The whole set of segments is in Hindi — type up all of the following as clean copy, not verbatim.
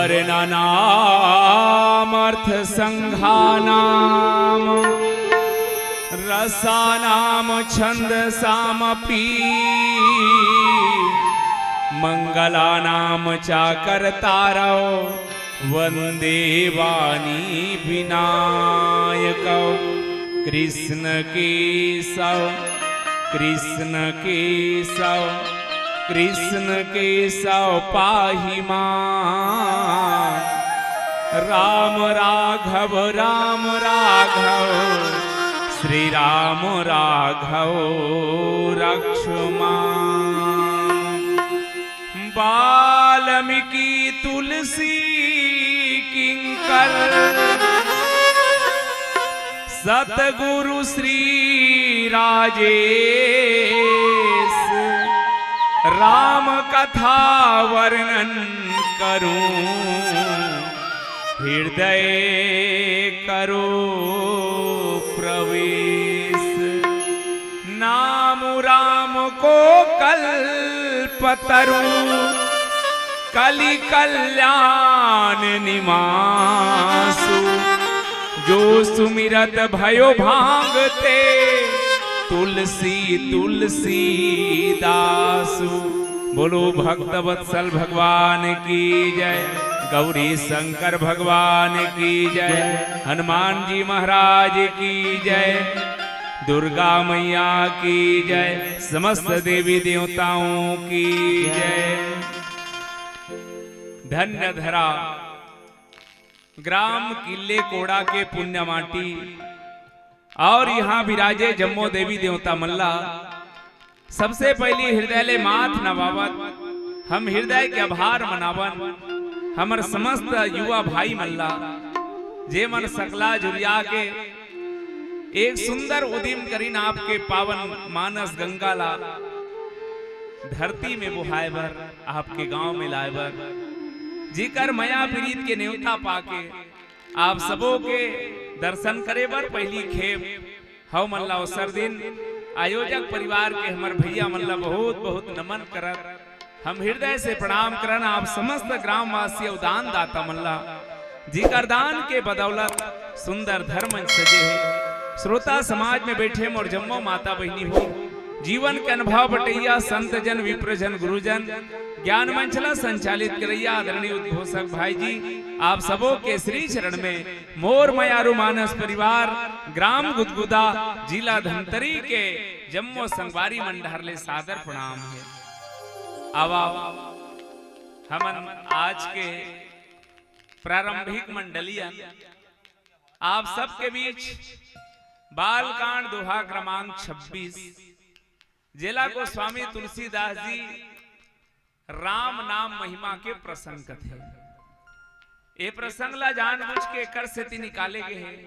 वर्णनामर्थ संघानाम रसानाम छंदसामपि मंगलानाम चाकर्तारौ वंदे वाणी विनायक कृष्ण केशव कृष्ण केशव कृष्ण केशव पाहि मां राम राघव श्री राम राघव रक्ष मां। वाल्मीकि तुलसी किंकर सतगुरु श्री राजेश राम कथा वर्णन करूं हृदय करो प्रवेश। नाम राम को कल्पतरु कलि कल्याण निवासु जो सुमिरत भयो भांगते तुलसी तुलसी दासु। बोलो भक्त वत्सल भगवान की जय, गौरी शंकर भगवान की जय, हनुमान जी महाराज की जय, दुर्गा मैया की जय, समस्त देवी देवताओं की जय। धन्य धरा ग्राम किले कोड़ा के पुण्य माटी और यहाँ विराजे जम्मो देवी देवता मल्ला। सबसे पहली हृदय ले माथ नवावत हम हृदय के आभार मनावन हमर समस्त युवा भाई मल्ला जे मन सकला जुरिया के एक सुंदर उदिम करीन आपके पावन मानस गंगा ला धरती में बुहाए बर आपके गांव में लाए बर जीकर मया प्रीत के न्योता पाके आप सबों के दर्शन करे बर पहली खेप हव मल्ला अवसर दिन आयोजक परिवार के हमार भैया मल्ला बहुत बहुत नमन करत हम हृदय से प्रणाम करन आप समस्त ग्रामवासी दान दाता मल्ला जीकर दान के बदौलत सुंदर धर्म सजे है। श्रोता समाज में बैठे मोर जम्मो माता बहनी हो जीवन के अनुभव बटैया संत जन विप्रजन गुरुजन ज्ञान मंचला संचालित करैया आदरणीय उद्घोषक भाई जी आप सबों के श्री चरण में मोर मयारू मानस परिवार ग्राम गुदगुदा जिला धमतरी के जम्मो संगवारी मंडहर ले सादर प्रणाम है। आवा हमन आज के प्रारंभिक मंडलियन आप सबके बीच बालकांड दोहा क्रमांक 26 जिला को स्वामी तुलसीदास जी राम नाम महिमा के प्रसंग कथे। ये प्रसंग ला जानबूझ के कर से निकाले गए हैं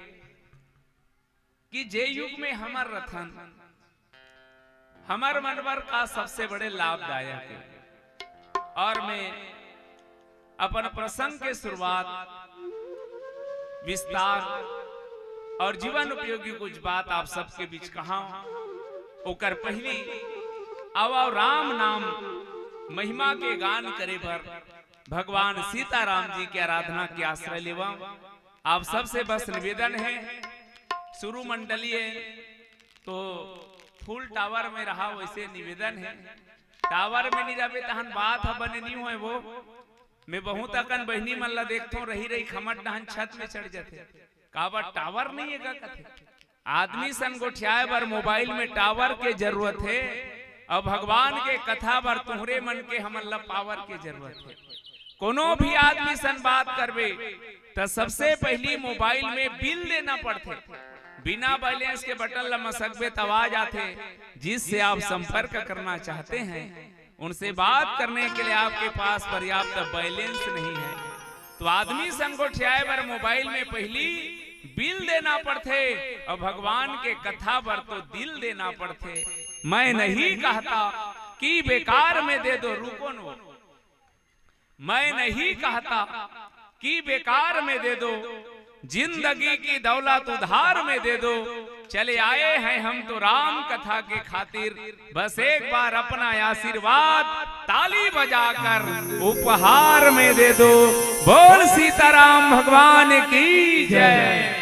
कि जे युग में हमार रथन हमार मनवर का सबसे बड़े लाभदायक है। और मैं अपन प्रसंग के शुरुआत विस्तार और जीवन उपयोगी कुछ बात आप सबके बीच कहा ओकर पहली आवा राम नाम महिमा के गान करे पर भगवान सीताराम जी की आराधना के आश्रय लेवा आप सबसे बस निवेदन है। शुरू मंडलीय तो फुल टावर में रहा वैसे निवेदन है टावर में नहीं रहे तहन बात बने नहीं हुए वो मैं बहुत अकन बहनी मल्ला देखता हूँ रही खमट डहन छत में चढ़ जाते काबर टावर नहीं है कथे आदमी सन गोठियाए बर मोबाइल में टावर के जरूरत है और भगवान के कथा बर तुहरे मन के हमला पावर के जरूरत है। कोनो भी आदमी सन बात करबे तो सबसे पहली मोबाइल में बिल देना पड़ते बिना बैलेंस के बटन ला मसकबे तो आवाज आते जिससे आप संपर्क करना चाहते हैं उनसे बात करने के लिए आपके पास पर्याप्त बैलेंस नहीं है तो आदमी संगोठियाए बर मोबाइल में पहली बिल देना पड़ते और भगवान के कथा पर तो दिल देना पड़ते। मैं नहीं कहता कि बेकार में दे दो रुको नो मैं नहीं कहता कि बेकार में दे दो जिंदगी की दौलत उधार में दे दो। चले आए हैं हम तो राम कथा के खातिर, बस एक बार अपना आशीर्वाद ताली बजाकर उपहार में दे दो। बोल सीताराम भगवान की जय।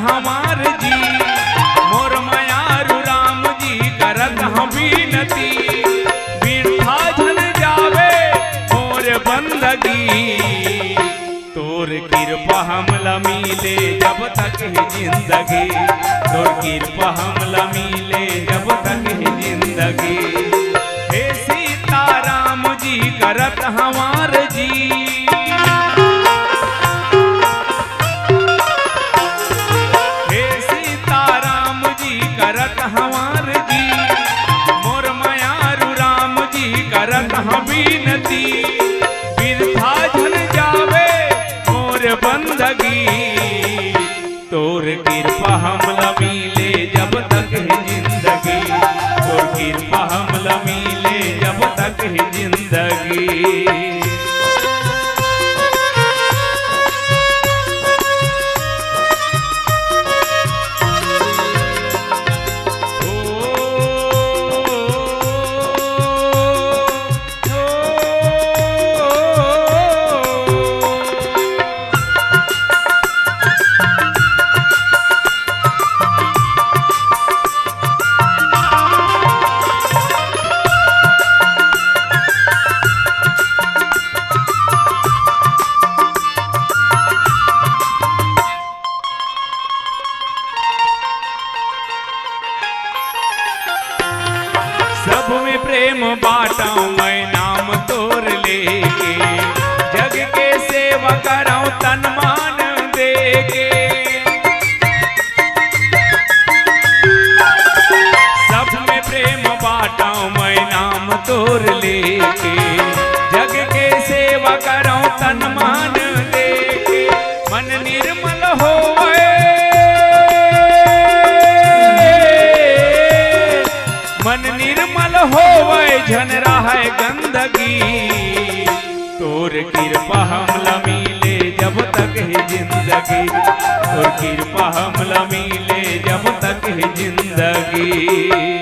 हमार जी मोर मयारू राम जी करत हम बीनती, बिरथा झन जावे मोर बंदगी, तोर कृपा हमला मिले जब तक है जिंदगी, तोर कृपा हमला मिले जब तक है जिंदगी। हे सीताराम जी करत हमार जी, करत हमार जी मोर मयारू राम जी करत हम बीनती, बिरथा झन जावे मोर बंदगी, तोर कृपा हमला मिले जब तक है जिंदगी, तोर कृपा हमला मिले जब तक है जिंदगी। सब में प्रेम बाटाऊं मैं नाम तोर लेके, जग के सेवा कराऊं तन मान देके। सब में प्रेम बाटाऊं मैं नाम तोर लेके, जग के सेवा कराऊं तन मान देके। मन निर्मल होवे मन निर्मल होवे झन रहे गंदगी, तोर कृपा हमला मिले जब तक है जिंदगी, तोर कृपा हमला मिले जब तक है जिंदगी।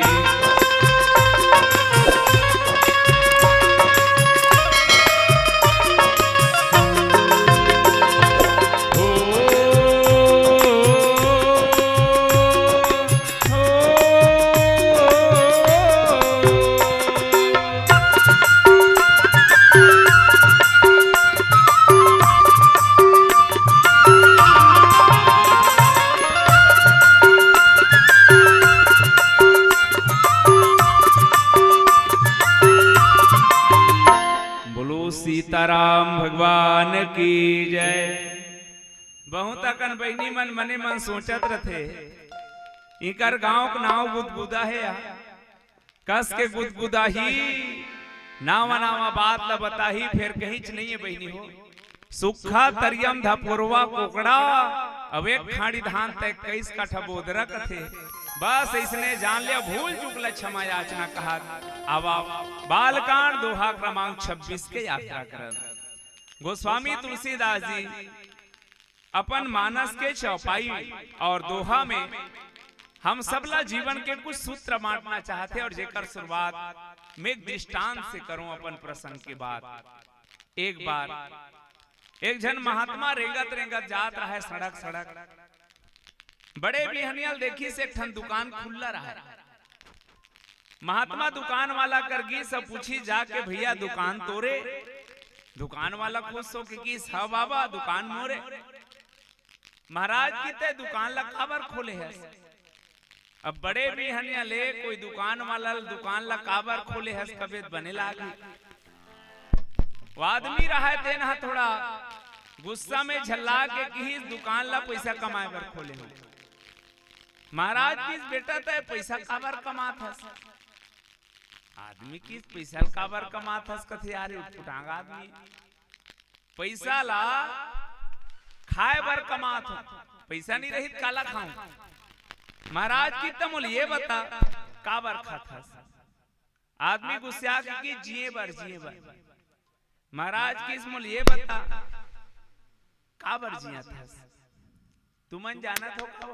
सीताराम भगवान की जय। बहुत अकन बहनी मन मने मन सोचत रथे, इकर गांव का नाव गुदगुदा है, कस के गुदगुदा ही नावा नावा बात ल बताही, फिर कहीं नहीं है बहनी हो। सुखा तरियम धपुरवा कोकड़ा, अब एक खाड़ी धान तक 21 काठा बोदरा कथे। बस इसने जान लिया भूल चुकला क्षमा याचना कहा। अब बालकांड दोहा क्रमांक 26 के यात्रा कर। गोस्वामी तुलसीदास जी अपन मानस के चौपाई और दोहा में हम सबला जीवन के कुछ सूत्र बांटना चाहते और जेकर शुरुआत में एक दृष्टांत से करूं अपन प्रसंग के बाद। एक बार एक जन महात्मा रेंगत रेंगत जात रहा है सड़क सड़क, बड़े बिहनियल देखी से ठन दुकान खुला रहा है। महात्मा दुकान वाला करगी सब पूछी जाके, भैया दुकान तोरे? दुकान वाला खुश हो कि हाँ बाबा दुकान मोरे। महाराज की ते दुकान ला काबर खोले है? अब बड़े भी हनिया ले कोई दुकान वाला दुकान ला काबर खोले हस कबे बने लागी। वो आदमी रहा है ना थोड़ा गुस्सा में झल्ला के कि दुकान ला पैसा कमाए बर खोले हो। महाराज किस बेटा तय पैसा काबर कमात हस? आदमी किस पैसा काबर कमात हस? कथे यार उठांगा आदमी पैसा ला खाए बर कमात हो, पैसा नहीं रही काला खाऊं। महाराज की तमुल ये बता काबर खात हस? आदमी गुस्सा की जिए बर जिए बर। महाराज किस मुल ये बता काबर जियत हस? तुमन जानत हो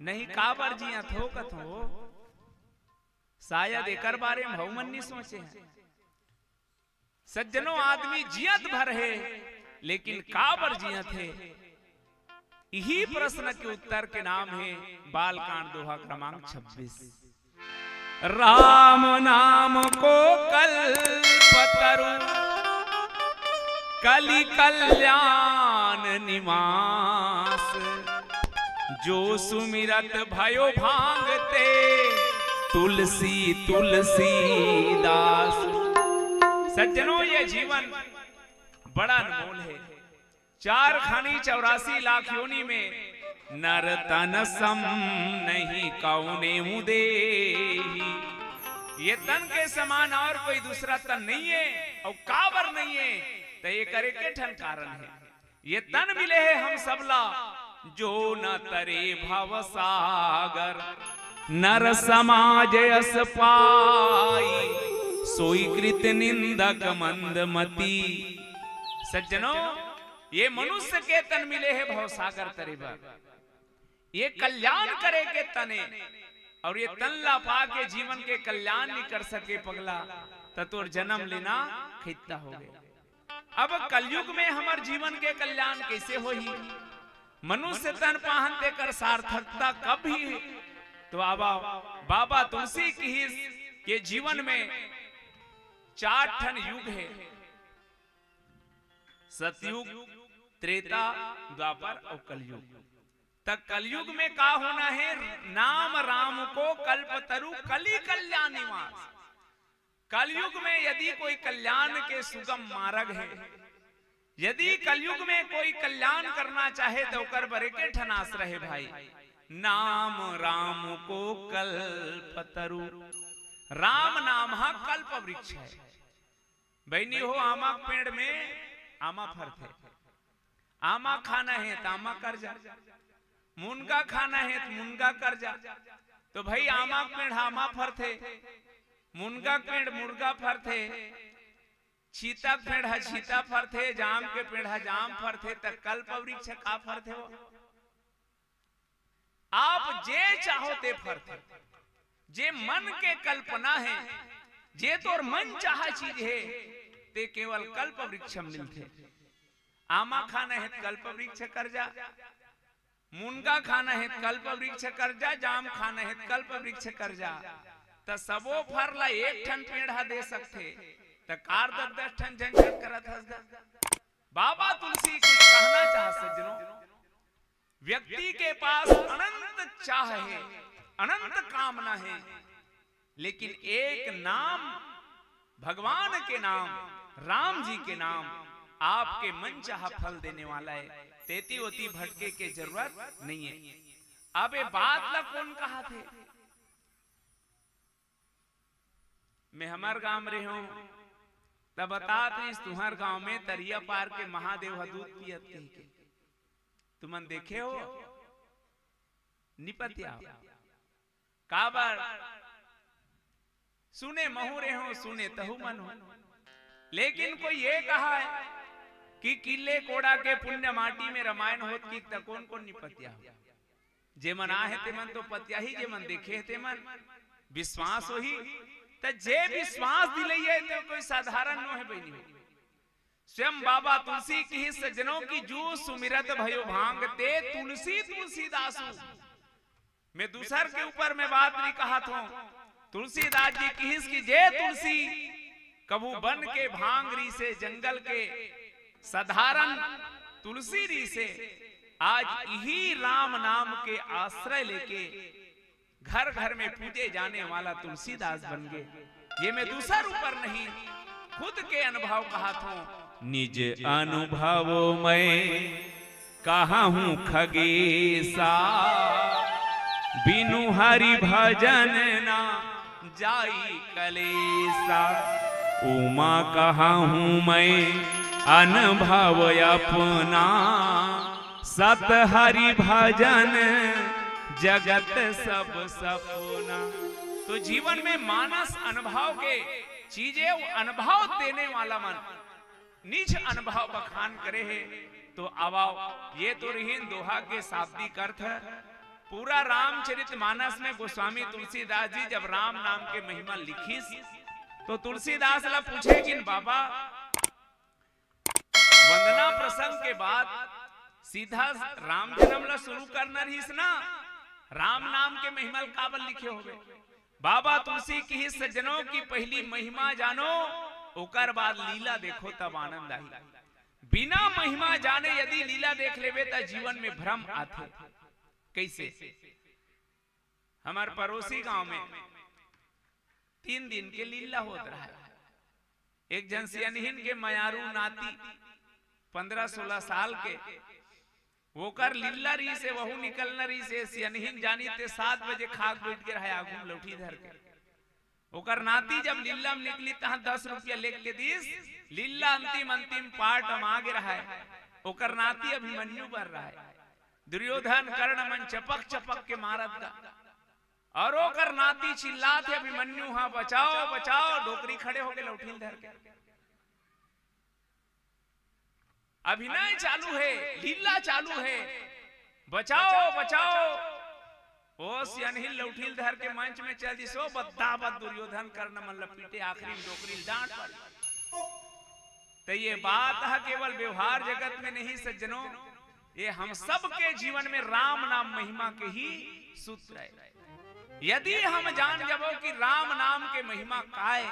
नहीं काबर जियत हो कथो? शायद एकर बारे में भौमन नहीं सोचे हैं। सज्जनों आदमी जियत भर है लेकिन काबर जियत है? यही प्रश्न के उत्तर के नाम है बालकांड दोहा क्रमांक 26। राम नाम को कल्पतरु कलि कल्याण निवास, जो सुमिरत भयो भांगते तुलसी तुलसी दास। सज्जनों ये जीवन बड़ा अनमोल है। 4 खानी 84 लाख योनि में नर तन सम नहीं कौने मुदे। ये तन के समान और कोई दूसरा तन नहीं है और काबर नहीं है तो ये करे के ठन कारण है। ये तन मिले है हम सबला जो न तरे भव सागर, नर समाज यस पाई सोई कृत निंदक मंदमती। सज्जनों ये मनुष्य के तन मिले है भवसागर तरे भर, ये कल्याण करे के तने और ये तन ला पा के जीवन के कल्याण नहीं कर सके पगला ततोर जन्म लेना खिता हो गया। अब कलयुग में हमार जीवन के कल्याण कैसे हो ही? मनुष्य तन पाहन देकर सार्थकता कब ही? तो बाबा तुलसी की के जीवन में 4 ठन युग है, सतयुग, त्रेता, द्वापर और कलयुग। तक कलयुग में का होना है? नाम राम को कल्पतरु कलि कल्याण निवास। कलयुग में यदि कोई कल्याण के सुगम मार्ग है, यदि कलयुग में कोई कल्याण करना चाहे तो कर बरे के ठनास रहे भाई। नाम राम को कल्पतरु, राम नाम हा कल्प वृक्ष है। बहनी हो आमा पेड़ में आमा फरते, आमा खाना है तो आमा कर जा, मुनगा खाना है तो मुनगा कर जा। तो भाई आमा पेड़ आमा फरते, मुनगा पेड़ मुर्गा फरते, चीता पेड़ है चीता फरते, जाम के पेड़ है जाम फरते, तो कल्प वृक्ष का फरते हो? आप जे चाहो ते फरते, जे मन के कल्पना है, जे तोर मन चाहा चीज है ते केवल कल्प वृक्ष मिलते। आमा खाना है कल्प वृक्ष कर जा, मुनगा खाना है कल्प वृक्ष कर जा, जाम खाना है कल्प वृक्ष कर जा। तो सबो फर ला 1 ठन पेड़ दे सकते तो कार 10 ठन झंझट करत हस। बाबा तुलसी कुछ कहना चाह सज्जनों, व्यक्ति के पास अनंत चाह है, अनंत कामना है, लेकिन एक नाम भगवान के नाम, राम जी के नाम आपके मन चाह फल देने वाला है। तेती ओती भटके के जरूरत नहीं है। अब ये बात ला कौन कहा थे? मैं हमार गांव में रही हूं तब बतात इस तुम्हार गांव में तरिया पार के महादेव दूध पियत के तुमन देखे हो? निपतिया काबर सुने महुरे हो, सुने तहु मन हो। लेकिन कोई ये कहा है कि किले कोड़ा के पुण्य माटी में रामायण होत की त कौन कौन निपतिया हो? जे मन आहे ते मन तो पतिया ही, जे मन देखे ते मन विश्वास हो ही। तो जे विश्वास दिलैये तो कोई साधारण नो है बहनी। स्वयं बाबा तुलसी की ही सज्जनों की जो सुमिरत भयो भांगते तुलसी तुलसी दासु। मैं दूसर के ऊपर में बात नहीं कहा था। तुलसीदास जी की हिस की जे तुलसी कबू बन के भांग री से, जंगल के साधारण तुलसी री से आज यही राम नाम के आश्रय लेके घर घर में पूजे जाने वाला तुलसीदास बन गए। ये मैं दूसरा ऊपर नहीं, खुद के अनुभव कहा था। निज अनुभवों में कहा हूं खगेसा, बिनु हरि भजन ना जाई कलेसा। उमा कहा हूं मैं अनुभव अपना, सत हरि भजन जगत सब सपना। तो जीवन में मानस अनुभव के चीजें अनुभव देने वाला मन निज अनुभव बखान करे है। तो अवाव ये तो रही दोहा के शाब्दिक अर्थ। पूरा रामचरितमानस में गोस्वामी तुलसीदास जी जब राम नाम के महिमा लिखी तो तुलसीदास ला पूछे कि बाबा वंदना प्रसंग के बाद सीधा राम जन्म ला शुरू करना रहीस ना, राम नाम के महिमा काबल लिखे हो गए। बाबा तुलसी की ही सज्जनों की पहली महिमा जानो, ओकर बाद लीला देखो तब आनंद आई। बिना महिमा जाने यदि लीला देख लेवे तो जीवन में भ्रम आते। कैसे? हमारे पड़ोसी गांव में 3 दिन के लीला होता रहा है। एक जन सियनहीन के मयारू नाती 15-16 साल के वो कर लीला रही से वहू निकलना रही से सियनहीन जानी ते 7 बजे खाक बैठ के रहा आगू लौठी धर के। ओकर नाती जब लीला में निकली तहां 10 रुपया लेके दीस। लीला अंतिम पार्ट हम आगे रहा है। ओकर नाती अभिमन्यु बन रहा है। दुर्योधन कर्ण मन चपक के मारत का और ओकर नाती चिल्लाते अभिमन्यु हाँ बचाओ बचाओ, डोकरी खड़े होके लौठी धर के। अभिनय चालू है, लीला चालू है, बचाओ बचाओ। ओ सियनहीन लौठील धर के मंच में चल दी सो बद्दाबद दुर्योधन कर्ण मन लपीटे आखिरी डोकरी डांट पड़ी। तो ये बात है केवल व्यवहार जगत में नहीं सज्जनों, ये हम सब के जीवन में राम नाम महिमा के ही सूत्र है। यदि हम जान जबो कि राम नाम के महिमा काय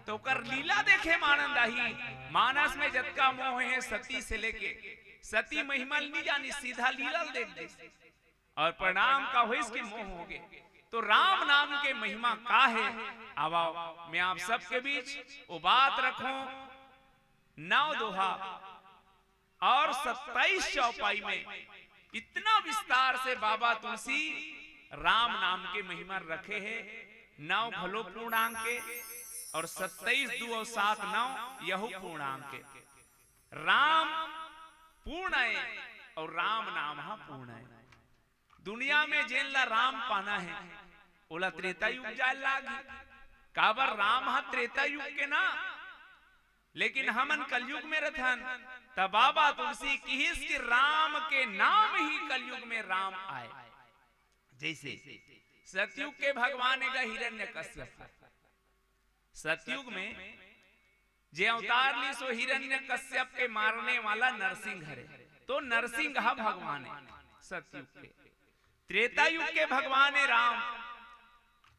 तो कर लीला देखे आनंद आई। मानस में जतका मोह है सती से लेके सती महिमा नहीं जानी, सीधा लीला देख दे और परिणाम का हो इसके मोह हो गए। तो राम नाम के महिमा का है आवाओ मैं आप सबके बीच वो बात रखूं। 9 दोहा और 27 चौपाई में इतना विस्तार से बाबा तुलसी राम नाम के महिमा रखे हैं। 9 भलो पूर्णांक के और 27 2 और 7 9 यहू पूर्णांक के। राम पूर्ण है और राम नाम पूर्ण है। दुनिया में जेन ला राम पाना है ओला त्रेता युग जाए लागी। काबर राम हा त्रेता युग के ना, लेकिन हमन कलयुग में रहन तब बाबा तुलसी की राम के नाम ही कलयुग में राम आए। जैसे सतयुग के भगवान हिरण्यकश्यप, सतयुग में जे अवतार ली सो हिरण्यकश्यप के मारने वाला नरसिंह है। तो नरसिंह भगवान है सतयुग के। त्रेता युग के भगवान है राम,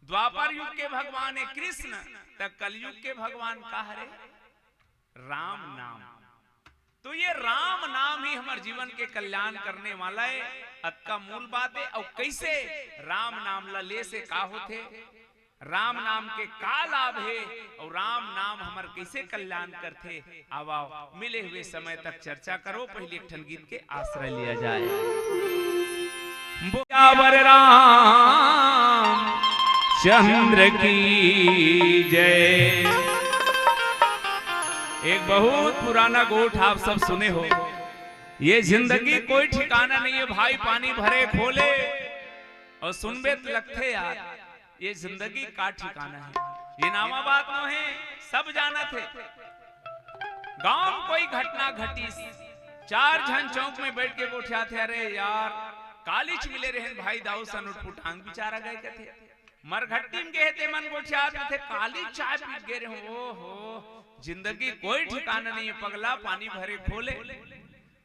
द्वापर युग के भगवान है कृष्ण, तक कलयुग के भगवान का है राम नाम। तो ये राम नाम ही हमारे जीवन के कल्याण करने वाला है। अतका मूल बात है। और कैसे राम नाम ला ले से का होते, राम नाम के का लाभ है और राम नाम हमारे कैसे कल्याण करते। आओ मिले हुए समय तक चर्चा करो। पहले एक ठन गीत के आश्रय लिया जाए। बोयावर राम चंद्र की जय। एक बहुत पुराना गोठ आप सब सुने हो। ये जिंदगी कोई ठिकाना नहीं है भाई, पानी भरे खोले और सुनबे तो लगते यार ये जिंदगी का ठिकाना है। ये नामा बात न है, सब जाना थे। गांव में कोई घटना घटी, 4 जन चौक में बैठ के गोठिया थे। अरे यार कालिच मिले रहे भाई दाऊ सन उठपुटांग बिचारा गए थे। मरघट्टी में गए थे मन गोठिया थे, काली चाय पी गए रहे। ओहो जिंदगी कोई ठिकाना नहीं है पगला, पानी भरे खोले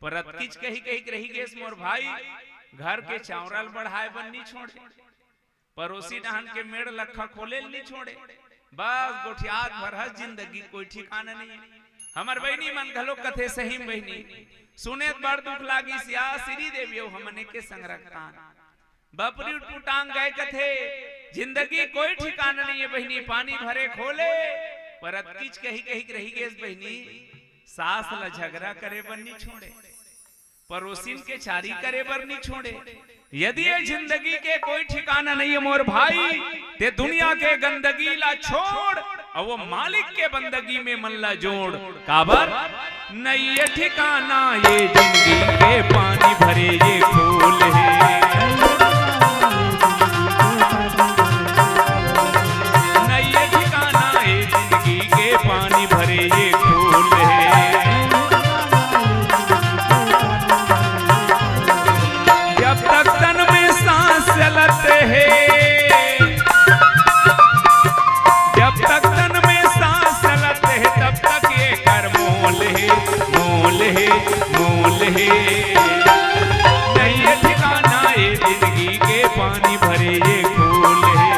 परत किच कही कही रही गए मोर भाई। घर के चावरल बढ़ाए बन नहीं छोड़े, पड़ोसी डहन के मेड़ लखा खोले नहीं छोड़े। बस गोठियात भर जिंदगी कोई ठिकाना नहीं है। हमार बहनी मन घलो कथे सही बहनी सुने बड़ दुख लागी सिया श्री देवी हमने के संग रखतान बपरी टूटांग गए कथे जिंदगी कोई ठिकाना नहीं है बहनी पानी भरे खोले पर किच कही कही रही गए बहनी सास ला झगड़ा करे बर नहीं छोड़े पड़ोसिन के चारी करे बर नहीं छोड़े। यदि ये जिंदगी के कोई ठिकाना नहीं है मोर भाई ते दुनिया के गंदगी ला छोड़ और वो मालिक के बंदगी में मन ला जोड़ काबर नहीं ये ठिकाना ये जिंदगी के पानी भरे ये फूल है नहीं ये ठिकाना ये जिंदगी के पानी भरे ये फूल है। जब तक तन में सांस चलते है जब तक तन में सांस चलते है तब तक ये कर मोल है मोल है मोल है नहीं ये ठिकाना ये जिंदगी के पानी भरे ये फूल है।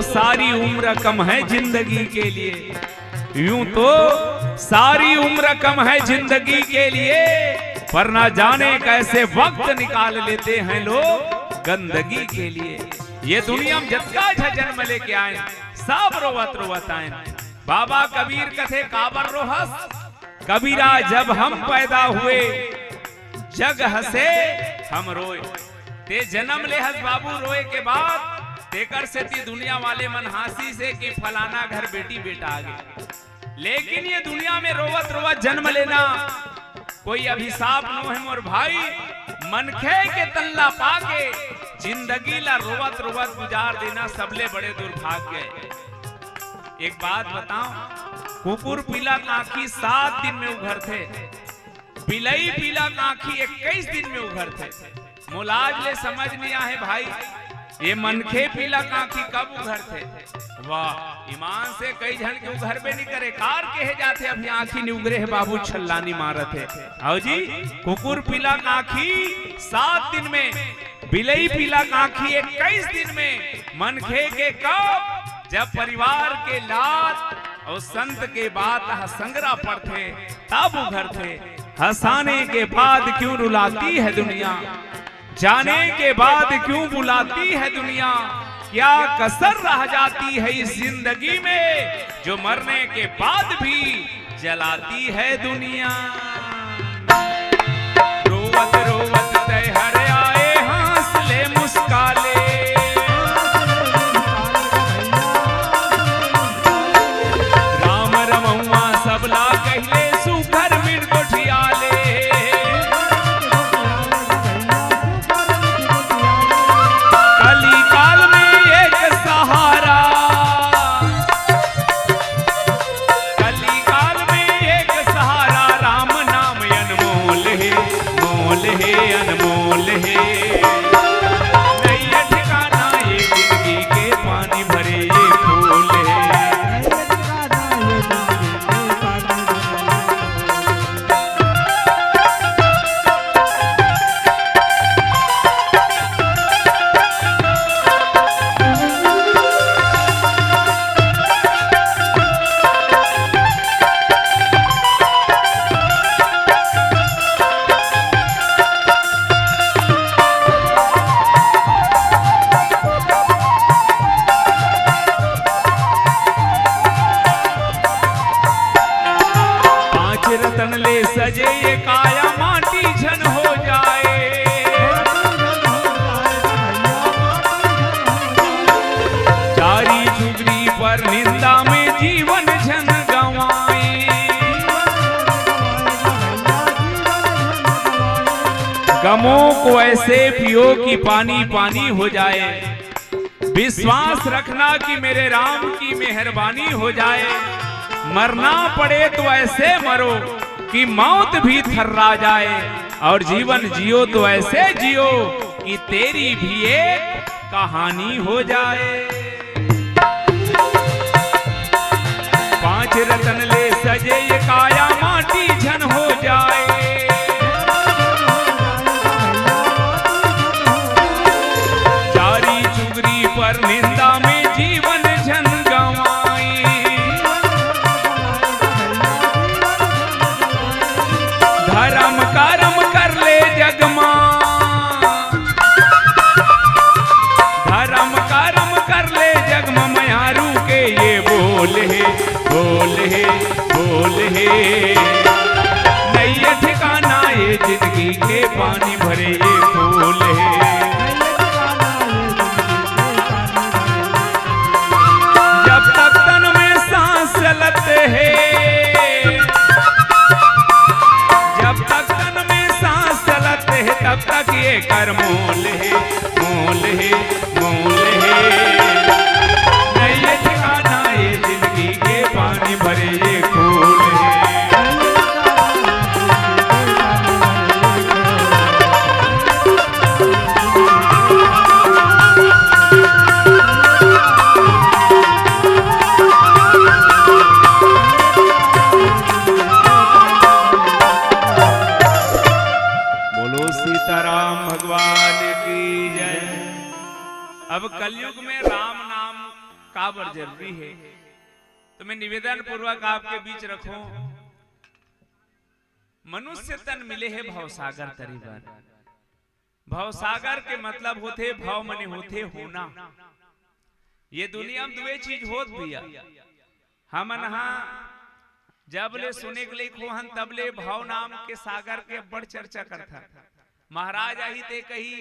सारी उम्र कम है जिंदगी के लिए यूं तो सारी उम्र कम है जिंदगी के लिए पर ना जाने कैसे वक्त निकाल लेते हैं लोग गंदगी के लिए। ये दुनिया में जत्का जन्म लेके आए सब रोवत रोवत आए। बाबा कबीर कथे काबर रोहस कबीरा जब हम पैदा हुए जग हसे हम रोए ते जन्म ले हस बाबू रोए के बाद तेकर से ती दुनिया वाले मन हासी से कि फलाना घर बेटी बेटा आ गए। लेकिन ये दुनिया में रोवत रोवत जन्म लेना कोई अभिशाप नो है मोर भाई मनखे के तल्ला पाके जिंदगी ला रोवत रोवत गुजार देना सबले बड़े दुर्भाग्य। एक बात बताऊं कुकुर पीला कांखी 7 दिन में उभर थे बिलई पीला कांखी 21 दिन में उभर थे। मुलाज ले समझ नहीं आए भाई ये मनखे पीला कांखी कब उघर थे। वाह ईमान से कई जन के उघर पे नहीं करे कार कहे जाते अभी आंखी नहीं उगरे है बाबू छल्लानी मारत है। आओ जी कुकुर पीला कांखी 7 दिन में बिलई पीला कांखी 21 दिन में मनखे के कब जब परिवार के लात और संत के बात संगरा पर थे तब उघर थे। हंसाने के बाद क्यों रुलाती है दुनिया जाने के बाद क्यों बुलाती है दुनिया क्या कसर रह जाती है इस जिंदगी में जो मरने के बाद भी जलाती है दुनिया। रोवत रोवत तय हर आए हंस ले मुस्का ले राम रमौआ सबला कहले सुखर मिट गोठिया ले हे पर निंदा में जीवन झन गंवाए। गमों को ऐसे पियो कि पानी पानी हो जाए। विश्वास रखना कि मेरे राम की मेहरबानी हो जाए। मरना पड़े तो ऐसे मरो कि मौत भी थर्रा जाए, और जीवन जियो तो ऐसे जियो कि तेरी भी एक कहानी हो जाए। 5 रतन ले सजे ये काया माटी झन हो जाए। चारी चुगरी पर निंदा में जीवन झन गंवाए। धर्म कर्म कर ले जगमा, धर्म कर्म कर ले जगमा। मयारू के ये बोल है, बोल है, बोल है। नहीं ठिकाना ये जिंदगी के पानी भरे ये फूल है। जब तक तन में सांस चलते है, जब तक तन में सांस चलते है, तब तक ये कर मोल है, मोल है, मोल है। नहीं ठिकाना ये जिंदगी के पानी भरे ये फूल है। बोलो सीताराम भगवान की जय। अब कलयुग में राम नाम का बर जरूरी है, तो मैं निवेदन पूर्वक आपके बीच रखूं। मनुष्य तन मिले है भवसागर तरीबर। भवसागर के मतलब होते भाव मने होते होना। ये दुनिया में दुए चीज होत भैया। हमन जब ले सुने के लिए खोहन तब ले भाव नाम के सागर के बड़ चर्चा करता। महाराज आई ते कही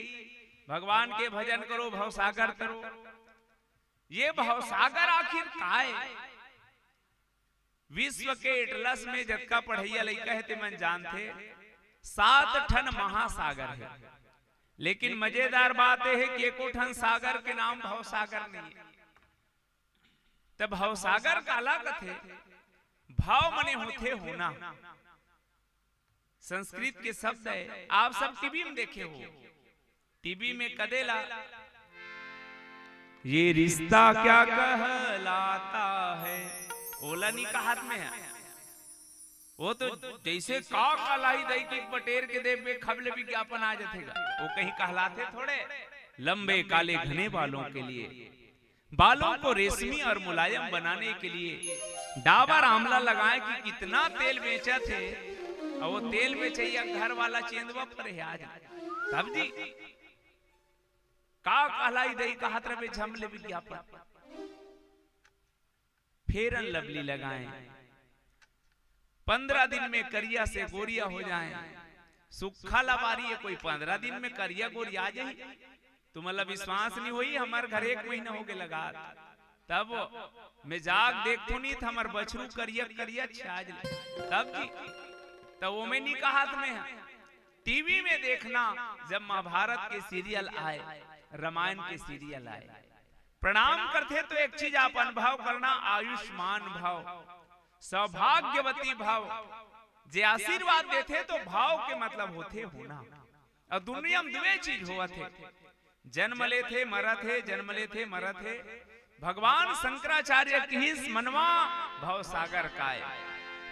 भगवान के भजन करो भव सागर करो। ये भव सागर आखिर काय? विश्व के इटलस में जतका पढ़ैया लइका है ते मन जानते 7 ठन महासागर है, लेकिन मजेदार बात है कि एको ठन सागर के नाम भव सागर नहीं है। तब भव सागर काला कथे? भाव मने होते होना। संस्कृत के शब्द है, आप सब टीवी में देखे हो। टीवी में कदेला ये रिश्ता क्या कहलाता है, ओला नहीं का हाथ में है। वो तो जैसे का कलाई दई की पटेर के देव में खबले विज्ञापन आ जातेगा, वो कहीं कहलाते थोड़े। लंबे काले घने बालों के लिए, बालों को रेशमी और मुलायम बनाने के लिए डाबर आंवला लगाए कि कितना तेल बेचा थे, और वो तेल बेचैया घर वाला चेंदवा पर है आज। तब जी का कहलाई दई का हाथ में झमले विज्ञापन। फेरन लवली लगाएं, 15 दिन में करिया से गोरिया हो जाएं। सुखा लबारी है कोई 15 दिन में करिया गोरिया आ जाए। तुम्हारा विश्वास नहीं हुई, हमारे घर 1 महीना हो गए लगा। तब मैं जाग देखो नहीं था हमार बछरू करिया करिया छाज ले। तब जी तब वो में नहीं का हाथ में है। टीवी में देखना, जब महाभारत के सीरियल आए, रामायण के सीरियल आए, प्रणाम करते तो एक चीज आप अनुभव करना, आयुष्मान भाव, सौभाग्यवती भाव। जे आशीर्वाद देते तो भाव के मतलब होते होना। और दुनिया में 2 चीज हुआ थे, जन्म ले थे मरत है, जन्म ले थे मरत है। भगवान शंकराचार्य की मनवा भव सागर काय।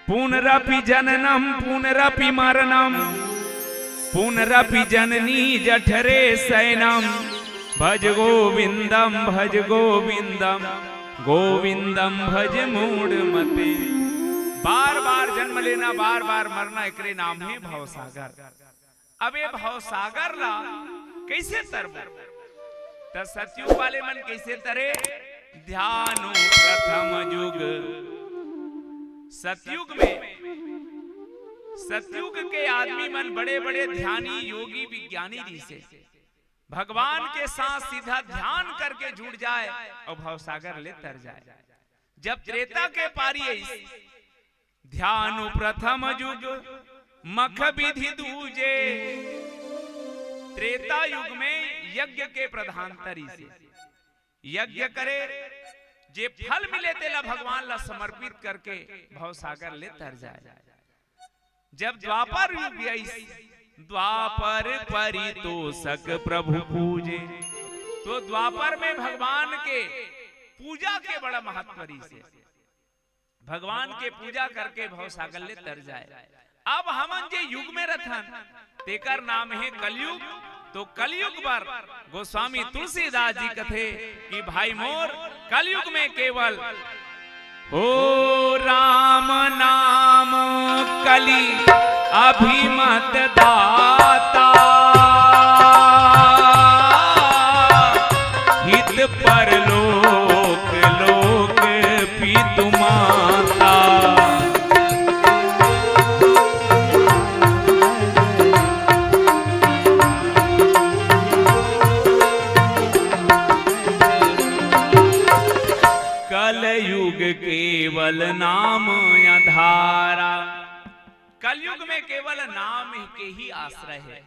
पुनरपि जननम पुनरपि मरणम पुनरपि जननी जठरे शयनम। भज गोविंदम भज गोविंदम गोविंदम भज मूढ़मते। बार बार जन्म लेना, बार बार मरना, एकरे नाम है भव सागर। अब ये भव सागर ला कैसे तरबो? तो सतयुग वाले मन कैसे तरे? ध्यानो प्रथम युग। सतयुग में, सतयुग के आदमी मन बड़े बड़े ध्यानी योगी विज्ञानी जी से भगवान के साथ सीधा ध्यान करके जुड़ जाए और भवसागर ले तर जाए। जब त्रेता के पारी ध्यान प्रथम युग मख विधि दूजे। त्रेता युग में यज्ञ के प्रधानतरी से यज्ञ करे, जे फल मिले तेला भगवान ला समर्पित करके भवसागर ले तर जाए। जब द्वापर युग आई, द्वापर परितोषक प्रभु पूजे, तो द्वापर में भगवान के पूजा के बड़ा महत्व से भगवान के पूजा करके भवसागर ले तर जाए। अब हमन जे युग में रथन तेकर नाम है कलयुग। तो कलयुग पर गोस्वामी तुलसीदास जी कथे कि भाई मोर कलयुग में केवल हो राम नाम कली अभिमत दाता, हित परलोक लोक पितु माता। कलयुग केवल नाम आधारा, कलयुग में केवल नाम के ही आश्रय है।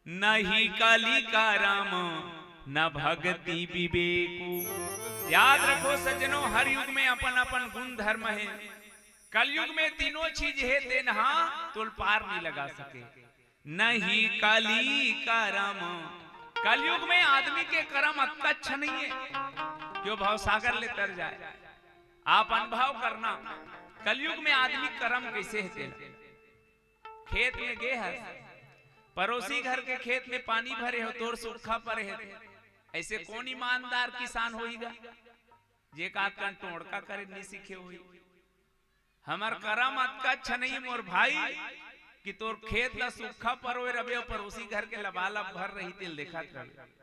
नहीं कली का राम न भक्ति विवेकु। याद रखो सज्जनों, हर युग में अपन अपन गुण धर्म है। कलयुग में तीनों चीज है, तेनहा तुल पार नहीं लगा सके। नहीं कली का राम, कलयुग में आदमी के कर्म अच्छा नहीं है जो भवसागर ले तर जाए। आप अनुभव करना कलयुग में आदमी कर्म कैसे है। खेत में गे है, पड़ोसी घर के खेत में पानी भरे हो, तोर सूखा पड़े है। ऐसे कौन ईमानदार किसान होईगा जे का टोड़का करे नहीं सीखे हुई। हमार कर्म अच्छा नहीं मोर भाई कि तोर खेत ला सूखा परोए रबे, पड़ोसी घर के लबालब भर रही तेल देखा रहे।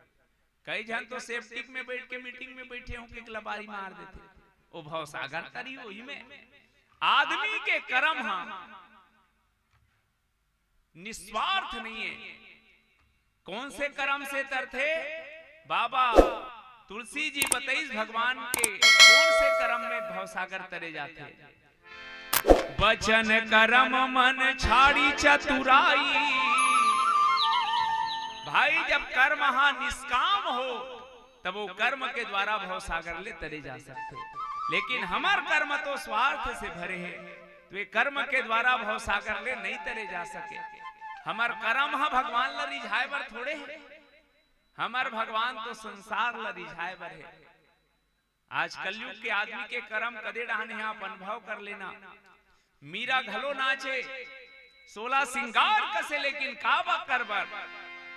कई जन तो सेफ्टिक में बैठ के मीटिंग में बैठे हो कि लबारी मार देते। ओ भवसागर तरी वही में आदमी के कर्म निस्वार्थ नहीं है। कौन से कर्म से तरथे बाबा तुलसी जी बताइस भगवान के कौन से कर्म में भवसागर तरे जाते। वचन कर्म मन छाड़ी चतुराई। भाई जब कर्म निष्काम हो तब वो कर्म के द्वारा भवसागर ले तरे जा सकते। लेकिन हमार कर्म तो स्वार्थ से भरे हैं, तो ये कर्म के द्वारा भवसागर ले नहीं तरे जा सके। हमार कर्म भगवान ला रिझाए बर थोड़े है, हमार भगवान तो संसार ला रिझाए बर है। आज कलयुग के आदमी के कर्म कदे डाहने आप अनुभव कर लेना। मीरा घलो नाचे 16 सिंगार कसे, लेकिन काबा करबर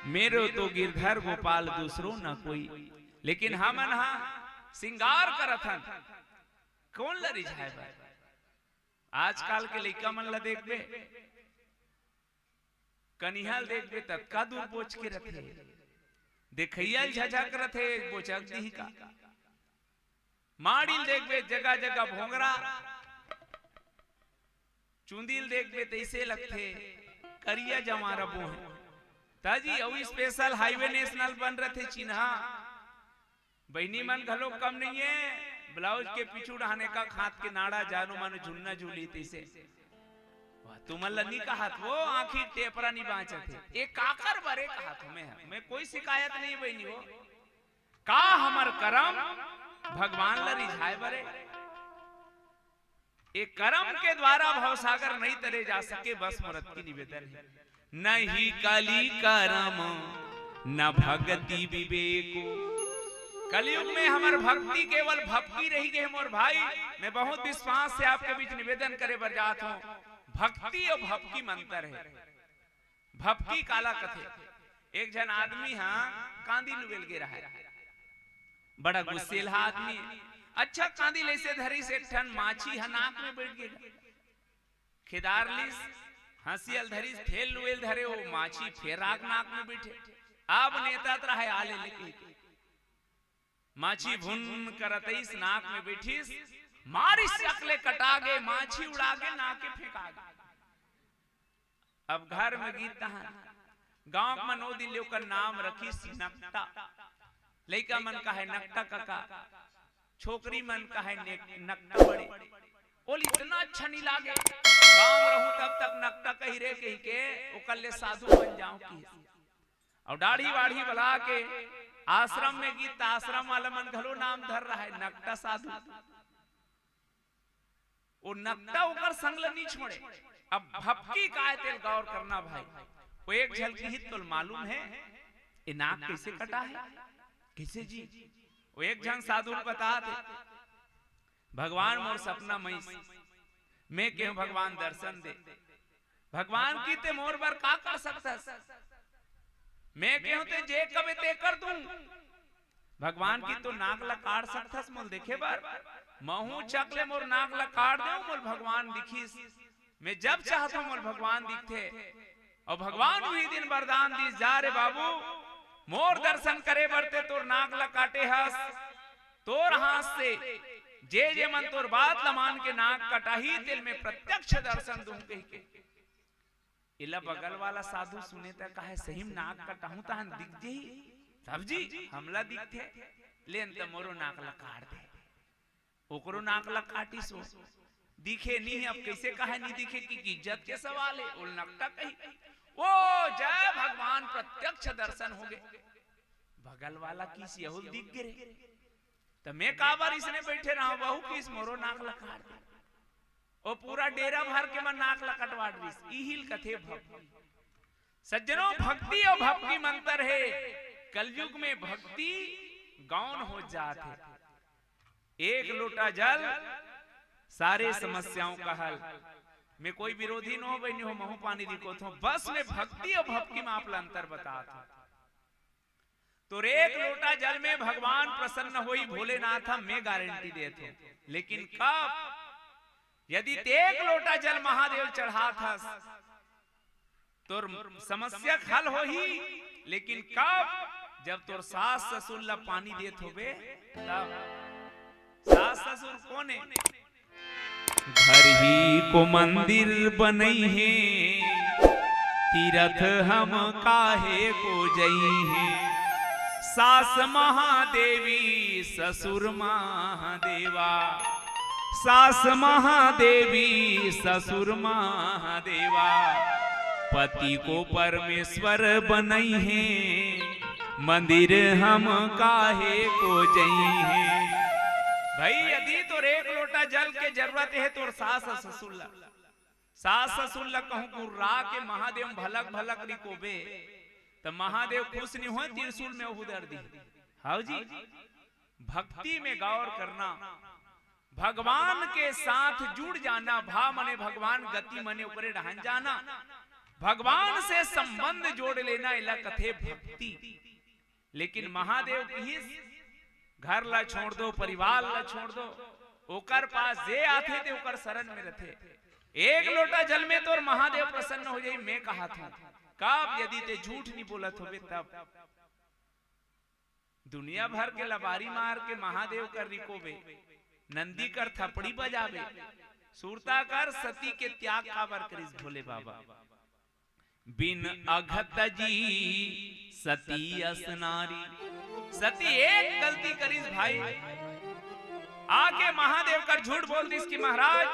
मेरो तो गिरधर गोपाल दूसरो न कोई। लेकिन हमन सिंगार करथन कौन ला रिझाए बर। आजकल के लइका मन ला देखबे, कनिहाल देखबे तत्का दूर बोझ के रथे, देखैया झझक रथे बोचक दी का। माड़िल देखबे जगह जगह भोंगरा, चुंदील देखबे तैसे लगथे करिया जमारा बो है। ताजी अउ स्पेशल हाईवे नेशनल बन रहे थे चिन्हा। बहनी मन घलो कम नहीं है, ब्लाउज के पीछू रहने का खात के नाड़ा जानो मानो झुलना झूली तैसे तुमल नहीं कहा वो आंखी टेपरा नहीं बाँचे थे। एक काकर बरे कहा तुम्हें, मैं कोई शिकायत नहीं बहनी हो का। हमर करम भगवान ला रिझाए बरे, एक कर्म के द्वारा भवसागर नहीं तरे जा सके। बस मुरत की निवेदन है, नहीं कली कर्म न भक्ति विवेक। कलयुग में हमार भक्ति केवल भक्ति रही गई। मोर भाई मैं बहुत विश्वास से आपके बीच निवेदन करे बर जात हूँ। भक्ति और भक्ति मंत्र है। भक्ति काला कथे। एक जन आदमी कांदी लुवेल गे रहा है, बड़ा गुस्सेल आदमी। अच्छा कांदी ऐसे धरी से ठन माछी नाक में बैठ गई। खिदार लिस हंसियल धरी थेल लुवेल धरे, वो माछी फेर आग नाक में बैठे। अब नेता तरह है आले लेके माछी भुन करतईस नाक में बैठीस, मारी सकले कटागे, माछी उड़ागे नाके फेंकागे। अब घर में गीत गांव में 9 दिन लेकर नाम रखी नकटा। लइका मन का है नकटा काका। छोकरी मन का है नकटा बड़े बोल इतना अच्छा नहीं लागे गांव रहूं तब तक नकटा कही रे कही के ओकर ले साधु बन जाऊं की और दाढ़ी वाढ़ी बला के आश्रम में गीत आश्रम वाला मन घलो नाम धर रहा है नकटा साधु वो नकटा ओकर संग ल नहीं छोड़े। अब भपकी काय तेल गौर करना भाई वो एक झलकी ही तो मालूम है ये नाक कैसे कटा है कैसे जी। वो एक जन साधु बता दे भगवान मोर सपना मैं क्यों भगवान दर्शन दे भगवान की ते मोर बर का कर सकता मैं क्यों ते जे कबे ते कर दूं भगवान की तो नाक ला काट सकथस मोल देखे बार महू चकले मोर नाक ला काट दे मोल भगवान दिखीस मैं जब चाहता मोल भगवान दिखते और भगवान वही दिन वरदान दी जा रे बाबू मोर दर्शन करे बरते तोर नाक ला काटे हस तोर हाथ से जे मन तोर बात लमान के नाक कटाही तिल में प्रत्यक्ष दर्शन दूं कह के इला बगल वाला साधु सुने तक कहे सही नाक कटाहूं तहन दिख जही सब जी हमला दिखते लेन त मोरो नाक ला काट दे ओकरो नाक ला काटी सो दिखे नहीं अब कैसे कहे नहीं दिखे कि इज्जत के सवाल है उल नकटा कही ओ जय भगवान प्रत्यक्ष दर्शन हो गए बगल वाला किस यहुल दिख गिरे तो मैं काबर इसने बैठे रहा बहू किस मोरो नाक ला काट दे ओ पूरा डेरा भर के मन नाक ला कटवा दिस इहिल कथे भक्ति सज्जनों भक्ति और भक्ति मंत्र है कलयुग में भक्ति गौन हो जाते एक लोटा जल सारे समस्याओं का हल मैं कोई विरोधी न हो बनी हो महू पानी दिखो तो बस में भक्ति और भक्ति में आप अंतर बता तो एक लोटा जल में भगवान प्रसन्न होई भोलेनाथ मैं गारंटी देते लेकिन कब यदि एक लोटा जल महादेव चढ़ा था तो समस्या हल हो ही लेकिन कब जब तोर सास ससुर ला पानी देत होबे तब सास ससुर कौन है घर ही को मंदिर बनई है तीरथ हम काहे को जई है सास महादेवी ससुर महादेवा सास महादेवी ससुर महादेवा पति को परमेश्वर बनई है मंदिर हम काहे को जई है भाई यदि तो एक लोटा जल के जरूरत है तो सास ससुर ला कहूं रा के महादेव भलक भलक रिकोबे तो महादेव खुश नहीं हो त्रिशूल में उधर दी हाउ जी भक्ति में गौर करना भगवान के साथ जुड़ जाना भाव मने भगवान गति मने ऊपर ढहन जाना भगवान से संबंध जोड़ लेना इला कथे भक्ति। लेकिन महादेव की घर ला छोड़ दो परिवार ला छोड़ दो ओकर पास जे आथे ते ओकर शरण में रहते एक लोटा जल में तो महादेव प्रसन्न हो जाई मैं कहा था कब यदि ते झूठ नहीं बोलत होबे तब दुनिया भर के लबारी मार के महादेव कर रिकोबे नंदी कर थपड़ी बजावे सूरता कर सती के त्याग काबर करिस भोले बाबा बिन अघत जी सती असनारी सती एक गलती करिस भाई आके महादेव कर झूठ बोल दिस कि महाराज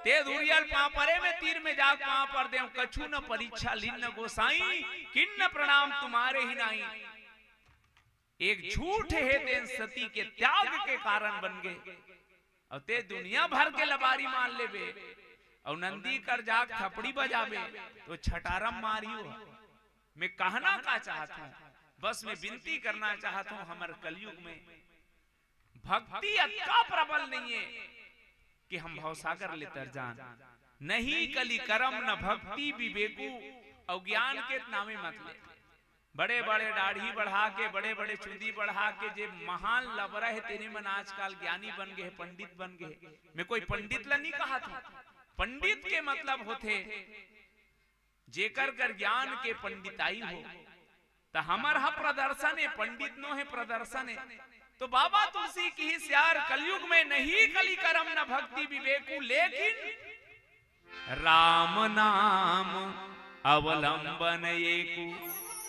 ते दुरियल पापरे में तीर में जाग पाप पर देव कछु न परीक्षा लिन्न गोसाई किन्न प्रणाम तुम्हारे ही नहीं एक झूठ है तेन सती के त्याग के कारण बन गए और ते दुनिया भर के लबारी मान लेबे और नंदी कर जाग थपड़ी बजाबे तो छटारम मारियो मैं कहना का चाहता हूं बस मैं विनती करना चाहता हूं हमारे कलयुग में भक्ति इतना प्रबल नहीं है कि हम भवसागर ले तर जान नहीं कली करम न भक्ति विवेकु और ज्ञान के नामे मत ले बड़े बड़े दाढ़ी बढ़ा के बड़े बड़े चुंदी बढ़ा के जे महान लबरा है तेरे मन आजकल ज्ञानी बन गए पंडित बन गए मैं कोई पंडित ला नहीं कहा था पंडित के मतलब होते जेकर कर ज्ञान के पंडिताई हो तो हमार हा प्रदर्शन है पंडित नो है प्रदर्शन है तो बाबा तुलसी की ही श्यार कलयुग में नहीं कली करम न भक्ति विवेकु लेकिन राम नाम अवलंबन एकु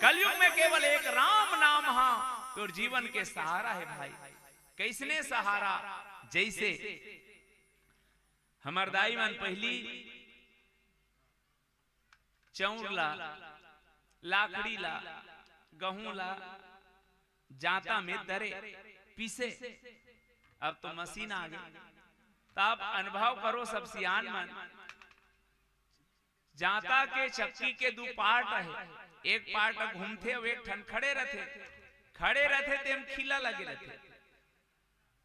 कलयुग में केवल एक राम नाम हा तो जीवन के सहारा है भाई कैसने सहारा, जैसे हमर दाई मन पहली चौर ला, लाकड़ी ला, गहूं ला जाता में दरे पीसे। अब तो मशीन आ गई। तब अनुभव करो सब सियान मन, जाता के चक्की के दो पार्ट है, एक पार्ट घूमते और एक ठन खड़े रहते तेम खिला लगे रहते।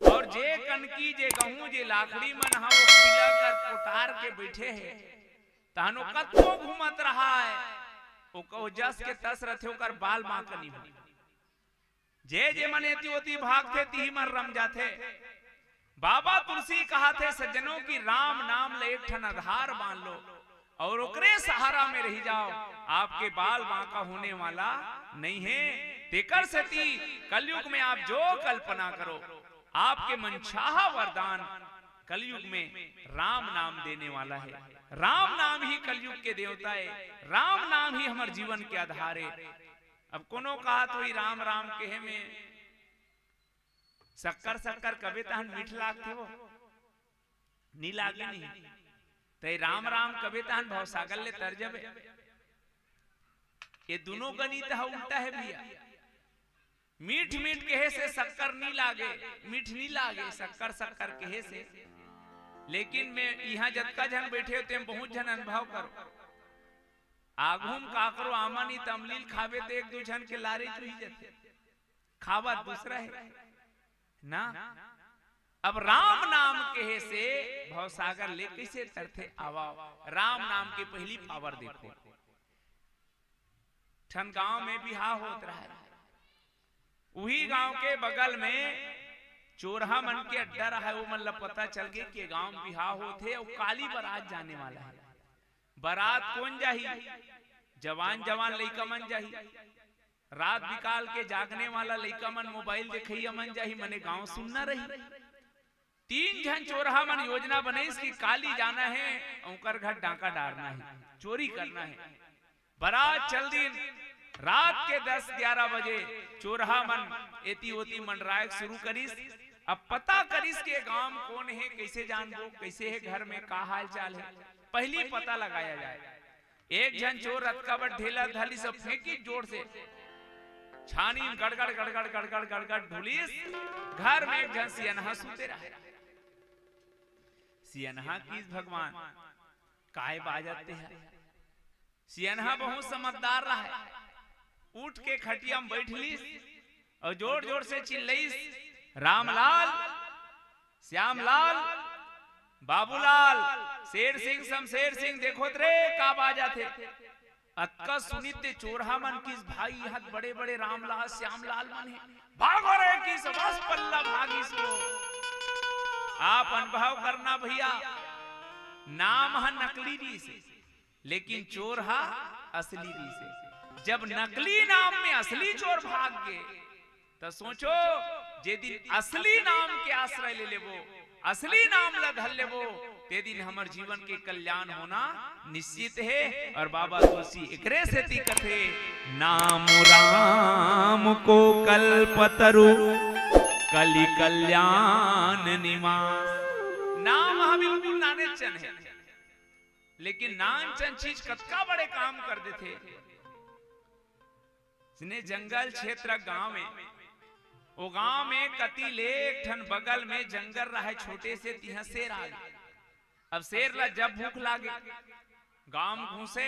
और जे कनकी जे गहूं जे लाकड़ी मन हा वो खिला कर पोटार के बैठे है, तानो कतो घूमत रहा है, वो कहो जस के तस रथे ओकर बाल बांकनी हो। जे मन एती होती भागते ती मन रम जाते। बाबा तुलसी कहा थे सज्जनों की राम नाम ले एक ठन आधार मान लो और ओकरे सहारा में रह जाओ, आपके बाल बांका होने वाला नहीं है। तेकर सती कलयुग में आप जो कल्पना करो, आपके मनचाहा वरदान कलयुग में राम नाम देने वाला है। राम नाम ही कलयुग के देवता है, राम नाम ही हमारे जीवन के आधार है। अब कोनो कहा तो ही राम राम कहे में शक्कर कभी तहन मीठ लागते वो नी लागे नहीं, तो राम राम कभी तहन भवसागर ले तर जबे। ये दोनों गणित है उल्टा है भैया। मीठ मीठ कहे से शक्कर नहीं लागे, मीठ नहीं लागे शक्कर कहे से। लेकिन मैं यहाँ जतका जन बैठे होते हैं बहुत जन अनुभव करो, आगुम काकरो आमानी तमलील खावे तो एक दो जन के लारे चुही जाते, खावा दूसरा है ना। अब राम नाम कहे से भवसागर ले कैसे तरथे आवाओ। राम नाम की पहली पावर देखो। ठन गांव में बिहार होत रहा है, वही गांव के बगल में चोरहा मन के अड्डा रहा है। वो मतलब पता चल गया कि गांव में बिहार होते और काली बारात जाने वाला है। बारात कौन जाही? जवान जवान लइका मन जाही, रात निकाल के जागने वाला लइका मन मोबाइल देखिया मन जाही, मने गांव सुनना रही। तीन जन चोरहा मन योजना बने इसकी काली जाना है, उनकर घर डाका डालना है, चोरी करना है। बारात चल दिन रात के 10-11 बजे चोरहा मन एती ओती मंडराय शुरू करिस। अब पता करिस के गांव कौन है, कैसे जानबो कैसे है घर में का हाल चाल है, पहली पता लगाया जाए। एक जन चोर रतकावट ढेला धाली सब फेंकी जोर से, छानी गड़गड़ गड़गड़ गड़गड़ गड़गड़ ढुलिस। घर में एक जन सियनहा सुते रहा। सियनहा किस भगवान काय बाजते हैं। सियनहा बहुत समझदार रहा है, उठ के खटिया में बैठ ली और जोर जोर से चिल्लाइस, रामलाल, श्यामलाल, बाबूलाल, शेर सिंह, शमशेर सिंह, देखो रे का बाजा थे। अक्का सुनिते चोरहा मन किस भाई हाथ बड़े बड़े रामलाल श्यामलाल मन है, भागो रे की सबस पल्ला भागी सो। आप अनुभव करना भैया, नाम है नकली री से लेकिन चोर हा असली री से। जब नकली नाम में असली चोर भाग गए तो सोचो जे दिन असली नाम के आश्रय ले लेबो, असली नाम ला धर लेबो, ते दिन हमर जीवन के कल्याण होना निश्चित है। और बाबा तुलसी एकरे से ती कथे, नाम राम को कल्पतरु कलि कल्याण निवास। नाम हम बिल्कुल नाने चन है, लेकिन नान चन चीज कतका बड़े काम कर देते। जंगल क्षेत्र गांव में, वो गांव में कति लेक ठन बगल में जंगल रहा छोटे से, तिहा शेर आ गए। अब शेर ला जब भूख लागे गांव में घुसे,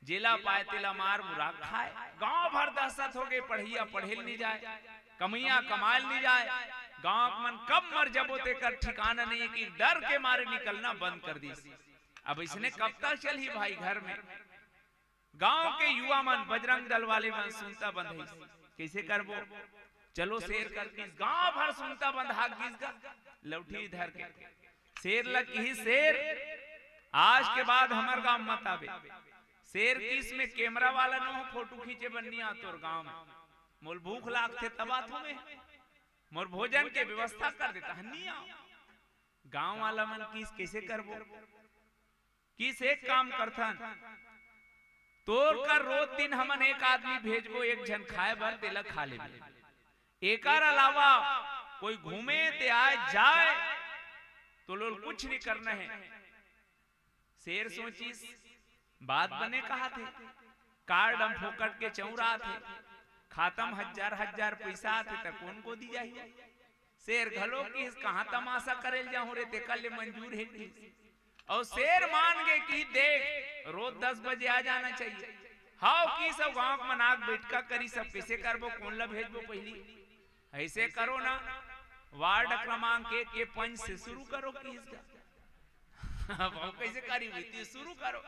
जेला पाए तेला मार मुरा खाए। गांव भर दहशत हो गए, पढ़िया पढ़ेल नहीं जाए, कमैया कमाल नहीं जाए। गांव मन कब मर जबो ते कर ठिकाना नहीं कि डर के मारे निकलना बंद कर दी। अब इसने कब तक चल ही भाई घर में। गांव के युवा मन बजरंग दल वाले मन सुनता बंध कैसे करबो, चलो शेर कर किस गांव भर सुनता बंध हाक किस लौठी धर के शेर लग ही शेर। आज के बाद हमार गांव मत आवे, शेर किस में कैमरा वाला न हो, फोटो खींचे बन्निया तोर गांव में। मोल भूख लागते तबात हो में मोर भोजन के व्यवस्था कर देता हन्नी आओ। गांव वाला मन किस कैसे करबो, किस एक काम करथन तोर कर रोज दिन हमन एक आदमी भेजबो, एक जन खाए भर तेला खा ले। एकर अलावा कोई घूमे ते आए जाए तो लोग कुछ नहीं करना है। शेर सोचिस बात बने कहा थे, कार्ड हम फोकट के चौरा थे, खातम हजार हजार पैसा थे तो कौन को दी जाए। शेर घलो की कहां तमाशा करे जाऊं रे देखा ले मंजूर है कि। और शेर मान गए कि देख रोज 10 बजे आ जाना चाहिए। हाउ की सब गांव में नाक बैठका करी सब कैसे करबो, कौन ला भेजबो पहली ऐसे करो ना, वार्ड क्रमांक 1 के पंच से शुरू करो कि इसका कैसे करी बीती शुरू करो।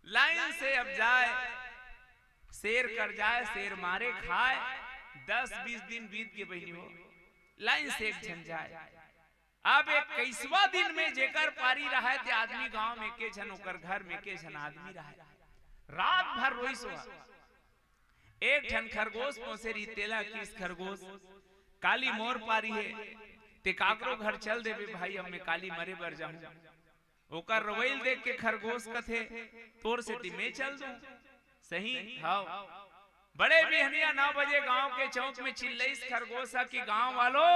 लाइन से अब जाए शेर कर जाए, शेर मारे खाए, 10-20 दिन बीत के बहनी हो लाइन से एक झन जाए। अब 21वां दिन में जेकर पारी रहा थे आदमी गांव में के झन ओकर घर में के झन आदमी रहा, रात भर रोई सोआ। एक ठन खरगोश पहुंचे रितेला की इस खरगोश काली मोर पारी है ते काकरो घर चल देवे भाई, अब मैं काली मरे बर जाऊं। ओकर रवैल देख के खरगोश कथे तोर से ती मैं चल दूं। सही हां बड़े बिहनिया 9 बजे गांव के चौक में चिल्लईस खरगोशा की गांव वालों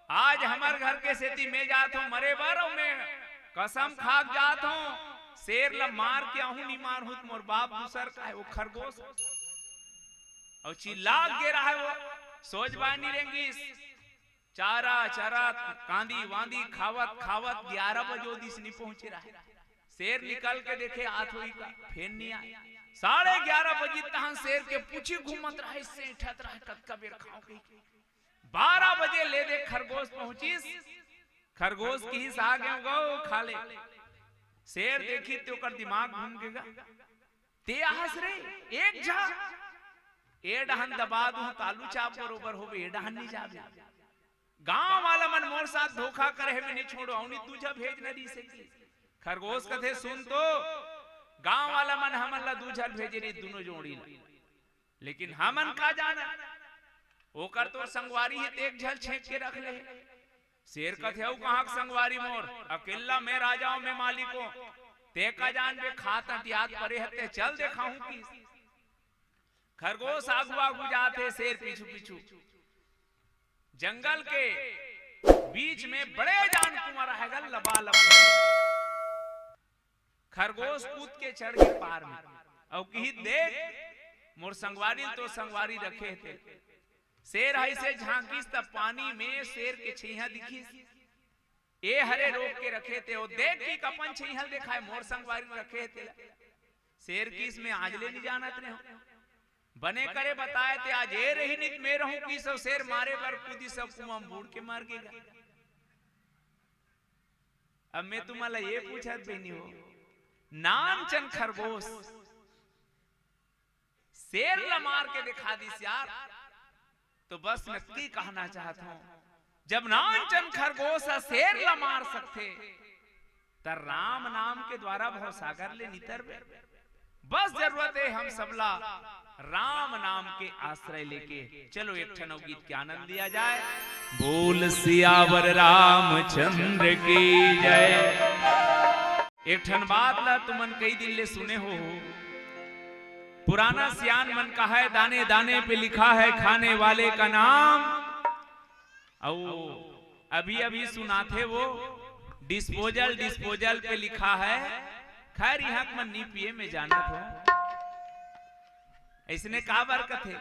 आज हमार घर के सेती में जात हूं मरे बर, मैं कसम खाक जात हूं शेर ला मार के आहू नहीं मार हूं मोर बाप दूसर का है वो खरगोश। और चिल्ला गे रहा है वो सोच बानी रेंगीस चारा चारा कांदी वांदी खावत खावत 11 बजे दिस नहीं पहुंचे रहा है। शेर निकल के देखे हाथ हुई का फिर नहीं आया। 11:30 बजे तहन शेर के पूछी घूमत रहा, इससे उठत रहा कतका बेर खाओ के 12 बजे ले दे खरगोश पहुंचीस, खरगोश की ही आ गए गो खा ले। शेर देखी तो कर दिमाग घूम गएगा ते हंस रे एक जा ए डहन दबा दूं तालू चाप बरोबर होवे ए डहन नहीं जाबे। गांव वाला मन मोर साथ धोखा करे में नहीं छोड़ो औनी तुझा भेज न दी से। खरगोश कथे सुन तो गांव वाला मन हमन ला दूझल भेजे रे दोनों जोड़ी ला, लेकिन हमन का जाना ओकर तो संगवारी है एक झल छेक के रख ले। शेर कथे औ कहां संगवारी मोर अकेला मैं राजाओं में मालिको ते का जान बे खाता याद परे हते चल देखाऊं की। खरगोश आगू आगू जाते शेर पीछू पीछू। जंगल के बीच में बड़े जान कुमार है लबालब खरगोश कूद के चढ़ के पार में और की देख मोर संगवारी तो संगवारी रखे थे। शेर ऐसे झांकीस तब पानी में शेर के छीहा दिखीस ए हरे रोक के रखे थे। और देख की कपन छीहल देखा है मोर संगवारी रखे थे। शेर की इसमें आज ले नहीं जानत रहे बने करे बताए थे आज ए रही नहीं मैं रहूं की सब शेर मारे पर कूदी सब कुआं बूढ़ के मार के गया। अब मैं तुम्हारा ये पूछा बहनी हो नाम चंद खरगोश शेर ला मार के दिखा दी यार, तो बस मैं की कहना चाहता हूं जब नानचंद खरगोश शेर ला मार सकते तो राम नाम के द्वारा भव सागर ले नितर बस जरूरत है हम सबला राम नाम के आश्रय लेके चलो एक ठन गीत के आनंद लिया जाए। बोल सियावर रामचंद्र की जय। एक ठन बात ला तुमन कई दिन ले सुने हो पुराना सियान मन का है दाने दाने पे लिखा है खाने वाले का नाम। अभी अभी सुना थे वो डिस्पोजल डिस्पोजल पे लिखा है। खैर यहाँ मन नी पिए में जाना था इसने कहा बरकत है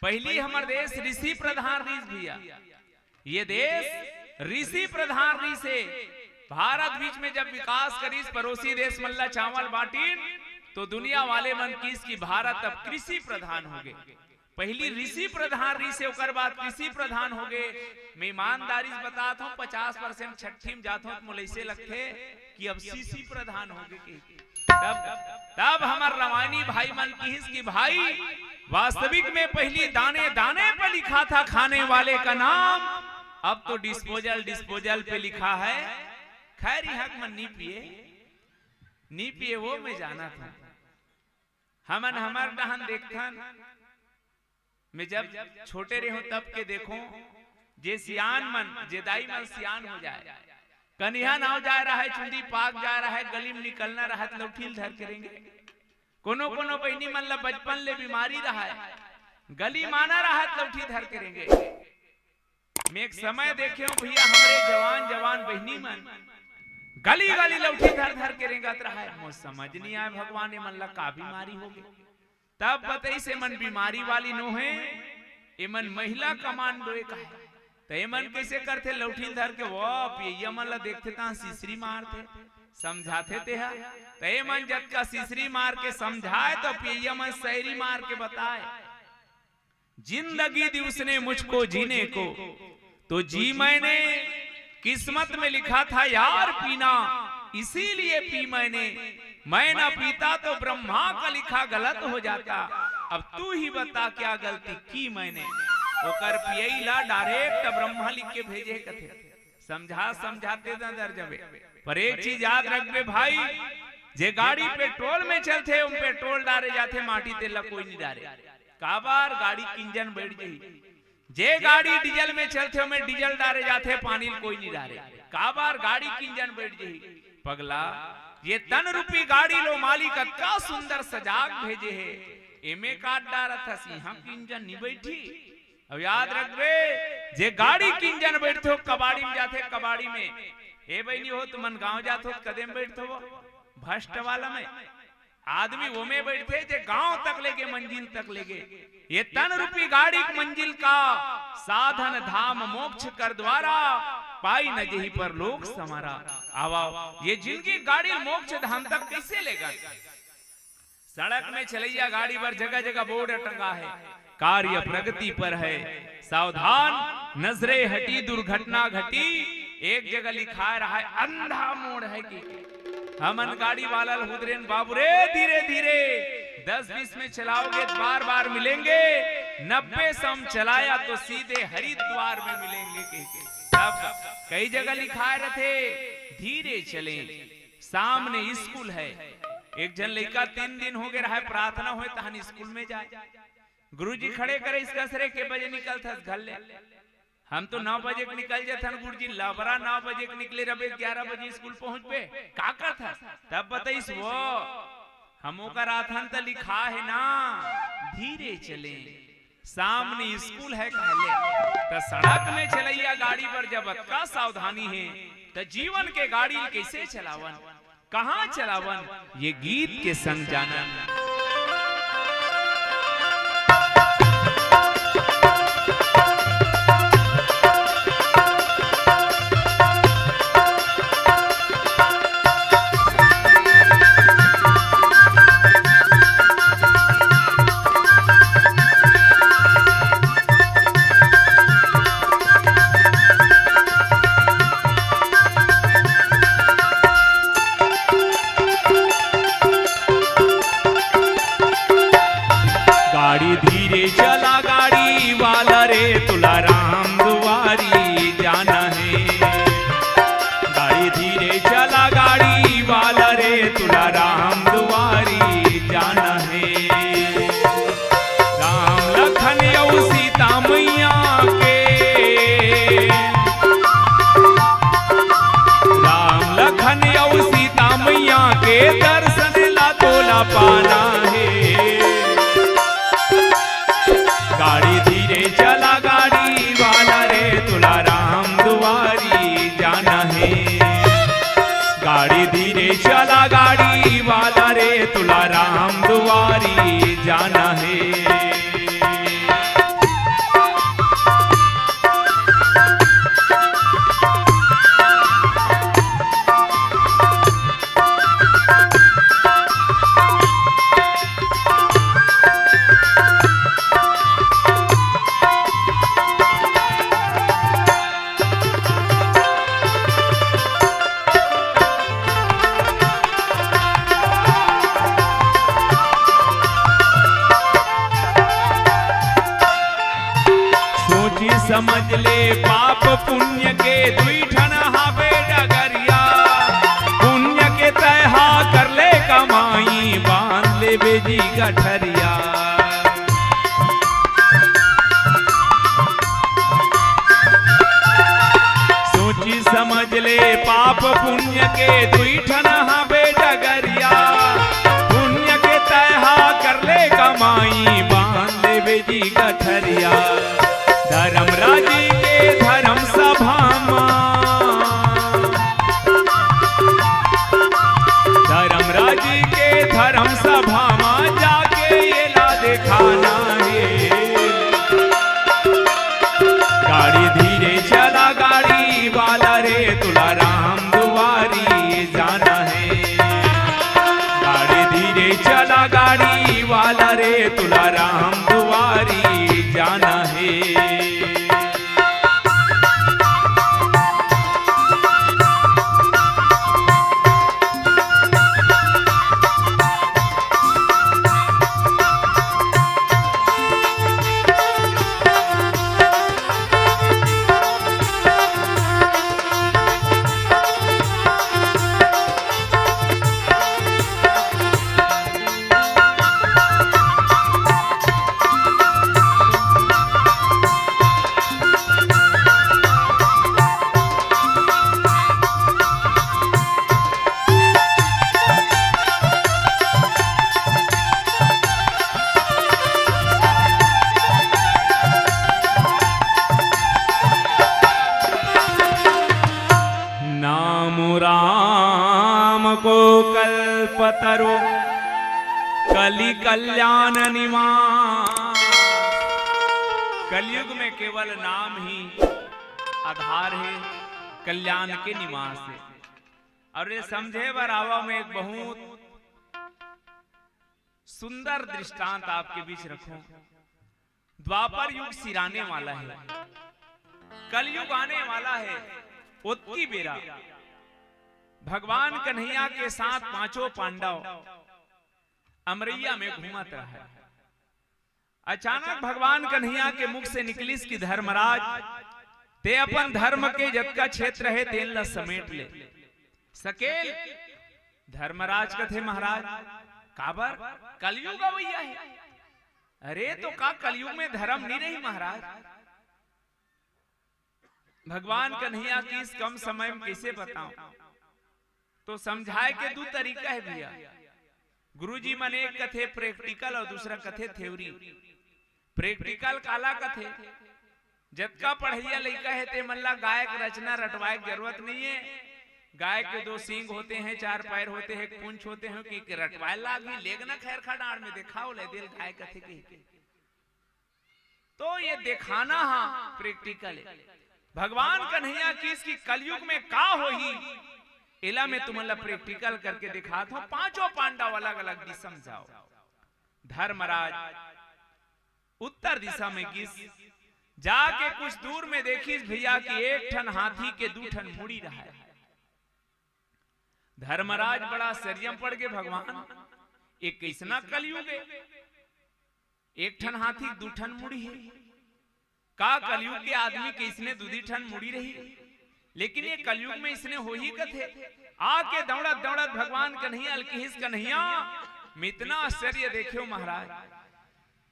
पहली हमार देश ऋषि प्रधान रीस भैया ये देश ऋषि प्रधान री से भारत बीच में जब विकास करीस पड़ोसी देश मल्ला चावल बाटीन तो दुनिया वाले मन कीस की भारत अब कृषि प्रधान हो गए। पहली ऋषि प्रधान री से ओकर बाद कृषि प्रधान हो गए। मैं ईमानदारी से बताता हूँ 50% छठी में जाता हूँ मुझे ऐसे लगते कि अब सीसी प्रधान हो गए। तब हमार रवानी भाई मन की भाई वास्तविक में पहली दाने दाने पे लिखा था खाने वाले का नाम, अब तो डिस्पोजल डिस्पोजल पे लिखा है। खैर हक मन नी पिए वो में जाना था। हमन हमार डहन देखथन मैं जब छोटे रहो तब के देखो जे सियान मन जे दाई मन सियान हो जाए कन्या नाव जा रहा है चुंदी पाक जा रहा है गली में निकलना रहा है लौठील धर करेंगे। कोनो कोनो बहनी मन ला बचपन ले बीमारी रहा है गली माना रहा है लौठी धर करेंगे। मैं एक समय देखे हूं भैया हमरे जवान जवान बहनी मन गली गली लौठी धर धर के रेंगत रहा है। मुझ समझ नहीं आए भगवान मन ला का बीमारी हो गई। तब बताई से मन बीमारी वाली नो है, एमन महिला कमांडो का है। तो एमन कैसे करते लौठी धर के वो पिया मन ला देखते ता सीसरी मारते समझाते थे। तो एमन जब का सीसरी मार के समझाए तो पिया मन शायरी मार के बताए, जिंदगी दी उसने मुझको जीने को तो जी मैंने, किस्मत में लिखा था यार पीना इसीलिए पी मैंने, मैं ना पीता तो ब्रह्मा का लिखा गलत हो जाता, अब तू ही बता क्या गलती की मैंने। ओकर पियला डायरेक्ट ब्रह्मा लिख के भेजे कथे समझाते दर जबे। पर एक चीज याद रखबे भाई, जे गाड़ी पेट्रोल में चलते उन पेट्रोल डारे जाते माटी तेल कोई नहीं डारे, काबार गाड़ी की इंजन बैठ गई। जे गाड़ी डीजल में चलते में डीजल डारे जाते पानी कोई नहीं डारे, काबार गाड़ी की इंजन बैठ गई। पगला ये तन रूपी गाड़ी लो मालिक का सुंदर सजाग भेजे है, एमे काट डारा था सिंहा की इंजन नहीं बैठी। अब याद रख रे, जे गाड़ी की इंजन बैठते हो कबाड़ी में जाते, कबाड़ी में ए भाई नहीं हो तुम गांव जाते हो कदम बैठते हो भ्रष्ट वाला में आदमी वो में बैठते जे गांव तक लेके मंजिल तक लेके। ये तन रूपी गाड़ी मंजिल का साधन धाम मोक्ष कर द्वारा, पाई न जही पर लोक समारा। आवा ये जिनकी गाड़ी मोक्ष धाम तक कैसे लेगा। सड़क में चलैया गाड़ी पर जगह जगह बोर्ड टंगा है, कार्य प्रगति पर है सावधान, नजरे हटी दुर्घटना घटी। एक जगह लिखा रहा है अंधा मोड़ है कि हमन गाड़ी वाला हुदरेन बाबू रे धीरे धीरे 10-20 में चलाओगे तो बार बार मिलेंगे, 90 सम चलाया तो सीधे हरिद्वार में मिलेंगे। तब कई जगह लिखा रहते धीरे चले, सामने स्कूल है। एक जन लड़का 3 दिन हो गए रहा प्रार्थना हुए तहन स्कूल में जाए, गुरुजी खड़े करे इसका सरे के बजे निकलता घर ले। हम तो 9 बजे निकल जाते गुरुजी, लबरा 9 बजे निकले रबे 11 बजे स्कूल पहुंच पे का करता। तब बताइस वो हम का राथन तो लिखा है ना धीरे चले, सामने स्कूल है कहले। तो सड़क में चलैया गाड़ी पर जब का सावधानी है तो जीवन के गाड़ी कैसे चलावन, कहां चलावन, ये गीत के संग जानन। गाड़ी धीरे चला गाड़ी वाला रे तुला राम दुआरी जाना है, गाड़ी धीरे चला गाड़ी वाला रे तुला राम दुआरी जाना है। राम लखन और सीता मैया के, राम लखन और सीता मैया के दर्शन ला तोला पाना है। गाड़ी धीरे चला गाड़ी वाला रे तुला राम दुआरी जाना है, गाड़ी धीरे चला गाड़ी वाला रे तुला राम दुआरी जाना है। समझ ले पाप पुण्य के दुई ठन हावे डगरिया, पुण्य के तहा कर ले कमाई बांध ले बेजी गठरिया। सोची समझ ले पाप पुण्य के दुई ठन हावे डगरिया, पुण्य के तहा कर ले कमाई बांध ले बेजी गठरिया। धर्मराजी के धर्म राम राम को कल्पतरु कलि कल्याण निवास। कलयुग में केवल नाम ही आधार है, कल्याण के निवास है। और ये समझे बरावा में एक बहुत सुंदर दृष्टांत आपके बीच रखूं। द्वापर युग सिराने वाला है, कलयुग आने वाला है। उत्की बेरा भगवान कन्हैया के साथ पांचों पांडव अमरैया में घूमत रहा। अचानक भगवान कन्हैया के मुख से निकलिस कि धर्मराज ते अपन धर्म के जतका क्षेत्र है तेन ला समेट ले सकेल। धर्मराज कथे महाराज काबर कलयुग अवैया है। अरे तो का कलयुग में धर्म नहीं रही महाराज। भगवान कन्हैया की इस कम समय में कैसे बताऊं, तो समझाए के दो तरीका है भैया। गुरुजी मन एक कथे प्रैक्टिकल और दूसरा कथे थ्योरी। प्रैक्टिकल काला कथे जतका पढ़ैया लइका है ते मन ला गायक रचना रटवाए की जरूरत नहीं है। गाय के दो सींग होते हैं, चार पैर होते हैं, एक पूंछ होते हैं कि रटवाए लागी लेगना खैर खा डांड में दिखाओ ले दिल गाय कथे के। तो ये दिखाना हा प्रैक्टिकल है। भगवान कन्हैया की इसकी कलयुग में का होही इला में तुमला प्रैक्टिकल करके दिखाता हूं। पांचों पांडव अलग अलग दिशा में जाओ। धर्मराज उत्तर दिशा में गिस जाके कुछ दूर में देखिस भैया कि एक ठन हाथी के दू ठन मुड़ी रहा है। धर्मराज बड़ा शर्यम पड़ गए, भगवान एक कैसना कलयुग है, एक ठन हाथी दू ठन मुड़ी है। का कलयुग के आदमी के इसने दूधी ठन मुड़ी रही, लेकिन ये कलयुग में इसने हो ही कथे। आके दौड़त दौड़त भगवान कन्हैया अलकिहिस कन्हैया में इतना आश्चर्य देखियो महाराज।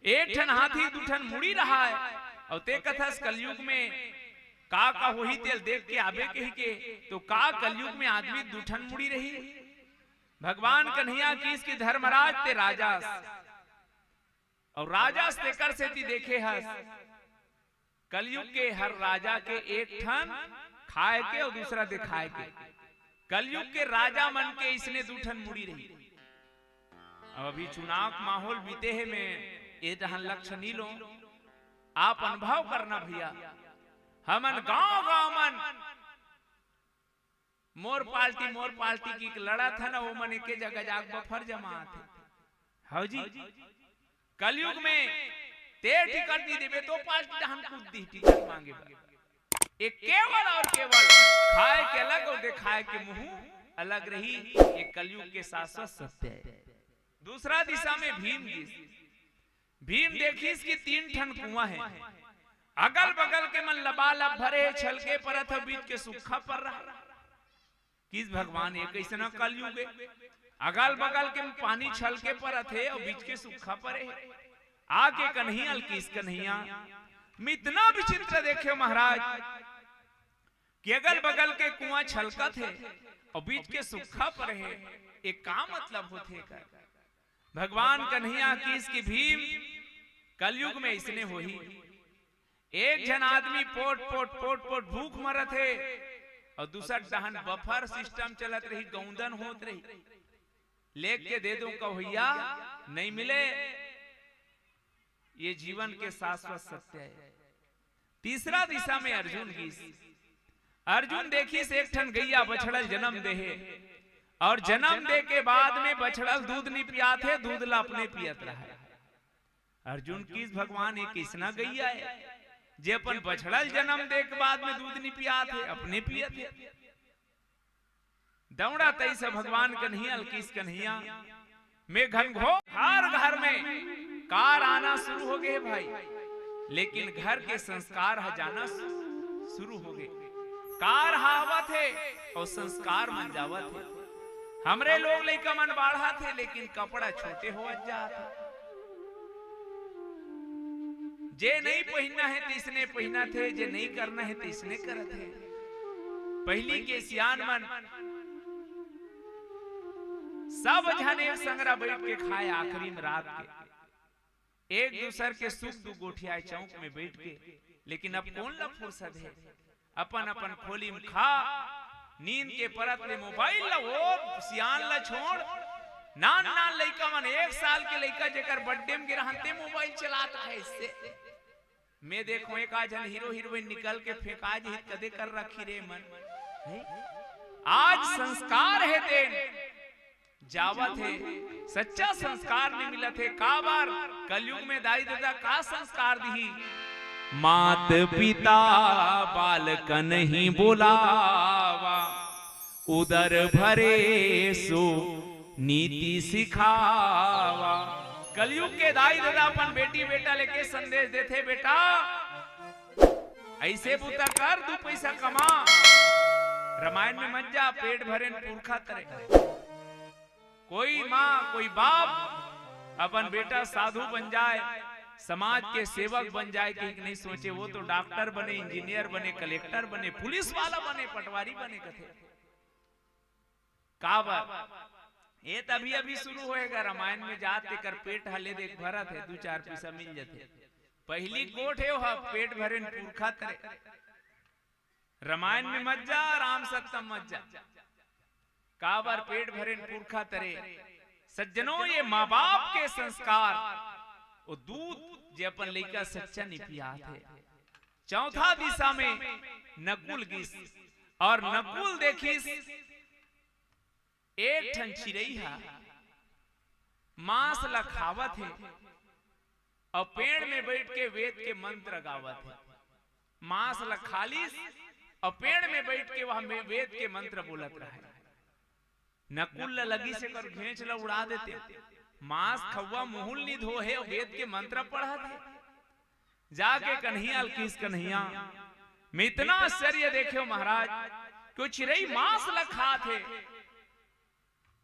एक ठन हाथी दू ठन मुड़ी रहा है और ते कथस कलयुग में का हो ही तेल देख के आबे के तो का कलयुग में आदमी दू ठन मुड़ी रही। भगवान कन्हैया की इसकी धर्मराज ते राजास और राजास ते कर से ती देखे हस। कलयुग के हर राजा के एक ठन खाए के और दूसरा दिखाए के। कलयुग के राजा मन के इसने दू ठन मुड़ी रही। अभी चुनाव माहौल बीते है में ये जहां लक्ष्य नहीं लो, आप अनुभव करना भैया। हमन गांव गांव मन मोर पार्टी की लड़ा था ना, वो मन एक जगह जाग बफर जमा थे। हाँ जी, कलयुग में ते टिकट नहीं देवे तो पार्टी हम खुद दी टिकट मांगे। एक केवल और केवल खाए के अलग और दिखाए के मुंह अलग रही। एक कलयुग के शाश्वत सत्य है। दूसरा दिशा में भीम देखिस कि तीन ठन कुआं है। अगल बगल के मन लबालब भरे छलके परत बीच के सूखा पर रहा। किस भगवान ये कैसना कलयुग है। अगल बगल के पानी छलके परत है और बीच के सूखा पर है। आके कन्हैया किस कन्हैया में इतना विचित्र देखे महाराज कि अगल बगल के कुआं छलकत है और बीच के सूखा पर है। एक का मतलब होते कर भगवान कन्हैया की इसकी भीम कलयुग में इसने हो ही। एक जन आदमी पोट पोट पोट पोट भूख मरत है और दूसरा डहन बफर सिस्टम चलत रही, गौंदन होत रही। लेख के दे दो कहिया नहीं मिले। ये जीवन के शाश्वत सत्य है। तीसरा दिशा में अर्जुन देखिस एक ठन गैया बछड़ल जन्म दे और जन्म दे के बाद में बछड़ल दूध नहीं पियात है, दूध ला अपने पियत रहा है। अर्जुन किस भगवान एक किसना गैया है जे अपन बछड़ल जन्म दे के बाद में दूध नहीं पियात है, अपने पियत है। दौड़ा तई से भगवान कन्हैया किस कन्हैया में घनघोर हर घर में कार आना शुरू हो गए भाई। लेकिन घर के संस्कार जाना शुरू हो गए। कार हावत है और संस्कार मन जावत है। हमरे लोग लइका मन बाढ़ा थे लेकिन कपड़ा छोटे हो जाते। जे नहीं पहनना है तीसने पहना थे, जे नहीं करना है तीसने करत है। पहली के सियान मन सब जने संगरा बैठ के खाए आखिरी में रात के। एक दूसर के सुख दू गोठिया चौक में बैठ के। लेकिन अब कौन ला फुर्सत है अपन अपन खोली में खा नींद के परत ले मोबाइल ला वो सियान ला छोड़ नान नान लइका मन 1 साल के लइका जेकर बर्थडे में गिरहते मोबाइल चलाता है। इससे मैं देखो एक आज हीरो हीरोइन निकल के फेंका जी कदे कर रखी रे मन। आज संस्कार है तेन जावत है, सच्चा संस्कार नहीं मिला थे। का बार कलयुग में दाई दादा का संस्कार दी, मात पिता बालक नहीं बुलावा, उदर भरे सो नीति सिखावा। कलयुग के दाई दादा अपन बेटी बेटा लेके संदेश देते, बेटा ऐसे बुता कर 2 पैसा कमा, रामायण में मत जा, पेट भरे पुरखा करे। कोई माँ कोई बाप अपन बेटा साधु बन जाए, समाज के सेवक बन जाए कि नहीं सोचे वो तो डॉक्टर बने, इंजीनियर बने, कलेक्टर बने, पुलिस वाला बने, पटवारी बने। कथे काबर ये तभी अभी शुरू होएगा। रामायण में जाते कर पेट हले देख भरत है, 2-4 पैसा मिल जाते। पहली कोट है वह पेट भरे पुरखा करे। रामायण में मत जा, राम सत्यम मत जा। काबर पेट भरे पुरखा तरे। सज्जनों ये माँ बाप के संस्कार, वो दूध जे अपन लइका सच्चा नहीं पिया थे। चौथा दिशा में नकुल गिस, और नकुल देखिस एक ठन चिरई है मांस ला खावत है और पेड़ में बैठ के वेद के मंत्र गावत है। मांस ला खालिस और पेड़ में बैठ के वहां वेद के मंत्र बोलत रहे। नकुल ला लगी से कर घेंच ला उड़ा देते, मांस खवा मुहुल निध हो है, वेद के मंत्र पढ़त है। जाके कन्हैया किस कन्हैया में इतना आश्चर्य देखे महाराज, क्यों चिरई मांस ला खात है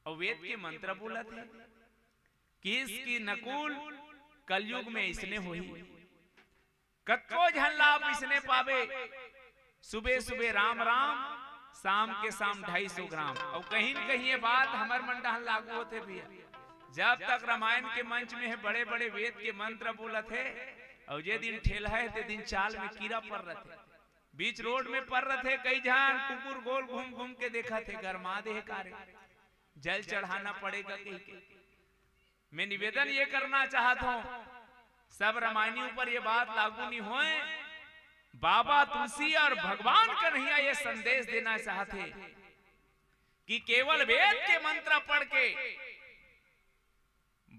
और वेद के मंत्र बोलत है। किसकी नकुल कलयुग में इसने हुई, कत्तो झन लाभ इसने पावे। सुबह सुबह राम राम, शाम के शाम 250 ग्राम। और कहीं न कहीं ये बात हमार मन डहन लागू होते भी है। जब तक रामायण के मंच में है बड़े बड़े वेद के मंत्र बोलत है, और जे दिन ठेला है ते दिन चाल में कीड़ा पड़ रहे, बीच रोड में पड़ रहे। कई जहां कुकुर गोल घूम घूम के देखा थे, गरमा दे कार्य जल चढ़ाना पड़ेगा कहीं के। मैं निवेदन ये करना चाहता हूं, सब रामायणियों पर ये बात लागू नहीं होए। बाबा तुलसी और भगवान कन्हैया ये संदेश देना चाहते कि केवल वेद के मंत्र पढ़ के,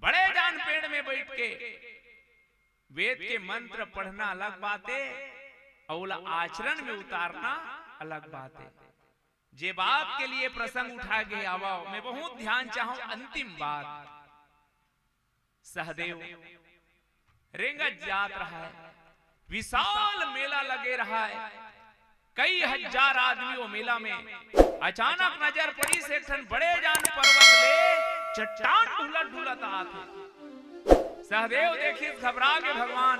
बड़े जान पेड़ में बैठ के वेद के मंत्र पढ़ना अलग बात है, और आचरण में उतारना अलग बात है। जे बात के लिए प्रसंग उठा के आवाओ, मैं बहुत ध्यान चाहूं। अंतिम बात, सहदेव रेंगत जात रहा है, विशाल मेला लगे रहा है, कई हजार आदमी वो मेला में। अचानक नजर पड़ी से बड़े जान पर्वत ले चट्टान ढूलत ढूलत आते। सहदेव देखिए घबरा के भगवान,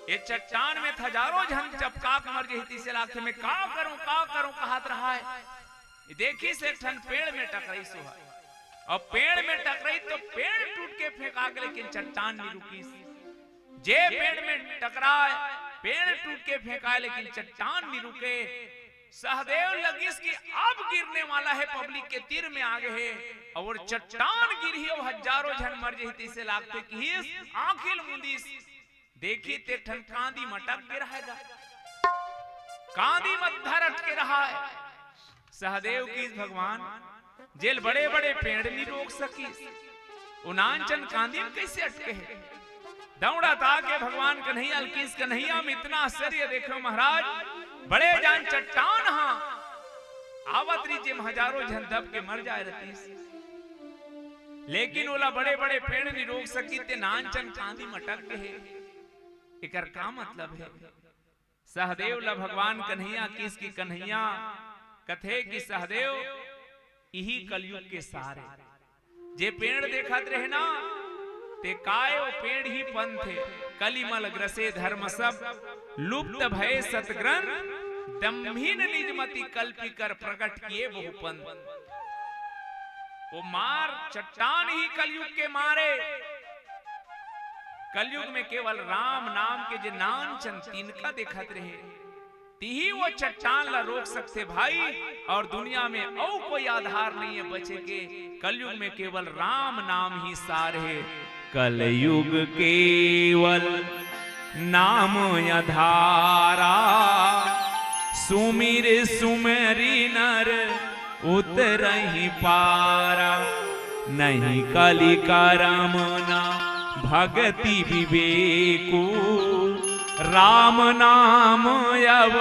ये चट्टान में हजारों जन चपका मर गई से लाखे में का करूं कहत रहा है। देखी से पेड़ में टकराई सुहा, और पेड़ में टकराई तो पेड़ टूट के फेंका गए, लेकिन चट्टान नहीं रुकी। जे पेड़ में टकराए, पेड़ टूट के फेंका, लेकिन चट्टान नहीं रुके। सहदेव लगिस कि अब गिरने वाला है, पब्लिक के तीर में आगे है, और चट्टान गिरी और हजारों जन मर जही से लागते कि आखिल मुंदीस देखी ते ठन कांदी मटक के रहेगा, कांदी मध्य अटके रहा है। सहदेव की भगवान जेल बड़े बड़े पेड़ नहीं रोक सकी, उनांचन कांदी में कैसे अटके है। दौड़ा था के भगवान कन्हैया किस कन्हैया में इतना आश्चर्य देखो महाराज, बड़े जान चट्टान आवत रीचे हजारों जन दब के मर जाए रहती, लेकिन ओला बड़े बड़े पेड़ नहीं रोक सकी ते नानचन कांदी मटक के है। एकर का मतलब है? सहदेव ला भगवान कन्हैया किसकी कन्हैया कथे कि सहदेव यही कलयुग के सारे जे पेड़ देखत रहे ना, ते काय वो पेड़ ही पंथ है। कलिमल ग्रसे धर्म सब लुप्त भय सतग्रंथ, दम्भीन निजमति कल्पी कर प्रकट किए बहुपंथ। वो मार चट्टान ही कलयुग के मारे। कलयुग में केवल राम नाम के जे नाम चंद तिनका देखत रहे, ही वो चट्टान ला रोक सकते भाई। और दुनिया में और कोई आधार नहीं है बचे के। कलयुग में केवल राम नाम ही सार है। कलयुग केवल नाम आधारा, सुमिर सुमरी नर उतरहि पारा। नहीं कलि करम ना भगति विवेकु, राम नाम अब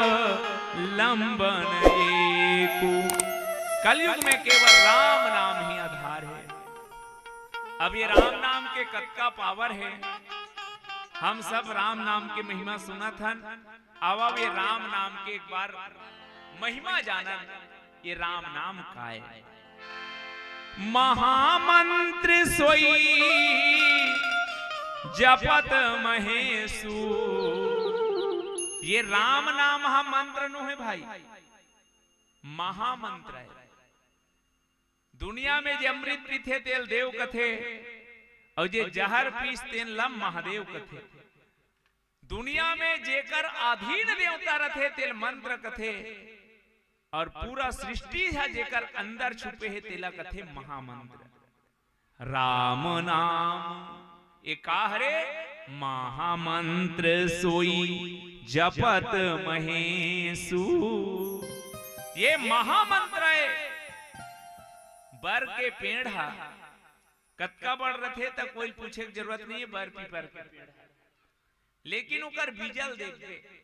लंबन एकु। कलयुग में केवल राम नाम ही आधार है। अब ये राम नाम के कतका पावर है। हम सब राम नाम के महिमा सुना था। अब ये राम नाम के एक बार महिमा जाना। ये राम नाम का है महामंत्र सोई जपत महेशु। ये राम नाम मंत्र नु है भाई, महामंत्र है। दुनिया में जे अमृत पीथे तेल देव कथे, और जे जहर पीस तेल लम महादेव कथे। दुनिया में जेकर अधीन देवता रथे तेल मंत्र कथे, और पूरा सृष्टि है जेकर अंदर छुपे है तेला कथे महामंत्र। राम नाम एक हरे महामंत्र सोई जपत महेशु। ये महामंत्र है। बर के पेड़ हा कतका बढ़ रहे तक कोई पूछे की जरूरत नहीं है। बर पीपर के पेड़, लेकिन उकर बीजल देखते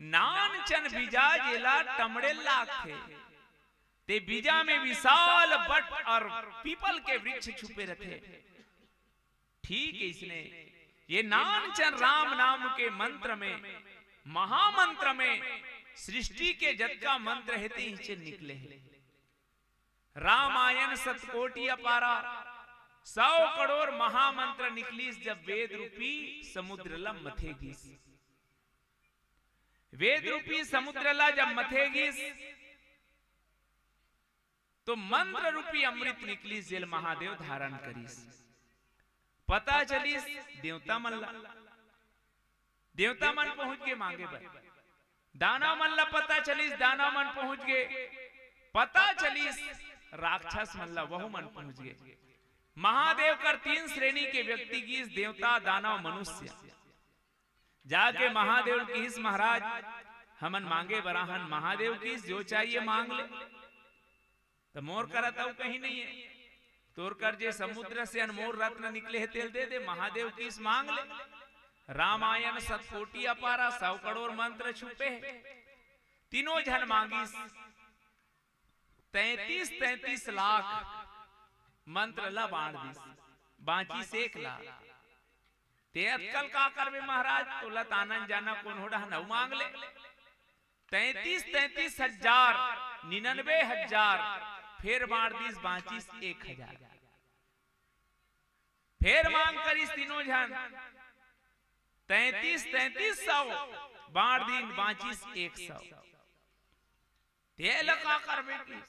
नान चन बीजा जेला टमड़े लाख थे। ते बीजा में विशाल बट और पीपल के वृक्ष छुपे रहते। ठीक है, इसने ये नानचन राम नाम के मंत्र में, महामंत्र में सृष्टि के जग का मंत्र है ते निकले हैं। रामायण सतकोटि अपारा 100 करोड़ महामंत्र निकलीस जब वेद रूपी समुद्र ला मथेगी। वेद रूपी समुद्र ला जब मथेगी तो मंत्र रूपी अमृत निकली जेल महादेव धारण करीस। पता चलीस देवता मन ला, देवता मन पहुंच के मांगे बर। दाना मन ला पता चलीस, दाना मन पहुंच गए। पता चलीस राक्षस मन ला, वह मन पहुंच गए। महादेव कर 3 श्रेणी के व्यक्ति की, देवता दानव मनुष्य। जाके महादेव की इस महाराज हमन मांगे बराहन। महादेव की जो चाहिए मांग ले। तो मोर करता कहीं नहीं है। तोर कर जे समुद्र से अनमोल रत्न निकले है तेल दे दे। महादेव की इस मांग ले। रामायण सतकोटि अपारा 100 करोड़ मंत्र छुपे है। तीनों जन मांगी 33 लाख मंत्र ला बांट दी। बाकी से 1 लाख ते अतकल का करबे महाराज। तो लत आनंद जाना कौन होड़ा न मांग ले। 33 हजार 99 हजार फिर बांट दीस। बाकी 1000 फिर मांग करीस तीनों जन। 33 सौ बांट दीन। बाकी 100 तेल का करबे की।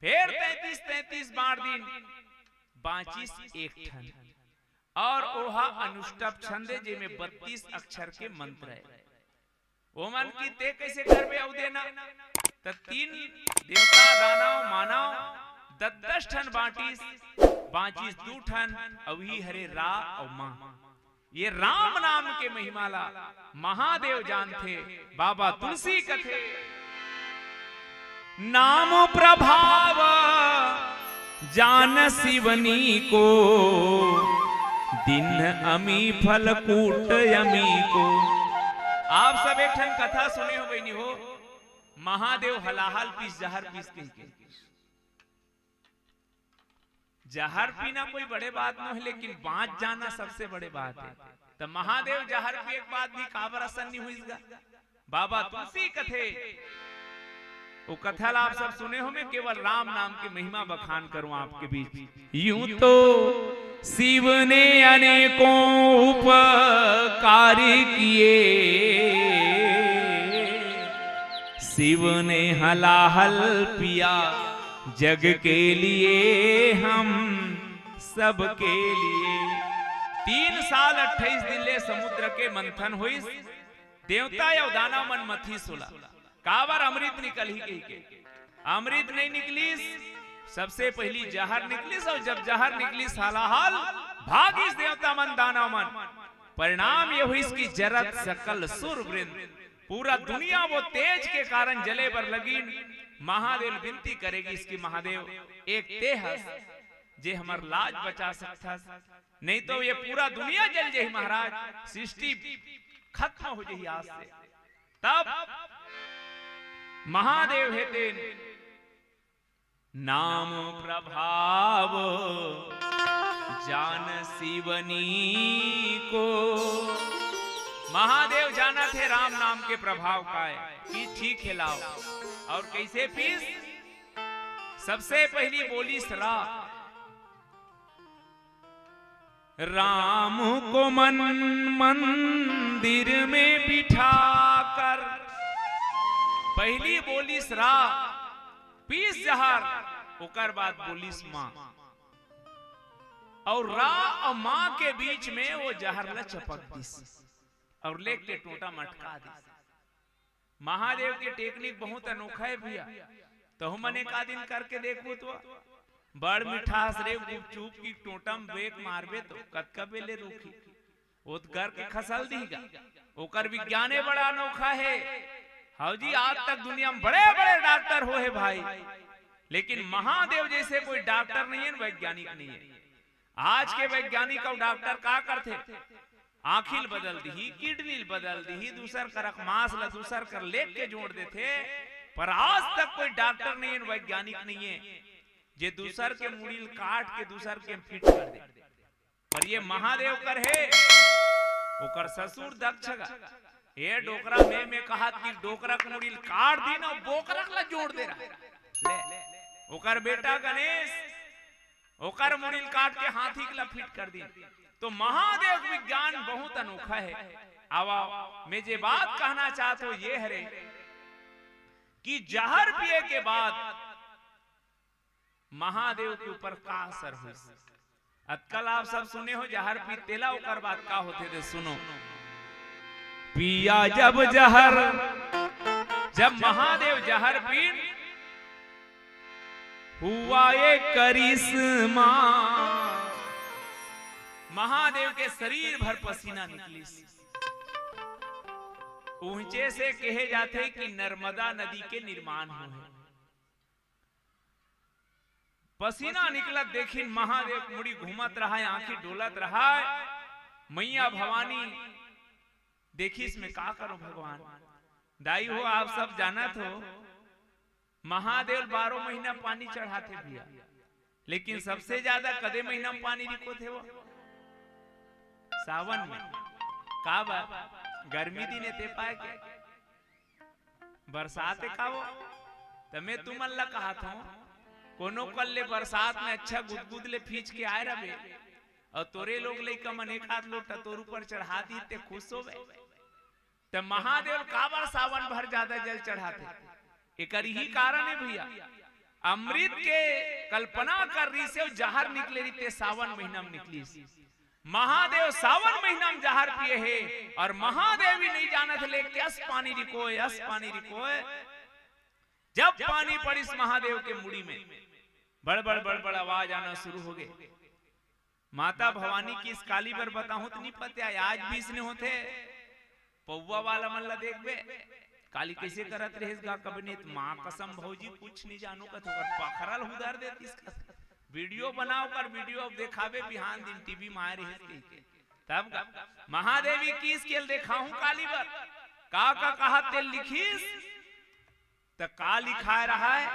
फिर 33 बांट दीन। बाकी 1 ठन। और ओहा अनुष्टप छंद जे में 32 अक्षर के मंत्र है। वो मन की ते कैसे करबे औ देना। तो 3 देवता दानव मानव 10 ठन बांटीस। बाकी 2 ठन अवही हरे रा और मां। ये राम नाम के महिमा ला महादेव जानते। बाबा तुलसी कथे नाम प्रभाव जान शिवनी को, दिन अमी फल कूट यमी को। आप सब एक ठन कथा सुने हो गई नहीं हो। महादेव हलाहल पीस जहर पीस के। जहर पीना कोई बड़े बात नहीं है, लेकिन बाँच जाना सबसे बड़े बात है। तो महादेव जहर पी एक बात भी काबर असन नहीं हुई। बाबा तुलसी कथे वो कथा आप सब सुने हो। मैं केवल राम नाम की महिमा बखान करूं आपके बीच। यूं तो शिव ने अनेकों उपकार किए, शिव ने हलाहल पिया जग के लिए, हम सब के लिए। 3 साल 28 दिन ले समुद्र के मंथन हुई। देवता या दाना मन मथी सोला काबर अमृत निकल ही गई के अमृत नहीं निकलीस, सबसे पहली जहर निकलीस, और जब जहर निकली सालाहाल भागिस देवता मन दाना मन। परिणाम ये हुई इसकी जरत सकल सुर वृंद, पूरा दुनिया वो तेज के कारण जले पर लगी। महादेव विनती करेगी इसकी, महादेव एक तेहस जे हमार लाज बचा सकता, नहीं तो ये पूरा दुनिया जल जाही महाराज, सृष्टि खत्म हो जाही आज से। तब महादेव हेते नाम प्रभाव जान शिवनी को। महादेव जाना थे राम नाम के प्रभाव का है कि ठीक है लाओ, और कैसे पीस। सबसे पहली बोली सरा राम को मन मंदिर में बिठाकर, पहली बोली सरा पीस जहर, ओकर बाद बोलिस मां, और रा और मां के बीच में वो जहर ल चपक दिस और लेके टोटा मटका दिस। महादेव की टेक्निक बहुत अनोखा है भैया, तो हम एक दिन करके देखो तो बड़ मिठास रे चुप की टोटम बेक मारबे तो कतका बेले रूखी वो घर के खसल दीगा। ओकर विज्ञाने बड़ा अनोखा है। हाँ जी, आज तक दुनिया में बड़े बड़े डॉक्टर हो है भाई, लेकिन महादेव जैसे कोई डॉक्टर नहीं है, वैज्ञानिक नहीं है। आज के वैज्ञानिक और डॉक्टर क्या करते, आंखिल बदल दी, किडनी बदल दी, दूसर करक मांस ला दूसर कर लेट के जोड़ देते, पर आज तक कोई डॉक्टर नहीं है, वैज्ञानिक नहीं है जे दूसर के मुड़ील काट के दूसर के फिट कर दे। पर ये महादेव कर है, ओकर ससुर दक्ष ये डोकरा में कहा कि डोकरा के मुड़ील काट दी ना, बोकरा ला जोड़ दे रहा ले। ओकर बेटा गणेश ओकर मुड़ील काट के हाथी के ला फिट कर दी। तो महादेव विज्ञान बहुत अनोखा है। आवा मैं जे बात कहना चाहता हूं ये है कि जहर पिए के बाद महादेव के ऊपर का असर हो। अक्कल आप सब सुने हो, जहर पीतेला ओकर बाद का होते थे, सुनो। पिया जब जहर, जब महादेव जहर पी हुआ एक करिश्मा, महादेव के शरीर भर पसीना निकली। ऊंचे से कहे जाते कि नर्मदा नदी के निर्माण हुए, पसीना निकला। देखी महादेव मुड़ी घूमत रहा है, आंखें डोलत रहा है। मैया भवानी देखी इसमें का करो भगवान। दाई हो आप सब जानत हो, महादेव 12 महीना पानी चढ़ाते भैया, लेकिन सबसे ज्यादा कदे महीना में पानी रिको थे वो सावन में। का बात गर्मी दिन ते पाए के बरसात का वो तमे तुमन ला कहा था कोनो कल ले बरसात में अच्छा गुदगुद ले फींच के आए रहे, और तोरे लोग लेका मन एक हाथ लोटा तोर ऊपर चढ़ा दी ते खुश हो गए। तो महादेव काबर सावन भर ज्यादा जल चढ़ाते, एक ही कारण है भैया। अमृत के कल्पना कर रही से जहर निकले रही सावन महीना में निकली। महादेव सावन महीना में जहर पिए है, और महादेव ही नहीं जाना थे लेके यस पानी रिको, यस पानी रिको। जब पानी पड़ी इस महादेव के मुड़ी में बड़ बड़ आवाज आना शुरू हो गए। माता भवानी की इस काली पर बताऊं तो नहीं पता, आज भी इसने होते पौवा वाला मल्ला देख बे काली कैसे करत रहेस गा कबनीत। मां कसम भौजी कुछ नहीं जानो का तो पखरल उधर देती इसका वीडियो बनाओ कर वीडियो अब दिखावे बिहान दिन टीवी में आ रही है। तब महादेवी की इसके दिखाऊं काली पर का कहा तेल लिखीस तो का लिखा रहा है,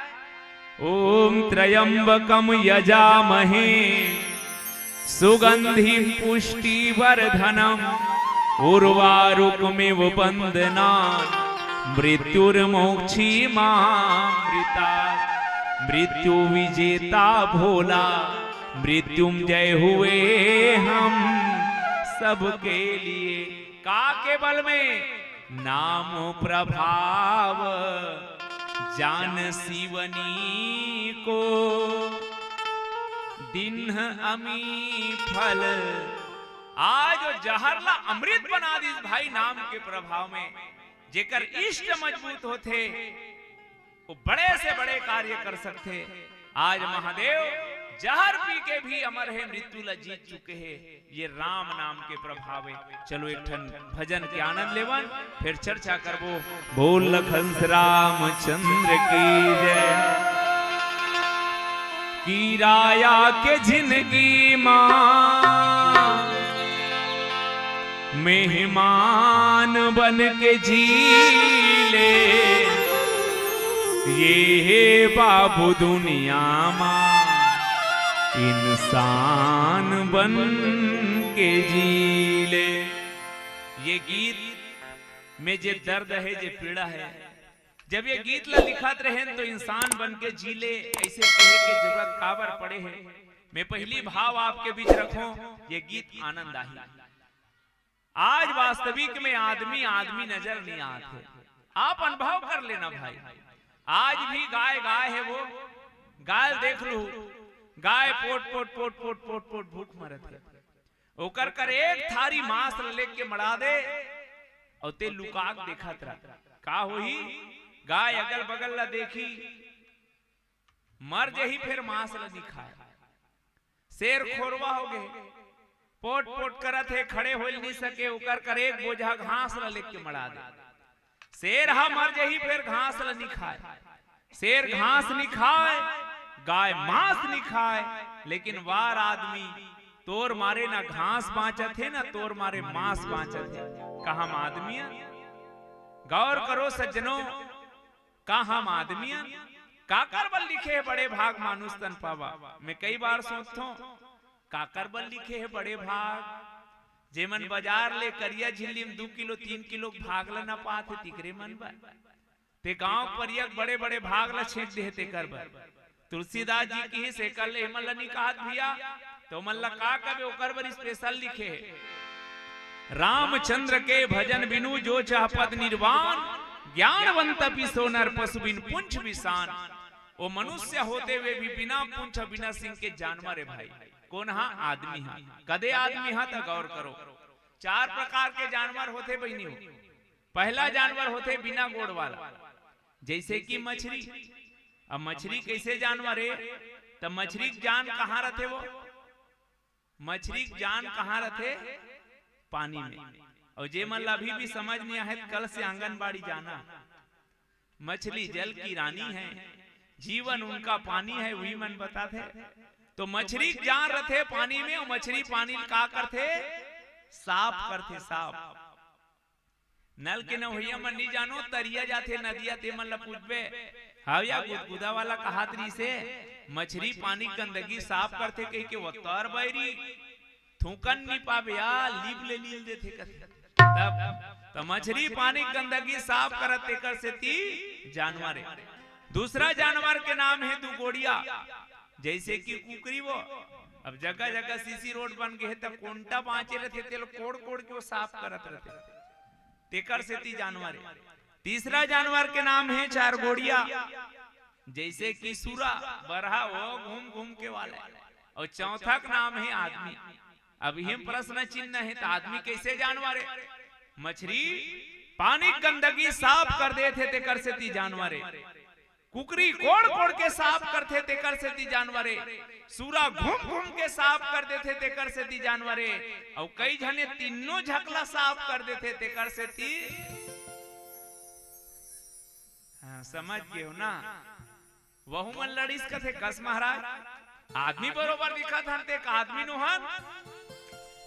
ओम त्रयंबकम यजामहे सुगंधि पुष्टि वर्धनम उर्वारुकमिव वंदना मृत्युर्मोक्षी मामृता। मृत्यु विजेता भोला मृत्युंजय हुए हम सबके लिए। का केवल में नाम प्रभाव जान शिवनी को। दिन अमी फल आज जहरला अमृत बना दी भाई नाम के प्रभाव में। जेकर इष्ट मजबूत होते वो बड़े से बड़े कार्य कर सकते। आज महादेव जहर पी के भी अमर है, मृत्यु ला जीत चुके हैं। ये राम नाम के प्रभाव है। चलो एक ठन भजन के आनंद लेवन, फिर चर्चा करबो। बोल हंस रामचंद्र की जय। की राया के जिंदगी मां मेहमान बन के जी ले, ये बाबू दुनिया मां इंसान बन के जी ले। ये गीत में जे दर्द है, जे पीड़ा है, जब ये गीत ला लिखत रहे तो इंसान बन के जी ले ऐसे कहे के जरूरत काबर पड़े है। मैं पहली भाव आपके बीच रखूं, ये गीत आनंद आही। आज वास्तविक में आदमी आदमी नजर नहीं आते। आप अनुभव कर लेना भाई। आज भी गाय गाय है, वो गाय देख लू, गाय पोट पोट पोट पोट पोट पोट भूख मरत है। ओकर कर एक थारी मांस लेके के मड़ा दे और ते लुकाक देखत रहा का होही। गाय अगल बगल ला देखी, मर जही, फिर मांस ला नहीं खाए। शेर खोरवा हो गए, पोट पोट करत है, खड़े हो नहीं सके। ओकर कर एक बोझा घास ला लेके मड़ा दे। शेर हा मर जही, फिर घास ला नहीं खाए। शेर घास नहीं खाए, गाय मांस नहीं खाए, लेकिन वार आदमी तोर मारे ना घास बांचत है ना तोर मारे मांस बांचत है। का हम आदमिया? गौर करो सज्जनों, का हम आदमिया? काकर बल लिखे है बड़े भाग मानुष तन पावा। मैं कई बार सोचता हूं काकर बल लिखे है बड़े भाग। जेमन बाजार ले करिया झिल्ली में 2 किलो 3 किलो भाग ला ना पाते तिकरे मन बा। ते गांव परियक बड़े बड़े भाग ला छेक दे ते कर बर। तुलसीदास जी की ही सेकल ले मन ला नहीं कहत भैया, तो मन ला का कबे ओकर बर स्पेशल लिखे है। रामचंद्र के भजन बिनु जो चाहपत निर्वाण, ज्ञानवंत पिसो नर पशु बिन पुंछ विसान। वो मनुष्य होते हुए भी बिना पुंछ बिना सिंह के जानवर है भाई। कौन हा? आदमी हा। कदे आदमी हा? तो गौर करो, 4 प्रकार के जानवर होते बहनी हो। पहला जानवर होते बिना गोड़ वाला, जैसे कि मछली। अब मछली कैसे जानवर है? तो मछली जान कहाँ रहते? वो मछली जान कहाँ रहते? पानी में। और जे मन अभी भी समझ नहीं आए, कल से आंगनबाड़ी जाना। मछली जल की रानी है, जीवन उनका पानी है, वही मन बताते। तो मछली जान रहे पानी में, और मछली पानी का करते? साफ करते, साफ। नल के नवैया मन नहीं जानो, तरिया जाते नदिया ते मन ला पूछबे हाविया गुदगुदा वाला कहातरी से मछली पानी गंदगी साफ करते कही के वतर बैरी थूकन नहीं पावे या लीप ले लील देते कथे। तब तो मछली पानी गंदगी साफ करत एकर से ती जानवर है। दूसरा जानवर के नाम है दुगोड़िया, जैसे कि कुकरी। वो अब जगह जगह सीसी रोड बन गए तो कोंटा बाँचे रहते, तेल कोड़ कोड़ के वो साफ करत रहते, तेकर से ती जानवर है। तीसरा जानवर के नाम है चारगोड़िया, जैसे कि सूरा बरहा, वो घूम घूम के वाला है। और चौथा का नाम है आदमी। अभी हम प्रश्न चिन्ह है, तो आदमी कैसे जानवर है? मछली पानी गंदगी साफ कर देते तेकर से ती जानवर है। कुकरी कोड़ कोड़ के साफ करते तेकर से ती जानवर है। सूरा घूम घूम के साफ कर देते तेकर से ती जानवर है। और कई जने तीनों झकला साफ कर देते तेकर से ती। हाँ, समझ गए हो ना? वहु मन लड़ीस कथे कस महाराज आदमी बरोबर दिखा था, आदमी नुहन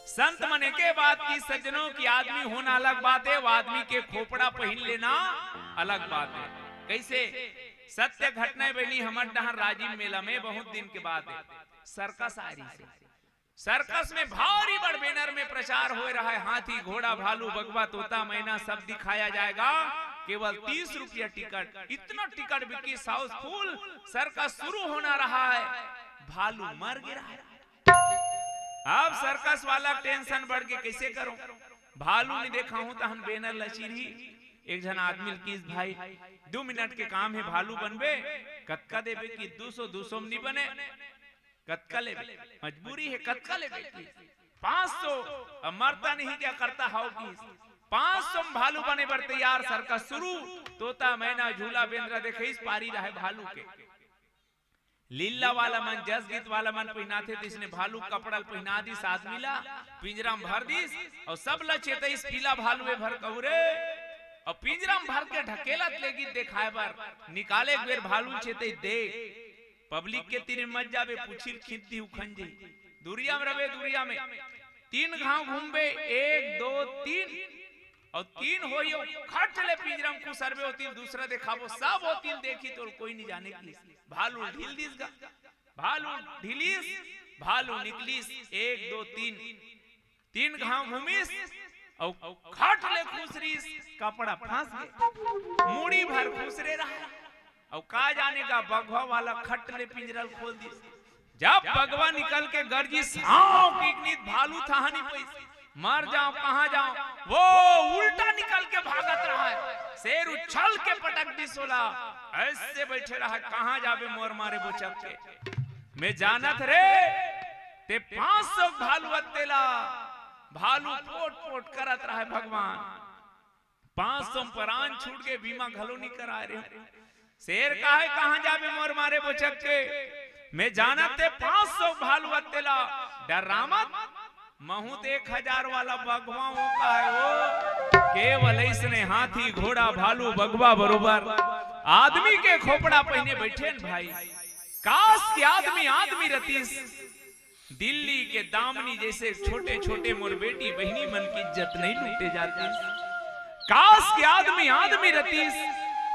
संत मने के बात की सज्जनों की आदमी होना अलग बात है, वो आदमी के खोपड़ा पहन लेना अलग बात है। कैसे? सत्य घटना बनी हमर डहर राजीव मेला में बहुत दिन के बाद सर्कस आ रही है। सर्कस में भारी बड़ बैनर में प्रचार हो रहा है, हाथी घोड़ा भालू बगवा तोता मैना सब दिखाया जाएगा, केवल 30 रुपया टिकट। इतना टिकट बिकी हाउसफुल, सर्कस शुरू होना रहा है, भालू मर गिरा है। अब सर्कस वाला टेंशन बढ़ के कैसे करूं, भालू नहीं देखा हूं तो हम बैनर लचीरी। एक जन आदमी की भाई 2 मिनट के काम है, भालू बनबे कतका देबे की 200 में नहीं बने, कतका लेबे, मजबूरी है कतका लेबे, 500 मरता नहीं क्या करता हाउ की 500 भालू बने बर तैयार सर्कस शुरू तोता मैना झूला बेंद्रा देखे इस पारी रहे भालू के लीला वाला मन जस गीत वाला मन पहना थे तो इसने भालू कपड़ा पहना दी आदमी ला पिंजरा में भर दीस और सब लचे थे इस पीला भालू में भर कौरे और पिंजरा में भर के ढकेला लेगी दिखाए बर निकाले बेर भालू चेते देख पब्लिक के तीन मत जावे पूछिल खींचती उखंजी दूरिया में रवे दूरिया में 3 घाव घूमबे 1 2 3 और 3 होइयो खट चले पिंजरा में कुसरबे होती दूसरा देखाबो सब होती देखी तो कोई नहीं जाने की भालू ढील दिस गा भालू ढीलिस भालू निकलिस 1 2 3 घाव घूमिस और खट ले खुसरीस कपड़ा फंस गए मुड़ी भर खुसरे रहा और का जाने का बगवा वाला खट ले पिंजरा खोल दी जब बगवा निकल के गर्जी सांव की भालू था हनी पैसे मर जाओ कहां जाओ वो उल्टा निकल के भागत रहा है शेर उछल के पटक दी सोला ऐसे बैठे रहा कहां जावे मोर मारे बोचक के मैं जानत रे ते 500 भालू अतेला भालू पोट पोट करत रहा भगवान 500 प्राण छूट के बीमा घलो नहीं करा रे शेर का है कहां जावे मोर मारे बोचक के मैं जानत ते 500 भालू अतेला डरामत महूत 1000 वाला बगवाओं का है वो केवल इसने हाथी घोड़ा भालू बगवा बरोबर आदमी के खोपड़ा पहने बैठे न भाई काश के आदमी रतीस दिल्ली के दामनी जैसे छोटे छोटे मोर बेटी बहनी मन की इज्जत नहीं लूटे जाती काश के आदमी रतीस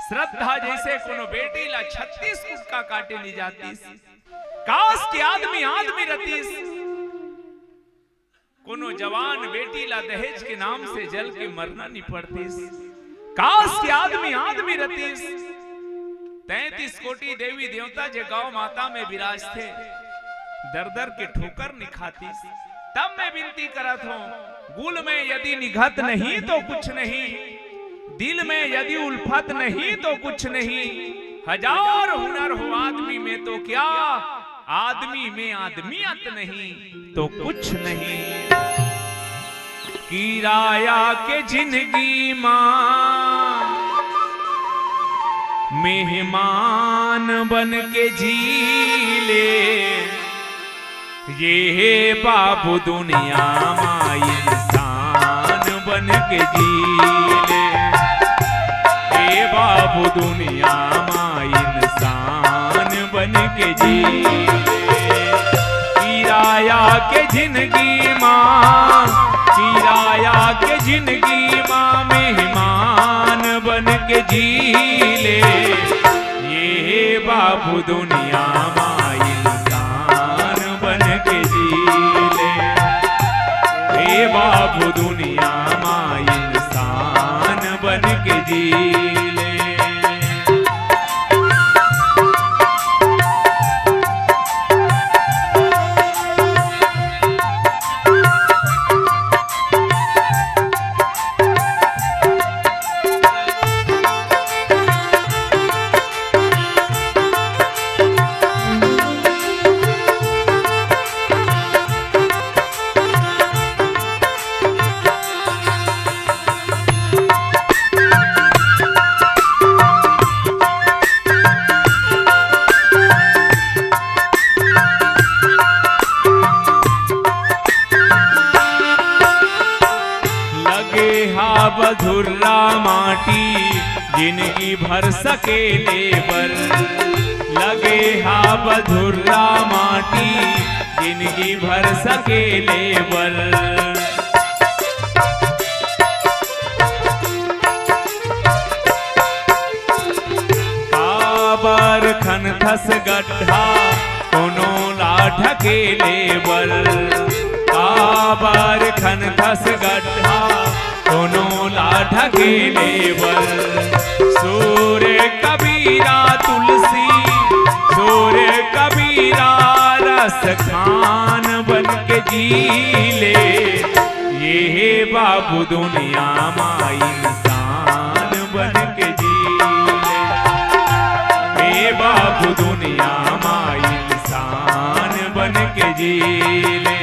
श्रद्धा जैसे कोनो बेटी ला 36 कुत्ता काटे नहीं जाती काश के आदमी रतीस कोनो जवान बेटी ला दहेज के नाम से जल के मरना नहीं पड़ती काश के आदमी रतीस 33 कोटि देवी देवता जे गौ माता में विराज थे दर दर के ठोकर नहीं खाती तब मैं विनती करत हूं गुल में यदि निघत नहीं तो कुछ नहीं दिल में यदि उल्फत नहीं तो कुछ नहीं हजार हुनर हो आदमी में तो क्या आदमी में आदमियत नहीं तो कुछ नहीं किराया के जिंदगी मां मेहमान बन के जी ले ये बाबू दुनिया मां इंसान बन के जी ले ये बाबू दुनिया मां इंसान बन के जी किराया के जिंदगी मां किराया के जिंदगी मां मेहमान बन के जी ले ये बाबू दुनिया मां इंसान बन के जी ले ये बाबू दुनिया मां इंसान बन के जी ले बधुर्रा माटी जिंदगी भर सकेले बर लगे हा बधुर्रा माटी जिंदगी भर सकेले बर काबर खन थस गड्ढा कोनो ला ढकेले बर काबर खन थस गड्ढा कोनो ला ढकेले बर सूर्य कबीरा तुलसी सूर्य कबीरा रस खान बन के जी ले ये बाबू दुनिया मां इंसान बन के जी ले ये बाबू दुनिया मां इंसान बन के जी ले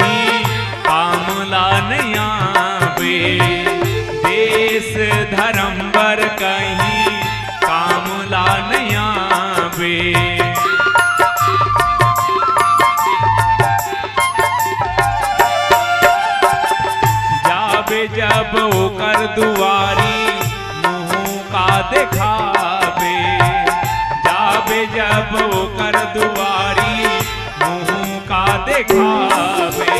कहीं कामला नहीं आवे, देश धर्म बर कहीं कामला नहीं आवे। जावे जब ओकर दुआरी मुँह का दिखावे, जावे जब ओकर दुआरी मुँह का दिखावे।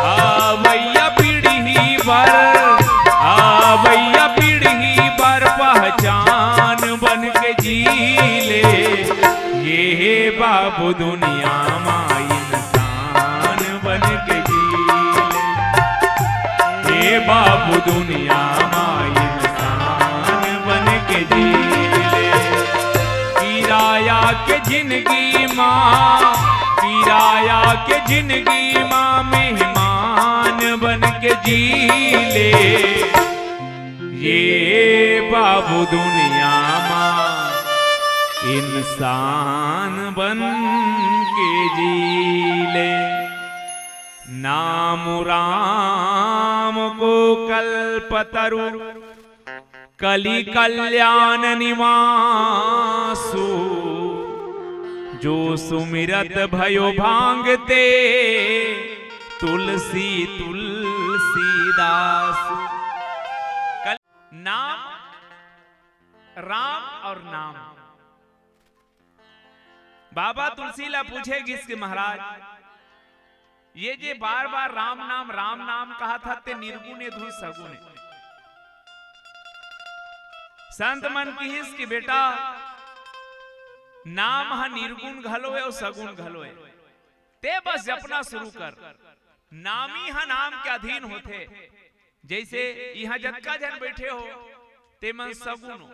आवैया पीढ़ी बर, आवैया पीढ़ी बर पहचान बन के जी ले, ये बाबू दुनिया मां इंसान बन के जी ले, ये बाबू दुनिया मां इंसान बन के जी ले। किराया के जिंदगी मां, किराया के जिंदगी मां मेहमान बन के जी ले, ये बाबू दुनिया मां इंसान बन के जी ले। नाम राम को कल्पतरु कलि कल्याण निवासु, जो सुमिरत भयो भांगते तुलसी तुलसीदास। नाम, राम और नाम। बाबा तुलसीला पूछेगी इसके महाराज, ये जे बार बार राम नाम कहा था ते निर्गुणे धुई सगुणे। संत मन की हिस की बेटा नाम हा निर्गुण घलोए और सगुण घलोए, ते बस जपना शुरू कर। नामी हा नाम के अधीन होते, जैसे यहाँ जत्का जन बैठे हो ते मन सगुण हो,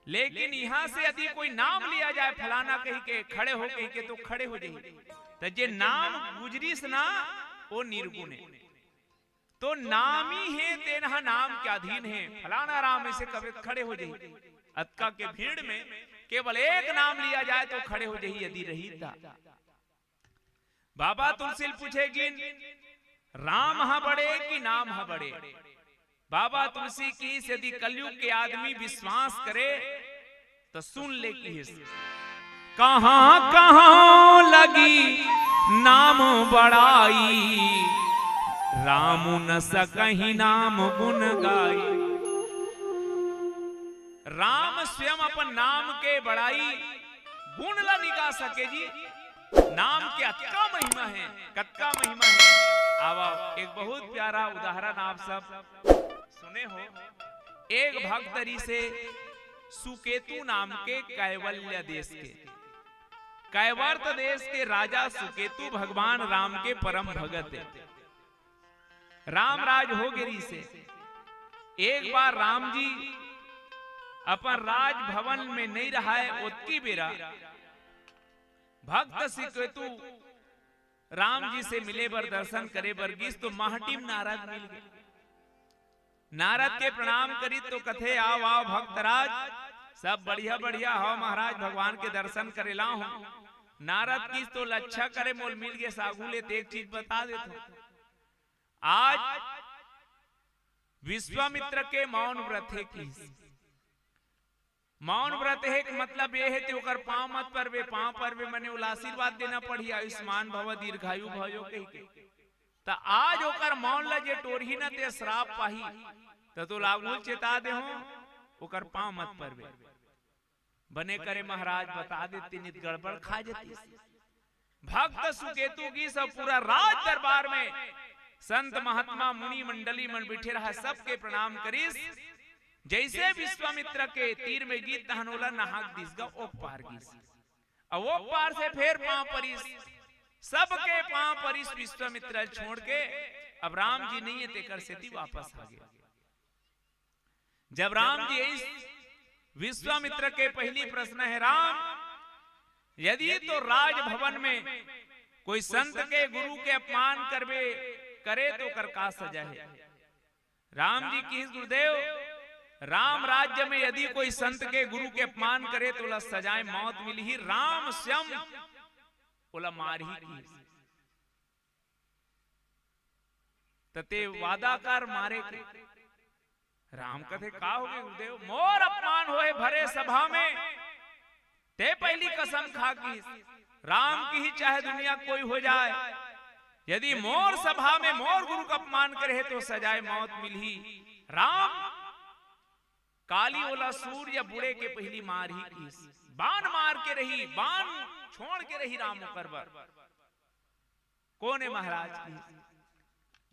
लेकिन यहाँ से यदि कोई नाम लिया जाए फलाना कहीं के खड़े हो कहीं के तो खड़े हो जाए, तो जे नाम गुजरीस ना वो निर्गुण है। तो नाम ही है तेना नाम के अधीन है, फलाना राम ऐसे कभी खड़े हो जाए। अतका के भीड़ में केवल एक नाम लिया जाए तो खड़े हो जाए यदि रही था। बाबा तुलसी पूछेगी राम हा बड़े कि नाम हा बड़े। बाबा तुलसी की यदि कलयुग के आदमी विश्वास करे तो सुन ले कि कहां कहां लगी नाम बड़ाई, राम न सकहीं नाम गुण गाई। राम स्वयं अपन नाम के बड़ाई गुण ला निगा सके जी। नाम के अक्का महिमा है, कक्का महिमा है। आवा एक बहुत प्यारा उदाहरण आप सब सुने हो। एक भक्तरी से सुकेतु नाम के कैवल्य देश के, कैवर्त देश के राजा सुकेतु भगवान राम के परम भगत है। राम राज हो गिरी से एक बार राम जी अपन राज भवन में नहीं रहा है, उतकी बेरा भक्त सुकेतु राम जी से मिले बर दर्शन करे बर गिस तो महटिम नारद मिल गए। नारद के प्रणाम करी तो कथे आओ आओ भक्तराज, सब बढ़िया बढ़िया हो महाराज, भगवान के दर्शन करेला हूं। नारद की तो लच्छा करे मोल मिल गए सागुले, तो एक चीज बता देता। आज विश्वामित्र के मौन व्रत है की मौन व्रत है मतलब ये है तो ओकर पांव मत परवे, पांव परवे मने उला आशीर्वाद देना पड़ी, आयुष्मान भव दीर्घायु भयो कह के। तो आज ओकर मौन ला जे टोरही न ते श्राप पाही, तो लागू चेता दे हो ओकर पांव मत परवे। बने करे महाराज बता देती नित गड़बड़ खा जाती। भक्त सुकेतु की सब पूरा राज दरबार में संत महात्मा मुनि मंडली मन बैठे रहा, सबके प्रणाम करीस। जैसे विश्वामित्र के तीर में गीत तहनोला नहाक दिस गा ओ पार गिस, अब वो पार से फिर पांव परिस, सबके पांव परिस विश्वामित्र छोड़ के अब राम जी नहीं है तेकर सेती वापस आ गए। जब राम जी इस विश्वामित्र के पहली प्रश्न है, राम यदि तो राज भवन में कोई संत के गुरु के अपमान करवे करे तो कर का सजा है। राम जी की गुरुदेव राम राज्य में यदि कोई संत के गुरु के अपमान करे तो ला सजाए मौत मिली ही। राम स्वयं ओला मार ही की, तते वादा कर मारे के। राम कथे का हो गए गुरुदेव, मोर अपमान होए भरे सभा में, ते पहली कसम खा की राम की ही चाहे दुनिया कोई हो जाए, यदि मोर सभा में मोर गुरु का अपमान करे तो सजाए मौत मिली। राम काली ओला सूर या बुढ़े के पहली मार ही की, बाण मार के रही, बाण छोड़ के रही राम कर कोने महाराज की।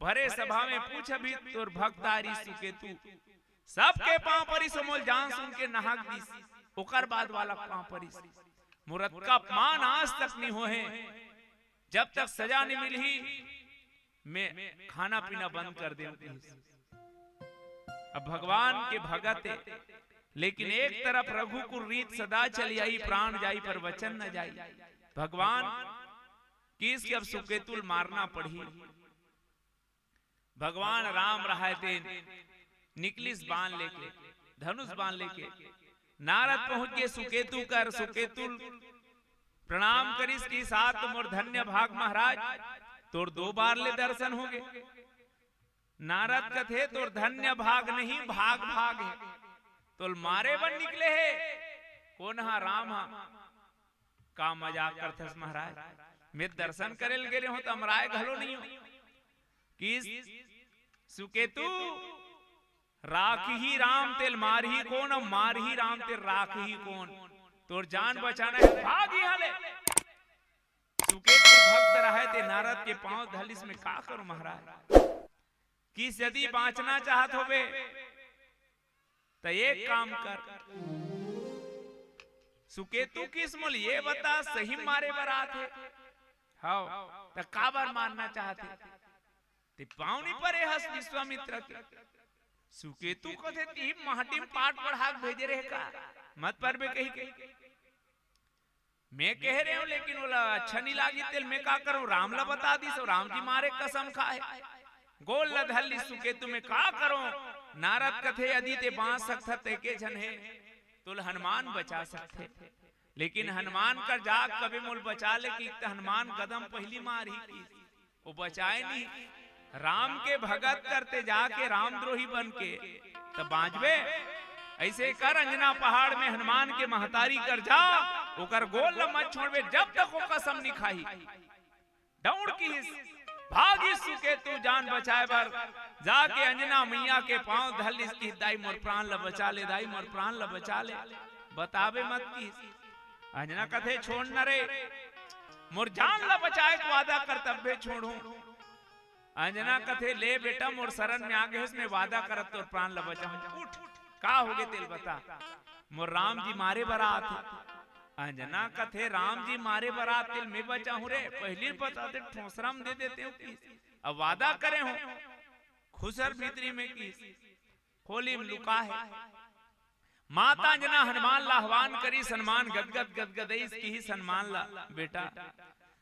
भरे सभा में पूछ भी तोर भक्तारी सुकेतु, सबके पांव परी समोल जान सुन के नहाक दिस, ओकर बाद वाला पांव परी मुरत का अपमान आज तक नहीं हो है, जब तक सजा नहीं मिली मैं खाना पीना बंद कर दे। अब भगवान के भगत है, लेकिन एक तरफ रघुकुल रीत सदा चली आई, प्राण जाई पर वचन न जाई। भगवान किस के अब सुकेतुल मारना पड़ी। भगवान राम रहे थे निकलिस बाण लेके, धनुष बाण लेके, नारद पहुंच के सुकेतु कर, सुकेतुल प्रणाम करिस की साथ मोर धन्य भाग महाराज, तोर 2 बार ले दर्शन हो गए। नारद कथे तोर धन्य भाग नहीं भाग भाग है, तोल मारे बन निकले है, कौन हा राम हा का मजाक करथस महाराज, मैं दर्शन करेल गेले हो तो मराए घलो नहीं हो। किस सुकेतु राख ही राम तेल मार ही कौन, अब मार ही राम तेल राख ही कौन, तोर जान बचाना है भाग ही हाले। सुकेतु भक्त रहे थे नारद के पांव धलिस में का करो महाराज, किस यदि बांचना चाहत होबे तो एक काम कर, सुकेतु किस मोल ये बता सही मारे बरात है हाउ तो का बार मारना चाहते ते पावनी परे हस विश्वामित्र के। सुकेतु कथे ती महटी में पाट पढ़ाक भेजे रहे का मत पर बे कही मैं कह रहे हूं, लेकिन बोला अच्छा नहीं लागी तेल मैं का करूं, राम ला बता दी सो राम जी मारे कसम खाए गोल ल धल्ली सुकेतु में का करूं। नारद कथे यदि ते बांच सकता ते के जन है तो हनुमान बचा सकते, लेकिन हनुमान कर जाग कभी मोल बचा ले कि हनुमान कदम पहली मार ही की वो बचाए नहीं। राम के भगत करते जाके रामद्रोही बन के तब बांचबे। ऐसे कर अंजना पहाड़ में हनुमान के महतारी कर जा, ओकर गोल मत छोड़बे जब तक वो कसम नहीं खाई। दौड़ की भागी सुकेतु जान बचाए बर जाके अंजना मैया के पांव धल इसकी दाई मोर प्राण ल बचा ले, दाई मोर प्राण ल बचा ले, बतावे मत की। अंजना कथे छोड़ न रे मोर जान ल बचाए को वादा कर्तव्य छोड़ू। अंजना कथे ले बेटा मोर शरण में आगे उसने वादा करत तो प्राण ल बचाऊं। उठ का हो गए तेल बता, मोर राम जी मारे बरात। अंजना कथे राम जी मारे बरात तेल में बचाऊं रे, पहली बता दे ठोसराम दे देते हो की अब वादा करे हो खुसर भीतरी में की खोली में लुका है। माता अंजना हनुमान ला आह्वान करी सम्मान गदगद गदगद इसकी ही सम्मान ला बेटा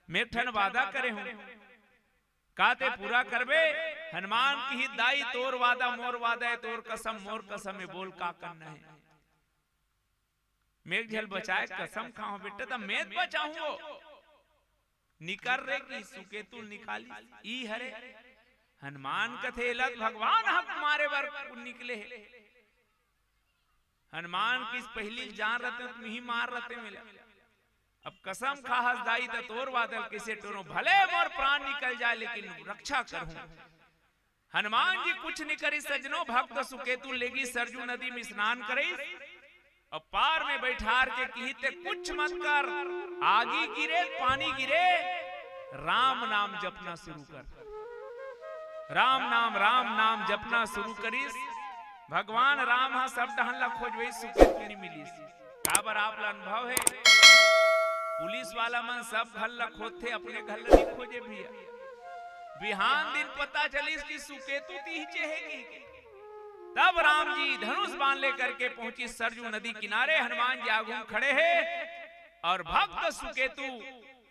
मैं ठन वादा करे हूं काते पूरा करबे। हनुमान की ही दाई तोर वादा मोर वादा है, तोर कसम मोर कसम है, बोल का करना है। मेघ झल बचाए कसम खाओ बेटा तब मैं बचाऊं निकर रे की सुकेतु निकाली ई हरे। हनुमान कथे लग भगवान हक मारे बर निकले है। हनुमान किस पहली जान रहते तुम ही मार रहते मिले। अब कसम खाहस दाई त तोर वादल किसे टोरो भले मोर प्राण निकल जाए लेकिन रक्षा करहूं। हनुमान जी कुछ नहीं करी सजनो, भक्त सुकेतु लेगी सरजू नदी में स्नान करे और पार में बैठार के कहते कुछ मत कर, आगी गिरे पानी गिरे राम नाम जपना शुरू कर। राम नाम जपना शुरू करीस। भगवान राम हा सब डहन ला खोजबे सुकेतु नहीं मिली। का बर आप ला अनुभव है पुलिस वाला मन सब घर ला खोदते अपने घर ला नहीं खोजे भैया। बिहान दिन पता चलिस कि सुकेतु ती चहेगी। तब राम जी धनुष बाण लेकर के पहुंची सरजू नदी किनारे। हनुमान जी आगू खड़े हैं और भक्त सुकेतु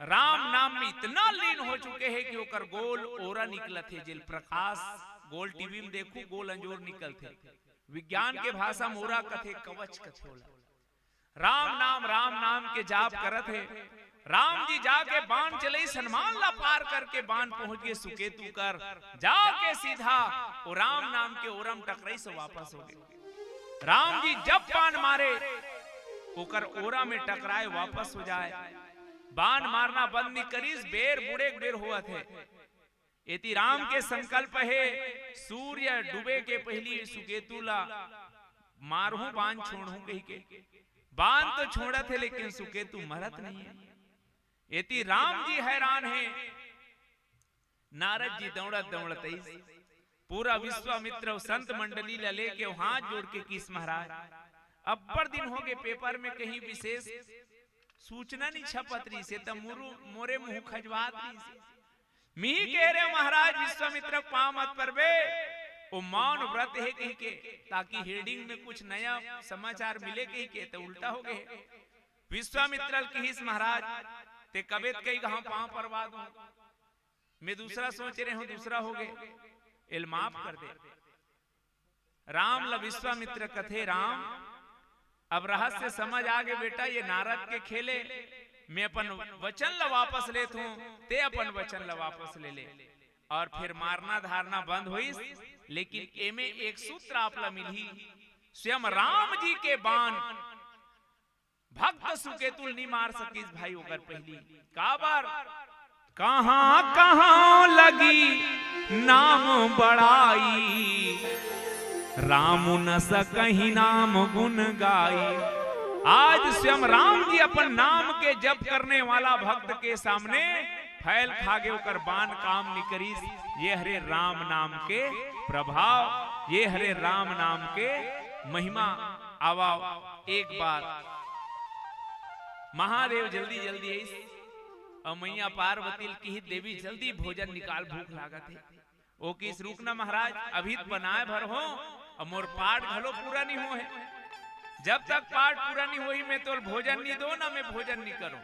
राम नाम में इतना लीन हो चुके हैं कि ओकर गोल ओरा निकलत है। जिल प्रकाश गोल टीवी में देखू गोल अंजोर निकलते। विज्ञान के भाषा मोरा कथे कवच कथे होला। राम नाम के जाप करत है राम जी जाके बाण चले सन्मान ला पार करके बाण पहुंच गए सुकेतु कर जाके सीधा वो राम नाम के ओरम टकराई से वापस हो गए। राम जी जब बाण मारे ओकर ओरा में टकराए वापस हो जाए, बाण मारना बंद नहीं करीस, बेर बुड़े बेर हुआ थे। एति राम के संकल्प है सूर्य डूबे के पहली सुकेतु ला मारहूं बाण छोड़ूं कही के। बाण तो छोड़ा थे लेकिन सुकेतु मरत नहीं है। एति राम जी हैरान है। नारद जी दौड़त दौड़त पूरा विश्वामित्र संत मंडली ला लेके हाथ जोड़ के किस महाराज अब्बर दिन हो गए पेपर में कहीं विशेष सूचना नहीं छपत रही से तब मोरे मुंह खजवात रही से मी कह रहे महाराज विश्वामित्र पांव मत परबे वो मौन व्रत है कहीं के ताकि हेडिंग में कुछ नया समाचार मिले कहीं के तो उल्टा हो गए। विश्वामित्र कहिस महाराज ते कबेत कई गांव पांव परवा दूं, मैं दूसरा सोच रहे हूं दूसरा हो गए, इल माफ कर दे। राम ल विश्वामित्र कथे राम अब रहस्य समझ आ गए बेटा, ये नारद के खेले, मैं अपन वचन ला वापस लेत हूं, ते अपन वचन ला वापस ले ले। और फिर मारना धारना बंद हुई, लेकिन एमे एक सूत्र आप ला मिली, स्वयं राम जी के बाण भक्त सुकेतुल नहीं मार सकीस भाई ओकर पहली काबर कहां कहां लगी नाम बड़ाई, राम न सकहि नाम गुण गाई। आज स्वयं राम जी अपन नाम के जप करने वाला भक्त के सामने फैल खागे ओकर बाण काम निकरीस। ये हरे राम नाम के प्रभाव, ये हरे राम नाम के महिमा। आवा एक बार महादेव जल्दी जल्दी आई और मैया पार्वती की देवी जल्दी भोजन निकाल, भूख लागत है। ओ किस रुकना महाराज अभी बनाए भर हो और मोर पाठ घलो पूरा नहीं हो है, जब तक पाठ पूरा नहीं हुई मैं तो भोजन नहीं दो ना, मैं भोजन नहीं करूं।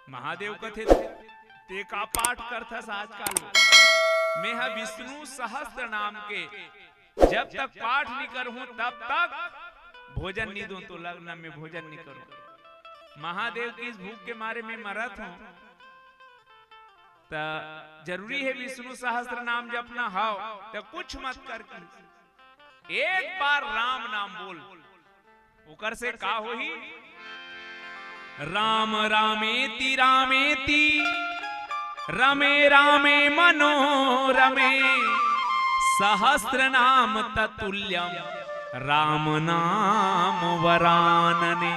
महादेव कथे ते का पाठ करथस आजकल, मैं हा विष्णु सहस्त्र नाम के जब तक पाठ नहीं करूं तब तक भोजन नहीं दूं, तो लगना मैं भोजन नहीं करूं। महादेव की इस भूख के मारे में मरत हूं, तो जरूरी है विष्णु सहस्त्र नाम जपना हाव, तो कुछ मत कर एक बार राम नाम बोल, उकर से का होही। राम रामेति रामेति रमे रामे मनोरमे, सहस्त्र नाम ततुल्यम राम नाम वरानने।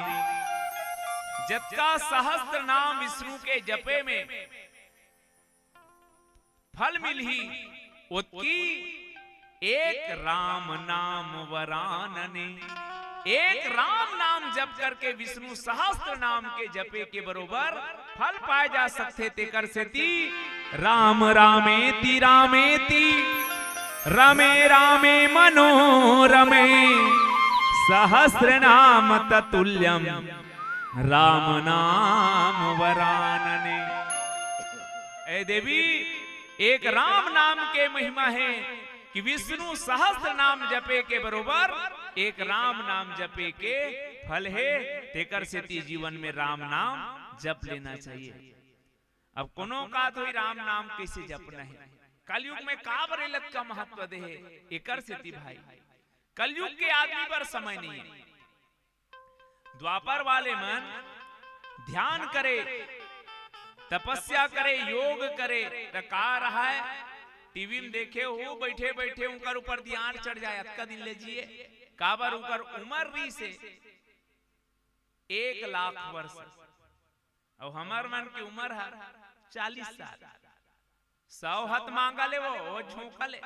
जबका सहस्त्र नाम विष्णु के जपे में फल मिली, उत्की एक राम नाम वरानने। एक राम नाम जप करके विष्णु सहस्त्र नाम के जपे के बरोबर फल पाए जा सकते ते कर सेती राम रामेति रामेति रमे रामे मनोरमे, सहस्र नाम ततुल्यम राम नाम वरानने। ए देवी एक राम नाम के महिमा है कि विष्णु सहस्त्र नाम जपे के बरोबर एक राम नाम जपे के फल है, तेकर से ती जीवन में राम नाम जप लेना चाहिए। अब कोनो का तो राम नाम कैसे जपना है, कलयुग में का बरेलत का महत्व दे है, एकर से ती भाई कलयुग के आदमी पर समय नहीं है। द्वापर वाले मन ध्यान करे, तपस्या करे, योग करे, तो का रहा है टीवी में देखे हो बैठे बैठे उनकर ऊपर ध्यान चढ़ जाए, अतका दिन ले जिए काबर उनकर उम्र रही से 1 लाख वर्ष और हमार मन की उम्र है 40 साल। 100 हथ मांगा ले वो झोंका ले।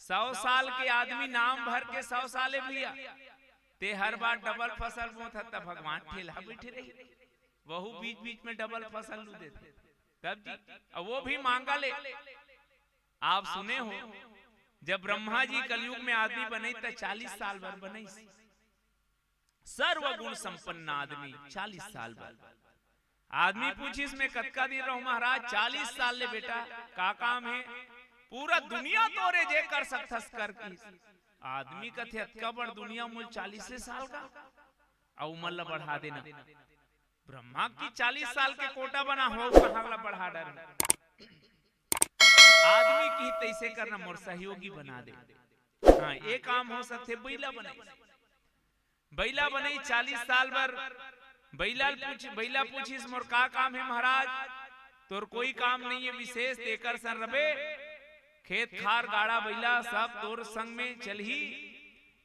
100 साल के आदमी नाम भर के 100 साले भैया ते हर बार डबल फसल बोत था, भगवान ठेला बैठे रही, वहू बीच बीच में डबल फसल लू देते तब जी, और वो भी मांगा ले। आप सुने हो जब ब्रह्मा जी कलयुग में आदमी बने तो 40 साल भर बने, सर्वगुण संपन्न आदमी 40 साल भर। आदमी पूछिस में कतका दिन रहूं महाराज, 40 साल ले बेटा का काम है, पूरा दुनिया तोरे जे कर सकथस कर की। आदमी कथे अतका बड़ दुनिया मूल 40 साल का और उम्र ला बढ़ा देना, ब्रह्मा की 40 साल के कोटा बना हो कहाँ बढ़ा डर आदमी की तैसे करना मोर सहयोगी बना दे। हाँ ये काम हो सकते बैला बने 40 साल भर बैला पूछिस मोर का काम है महाराज, तोर कोई काम नहीं है विशेष तेकर सर रबे खेत खार गाड़ा बैला सब तोर संग में चलही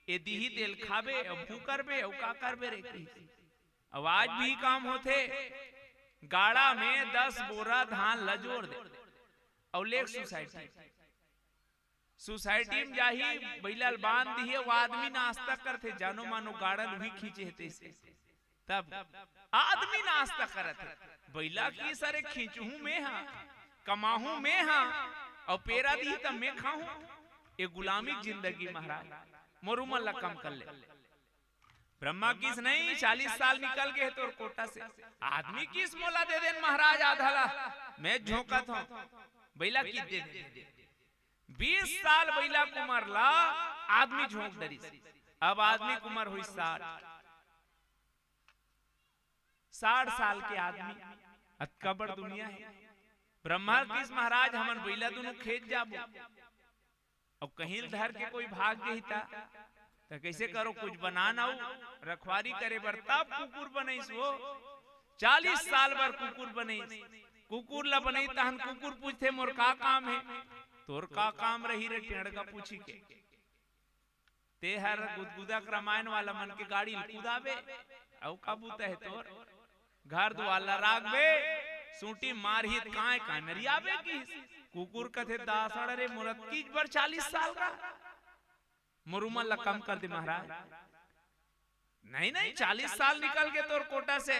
ए दीही तेल खाबे अब भू करबे अब का करबे रे। आवाज भी काम होते गाड़ा में 10 बोरा धान लजोड़ दे और लेक सोसाइटी में जाही बैलाल बांध दिए वो आदमी नाश्ता करते जानो मानो गाड़ल भी खींचे थे तब आदमी नाश्ता करते बैला की सारे खींचू में हाँ कमाहू में हाँ और पेरा दी तब मैं खाऊं ये गुलामी जिंदगी महाराज मोरुमल कम कर ले। ब्रह्मा किस नहीं 40 साल निकल गए तो कोटा से आदमी किस मोला दे देन महाराज आधाला मैं झोंका था बैला की दे 20 साल बैला कुमार ला आदमी झोंक डरी। अब आदमी कुमार हुई 60 साल के आदमी अतका बड़ दुनिया है। ब्रह्मा किस महाराज हमन बैला दोनों खेत जाबो अब कहीं धर के कोई भाग गई था तो कैसे करो कुछ बना ना रखवारी करे बर तब कुकुर बनईस वो 40 साल बर कुकुर बनईस कुकुर ला बनई तहन कुकुर पूछते मोर का काम है तोर का काम रही रे टेढ़ पूछी के ते हर गुदगुदा रामायण वाला मन के गाड़ी कूदाबे औ काबूता है तोर घर दुआला रागबे सूटी मारही काय काय नरियाबे की कुकुर कथे दासड़ रे मुरत की बर 40 साल का मुरुमा ला कम कर दे महाराज। नहीं 40 साल निकल के तोर कोटा से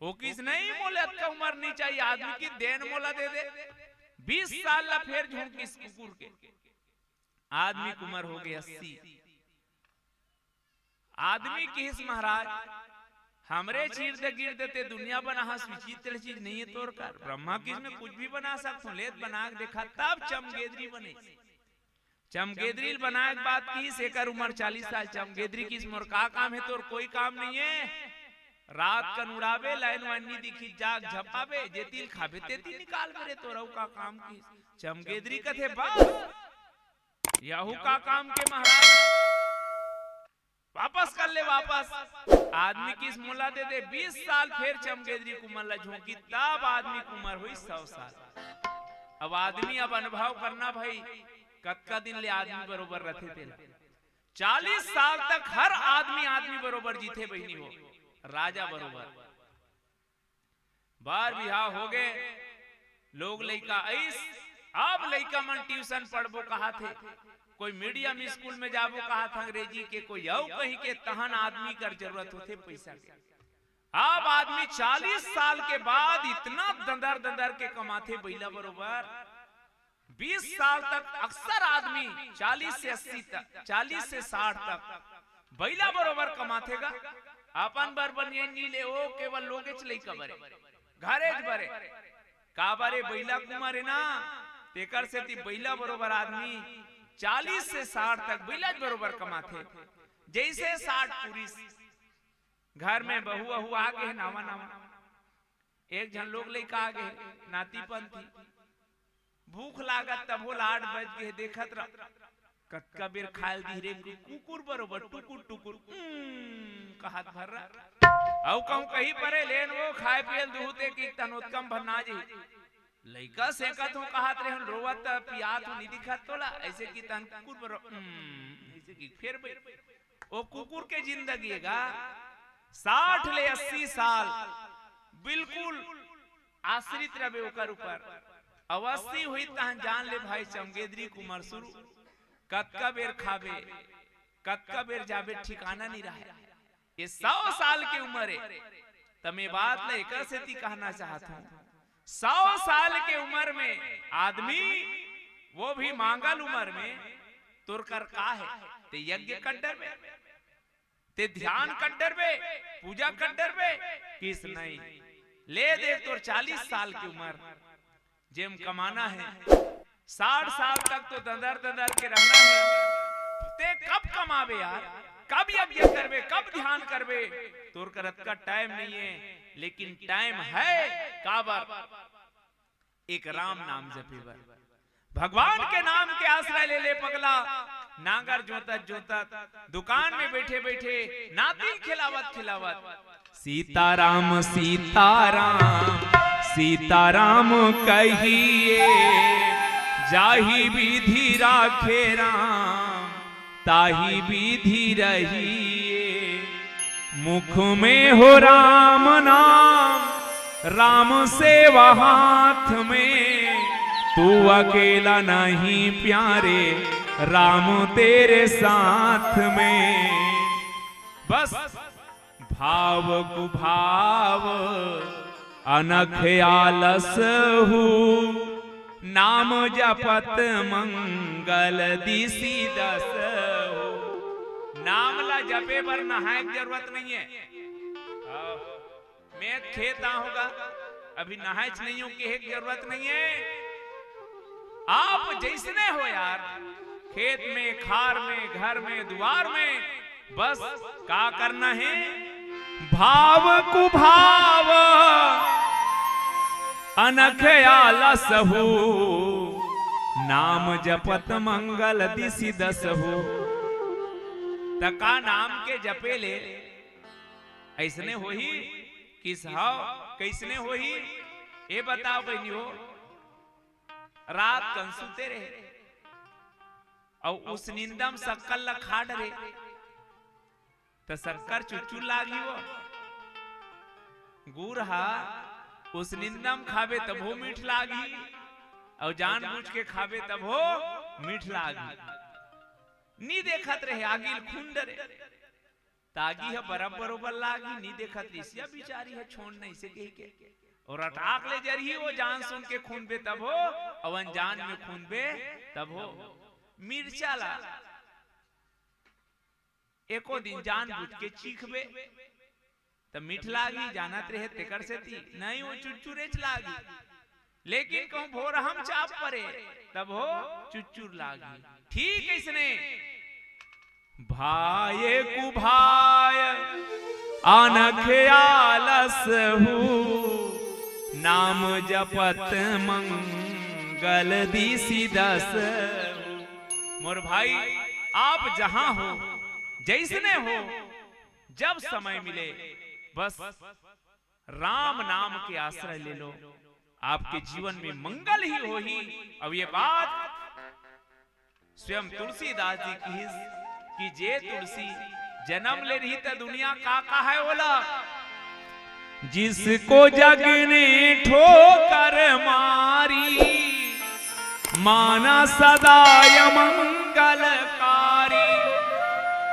वो किस नहीं मोले का उम्र नहीं चाहिए आदमी की देन मोला दे दे 20 साल ला फिर झोंक इस कुकुर के आदमी की उम्र हो गई 80। आदमी की हिस महाराज हमरे चीर दे गिर देते दुनिया बना विचित्र चीज नहीं है तोर कर ब्रह्मा किस में कुछ भी बना सकते लेत बना देखा तब चमगेदरी बने चमगेदरी बनाए बात की सेकर उम्र 40 साल चमगेदरी किस मोर का काम है तोर कोई काम नहीं है रात कन उड़ावे लाइन वानी दिखी जाग झपावे जेतिल खाबे तेती निकाल मेरे तोरऊ का काम की चमगेदरी कथे बस याहू का काम के महाराज वापस कर ले वापस आदमी किस मोला दे दे 20 साल फिर चमगेदरी कुमर ला झोंकी तब आदमी कुमर हुई 100 साल। अब आदमी अब अनुभव करना भाई कतका दिन ले आदमी बरोबर रथे थे 40 साल तक हर आदमी बरोबर जीते बहनी हो राजा बरोबर बार बिहार हो गए लोग लइका ऐस अब लइका मन ट्यूशन पढ़बो कहा थे कोई मीडियम स्कूल में जाबो कहा था अंग्रेजी के कोई औ कहीं के तहन आदमी कर जरूरत होते पैसा के। अब आदमी 40 साल के बाद इतना दंदर के कमाते बैला बरोबर 20 साल तक अक्सर आदमी 40 से 80 तक 40 से 60 तक बैला बरोबर कमातेगा अपन बर बनिए नीले ओ केवल लोगे चलई कबरे घरेज बरे का बारे बैला कुमार ना तेकर से ती बैला बरोबर आदमी 40 से 60 तक बैला बरोबर कमाते जैसे 60 पूरी घर में बहू वहू आ गए नावा एक जन लोग लेकर आ गए नातीपंथी भूख लागत तब हो 8 बज गए देखत रह कतका बेर खाल दी रे कुकुर बरोबर टुकुर टुकुर कहत भर रहा औ कहूं कहीं परे लेन वो खाए पियल दुहते की तनोत्कम भरना जी लइका सेकत हो कहत रहे रोवत पियात हो नहीं दिखत तोला ऐसे की तन कुकुर बरोबर ऐसे की फिर ओ कुकुर के जिंदगी गा 60 ले 80 साल बिल्कुल आश्रित रहे ओकर ऊपर अवस्थी हुई तहन जान ले भाई चमगेदरी कुमार शुरू कतका बेर खाबे कतका बेर जाबे ठिकाना नहीं रहा ये 100 साल की उम्र है तमे बात ले एकर से ती कहना चाहता हूं 100 साल के उम्र में आदमी वो भी मांगल उम्र में तुर कर का है ते यज्ञ कड्डर में ते ध्यान कड्डर में पूजा कड्डर में किस नहीं ले दे तोर 40 साल की उम्र जेम कमाना है 60 साल तक तो दंदर के रहना है ते कब कमावे यार कब यज्ञ करवे कब ध्यान करवे तोर करत का टाइम नहीं है लेकिन टाइम है काबर एक राम नाम जपे बर, भगवान के नाम के आश्रय ले ले पगला। नागर जोतत जोतत दुकान में बैठे बैठे नातिन खिलावत खिलावत सीताराम सीताराम सीताराम कहिए, जाही विधि राखे राम ताही विधि रहिए। मुख में हो राम नाम राम सेवा हाथ में, तू अकेला नहीं प्यारे राम तेरे साथ में। बस भाव कुभाव अनख आलस हूँ, नाम जपत मंगल दिसी दस हूँ। नाम ला जपे पर नहाए की जरूरत नहीं है। मैं खेत होगा अभी नहाए नहीं हूं की जरूरत नहीं है। आप जैसने हो यार, खेत में खार में घर में द्वार में, बस क्या करना है भाव कुभाव अनख आलस हो, नाम जपत मंगल दिसी दस हो। तका नाम के जपे ले ऐसने हो ही किस हाव कैसने हो ही ये बताओ बहनी हो। रात कन सुते रहे और उस निंदम सक्कल ला खाड़ रे तो शक्कर चुचू लागी वो गुरहा उस निंदम खावे तब हो मीठ लागी और जानबूझ के खावे तब हो मीठ लागी। नी देखत रहे आगिल खुंडरे तागी है बराबर लागी, नी देखत रिसिया बिचारी है छोड़ नहीं से कही के और अटाक ले जरी वो जान सुन के खून बे तब हो अवन जान में खून बे तब हो। मिर्चा ला एको दिन जान बुझ के चीखबे तब मीठ लागी, जानत रहे तेकर से थी नहीं वो चुचुरेच लागी। लेकिन कहूं भोर हम चाप परे तब हो चुचुर लागी। ठीक इसने भाये कुभाय अनख आलस हूँ, नाम जपत मंगल दिसी दस। मोर भाई आप जहां हो जैसने हो जब समय मिले बस राम नाम के आश्रय ले लो, आपके जीवन में मंगल ही हो ही। अब ये बात स्वयं तुलसीदास जी की कि जे तुलसी जन्म ले रही तो दुनिया का है बोला, जिसको जग ने ठोकर मारी माना सदा मंगलकारी।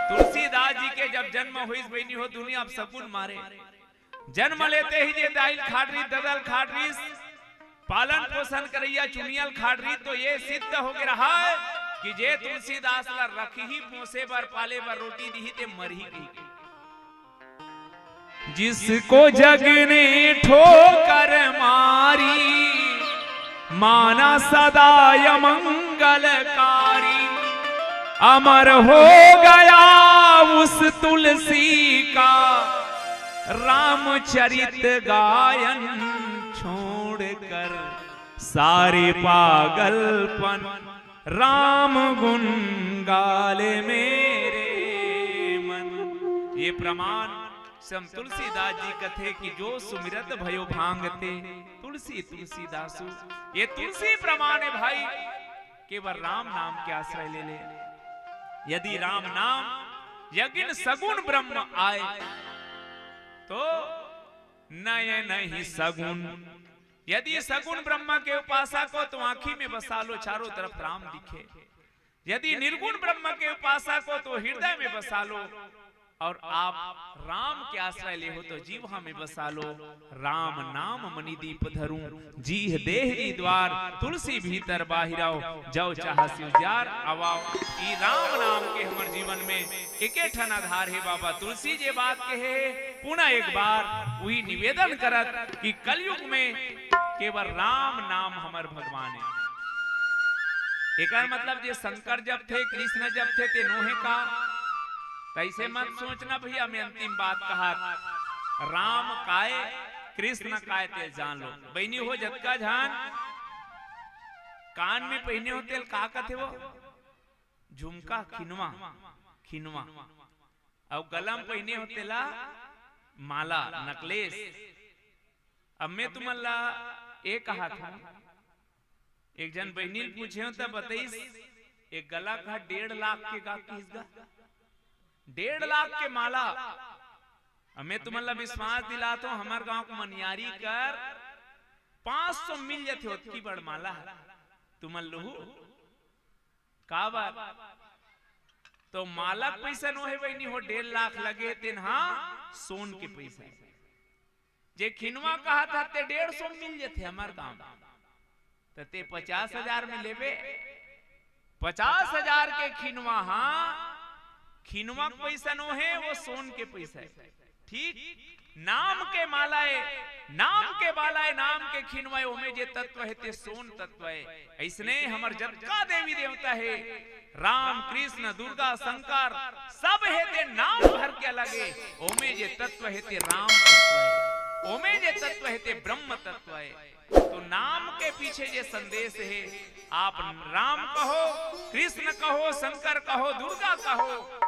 तुलसीदास जी के जब जन्म हुई बहनी हो दुनिया अब सकुन मारे, जन्म लेते ही जे दाइल खाडरी ददल खाडरी पालन पोषण करैया चुनियल खाडरी, तो ये सिद्ध हो गया रहा है कि जे तुलसीदास ला रखी ही पोसे बर पाले बर रोटी दी ते मरही गई। जिसको जग ने ठोकर मारी माना सदा मंगलकारी, अमर हो गया उस तुलसी का रामचरित गायन, छोड़कर सारे पागलपन राम गुण गाले मेरे मन। ये प्रमाण सम तुलसीदास जी कथे कि जो सुमिरत भयो भांगते तुलसी तुलसीदासु। ये तुलसी प्रमाण है भाई, केवल राम नाम के आश्रय ले ले। यदि राम नाम यज्ञ सगुण ब्रह्म आए तो नए नहीं सगुण। यदि सगुण ब्रह्म के उपासक को तो आंखी में बसा लो चारों तरफ राम दिखे। यदि निर्गुण ब्रह्म के उपासक को तो हृदय में बसा लो, और आप राम के आश्रय ले हो तो जीवा में बसा लो। राम नाम मणिदीप धरूं जीह देहरी द्वार, तुलसी भीतर बाहिराओ जाओ चाह सिवजार आवाओ। ई राम नाम के हमर जीवन में एके ठन आधार है बाबा तुलसी जे बात कहे। पुनः एक बार वही निवेदन करत कि कलयुग में केवल राम नाम हमर भगवान है। एक मतलब जे शंकर जब थे कृष्ण जब थे ते नोहे का, ऐसे मत सोचना भैया। मैं अंतिम बात कहा, राम काए कृष्ण काय ते जान लो। बहनी हो जतका झान कान में पहने हो तेल का कथे वो झुमका खिनवा खिनवा और गलम पहने हो तेला माला नकलेस। अब मैं तुम्हारा एक कहा था एक जन बहनी पूछे हो तब बताइस एक गला का 1.5 लाख के का किसका 1.5 लाख के माला। हमें तुम्हारा विश्वास दिला तो हमारे गांव को मनियारी कर 500 मिल जाते हो की बड़ माला तुम लहू का बात। तो माला पैसा नो है बहनी हो 1.5 लाख लगे तेन हाँ सोन के पैसा जे खिनवा कहा था ते 150 मिल जाते हमारे गांव ते 50,000 में लेबे 50,000 के खिनवा। हाँ खिनवा पैसा नो है वो सोन के पैसा है ठीक। नाम के मालाए नाम के बालाए नाम के खिनवाए ओमे जे तत्व है ते सोन तत्व है। ऐसने हमर जतका देवी देवता है राम कृष्ण दुर्गा शंकर सब है ते नाम भर के लगे ओमे जे तत्व है ते राम तत्व है ओमे जे तत्व है ते ब्रह्म तत्व है। तो नाम के पीछे जे संदेश है आप राम कहो कृष्ण कहो शंकर कहो दुर्गा कहो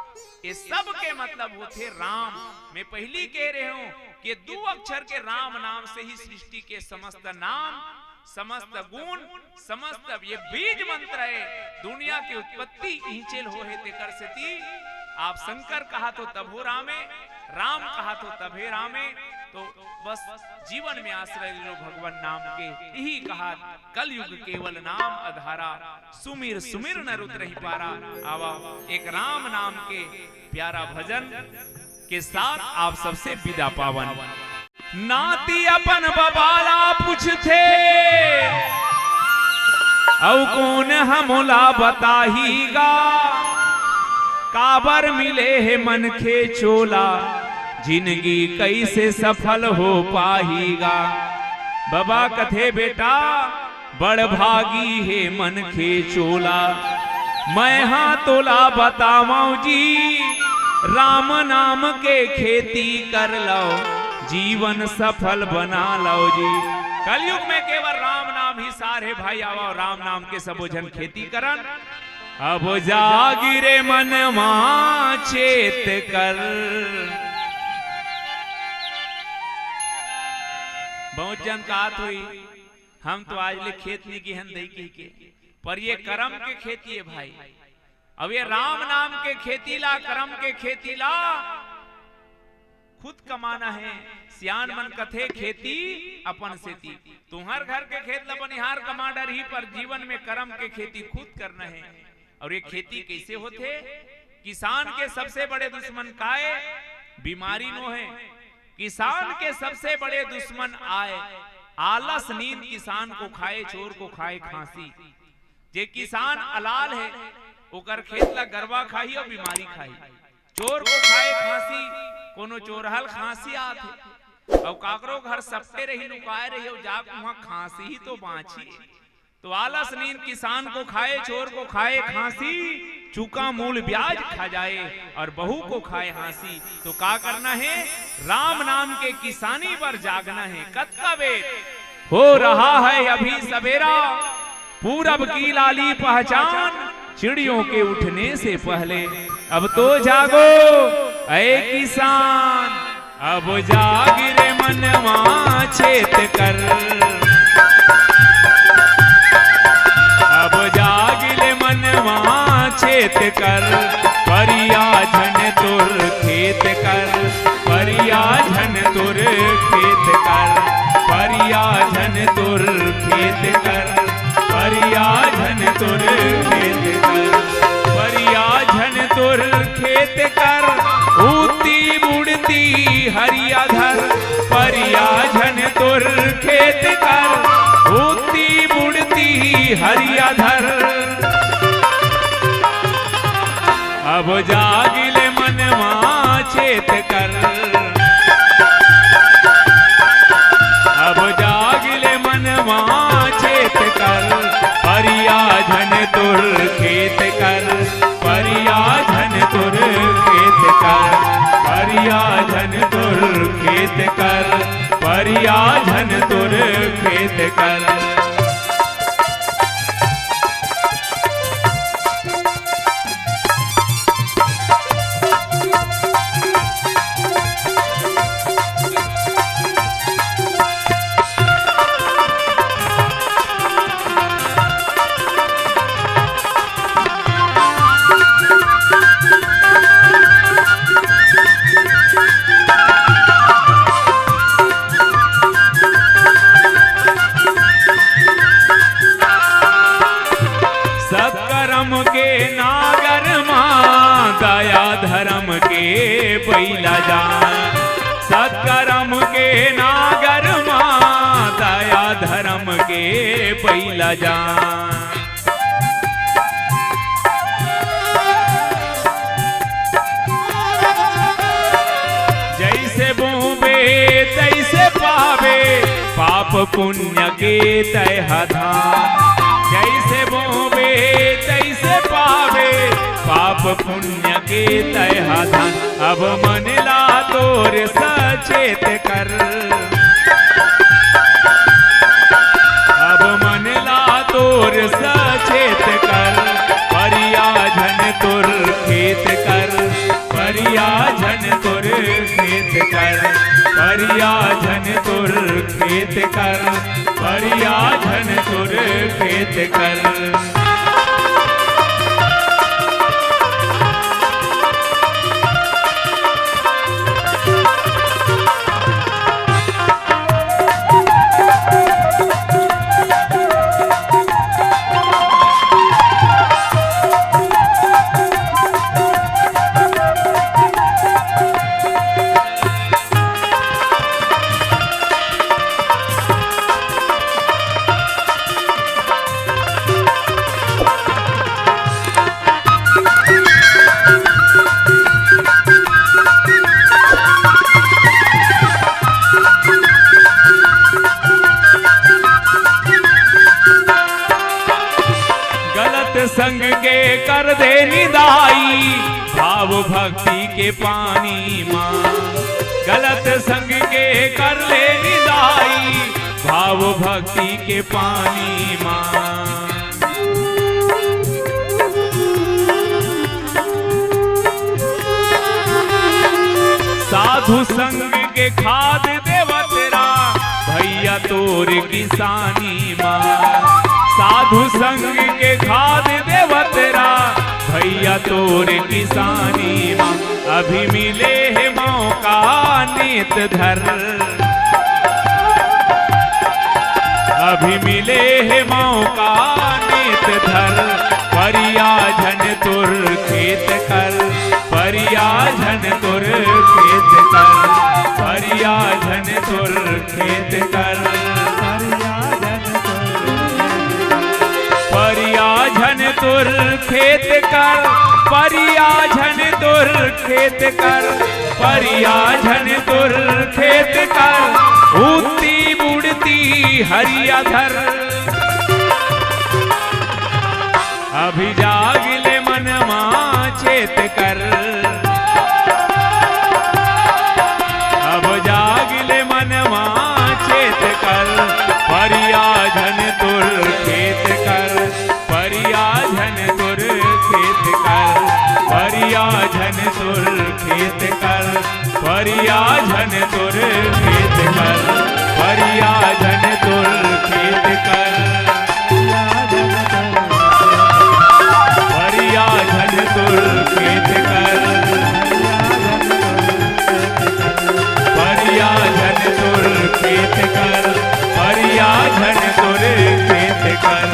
ये सब के मतलब होते राम। मैं पहली कह रहे हूं कि 2 अक्षर के राम नाम से ही सृष्टि के समस्त नाम समस्त गुण समस्त ये बीज मंत्र है दुनिया की उत्पत्ति ईचेल हो है ते कर सती। आप शंकर कहा तो तब हो रामे राम कहा तो तबे रामे। तो बस जीवन में आश्रय लो भगवान नाम के यही कहा कलयुग केवल नाम आधारा सुमिर सुमिर न रुत रही पारा। आवा एक राम नाम के प्यारा भजन के साथ आप सबसे विदा पावन। नाती अपन बबाला पूछते औ कौन हमला बताहीगा काबर मिले है मन खे चोला जिंदगी कैसे सफल हो पाहीगा। बाबा कथे बेटा बड़ भागी है मन खे चोला मैं हाँ तोला बतावाऊ जी राम नाम के खेती कर लो जीवन सफल बना लो जी। कलयुग में केवल राम नाम ही सारे भाई आओ राम नाम के सबो जन खेती करन। अब जागिरे मन मां चेत कर। बहुत जन कहात हुई हम तो आज ले खेत नहीं की हन दई की के पर ये कर्म के खेती है भाई। अब ये राम नाम के खेती ला कर्म के खेती ला खुद कमाना है। सियान मन कथे खेती अपन सेती तुम्हार घर के खेत ला बनिहार कमांडर ही पर जीवन में कर्म के खेती खुद करना है। और ये खेती कैसे होते किसान के सबसे बड़े दुश्मन काए बीमारी नो है। किसान के सबसे बड़े दुश्मन आए आलस नींद किसान को खाए चोर को खाए खांसी। जे किसान अलाल है ओकर खेत ला गरबा खाई और बीमारी खाई। चोर को खाए खांसी कोनो चोरहल खांसी आते और काकरो घर सपटे रही लुकाए रही और जाक वहां खांसी ही तो बाँची। तो आलस नींद किसान को खाए चोर को खाए खांसी चूका मूल ब्याज खा जाए और बहू को खाए हांसी। तो का करना है राम नाम के किसानी पर जागना है। कद का वेद हो रहा है अभी सवेरा पूरब की लाली पहचान चिड़ियों के उठने से पहले। अब तो जागो ऐ किसान अब जागिरे मनवा चेत कर। अब जागिले मनवा चेत कर परिया झन तुर खेत कर परिया झन तुर खेत कर परिया झन तुर खेत कर परिया झन तुर खेत कर परिया झन तुर खेत कर उड़ती बुड़ती हरिया धर परिया झन तुर खेत कर उड़ती बुड़ती हरिया धर। अब जागिले मनवा चेत कर अब जागिले मनवा चेत कर परिया झन तुर खेत कर परिया झन तुर खेत कर परिया झन तुर खेत कर परिया कर। सत्कर्म के नागर मां दया धर्म के बैला जान। सत्कर्म के नागर मां दया धर्म के बैला जान। जैसे बोबे तैसे पावे पाप पुण्य के तह धाम। जैसे बोबे तैसे पावे पाप पुण्य के तह धान। अब मन ला तोर सचेत कर। अब मन ला तोर सचेत कर। परियाजन तुर खेत कर। परियाजन तुर खेत कर। परियाजन तुर खेत कर। परियाजन तुर खेत कर। संग के कर दे निदाई भाव भक्ति के पानी मां। गलत संग के कर ले निदाई भाव भक्ति के पानी मां। साधु संग के खाद देवतरा भैया तोर किसानी मां। साधु संग के खाद देवतरा भैया तोर किसानी मां। अभी मिले है मौका नेत धर। अभी मिले है मौका नेत धर। परियाजन तुर खेत कर। परियाजन तुर खेत कर। परियाजन तुर खेत कर। परियाजन तुर खेत कर। परियाजन तुर खेत कर। परियाजन तुर खेत कर। उड़ती बुड़ती हरिया धर। अभी जागले मन मां चेत कर। अब जागले मन मां चेत कर। परियाजन तुर खेत कर। परियाजन तुर खेत कर। परियाजन तुर खेत कर। परियाजन तुर खेत कर। परियाजन तुर खेत कर। परियाजन तुर खेत कर। परियाजन तुर खेत कर। परियाजन तुर खेत कर।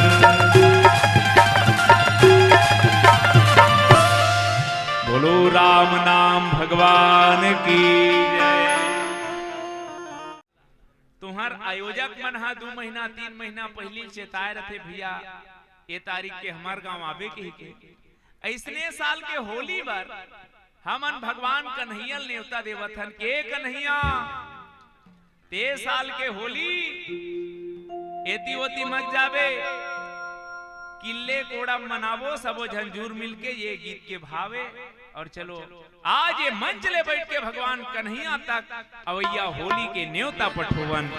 बोलो राम नाम भगवान की जय। तुम्हार आयोजक मन हा 2 महीना 3 महीना पहले चेताए रथे भैया ये तारीख के हमार गांव आवे के ऐसने साल के होली बार हमन भगवान कन्हैया नेवता देवथन के कन्हैया ते साल के होली एती ओती मत जावे किल्ले कोड़ा मनावो सबो झंझूर मिलके ये गीत के भावे और चलो आज ये मंच ले बैठ के भगवान कन्हैया तक अवैया होली के न्योता पठोवन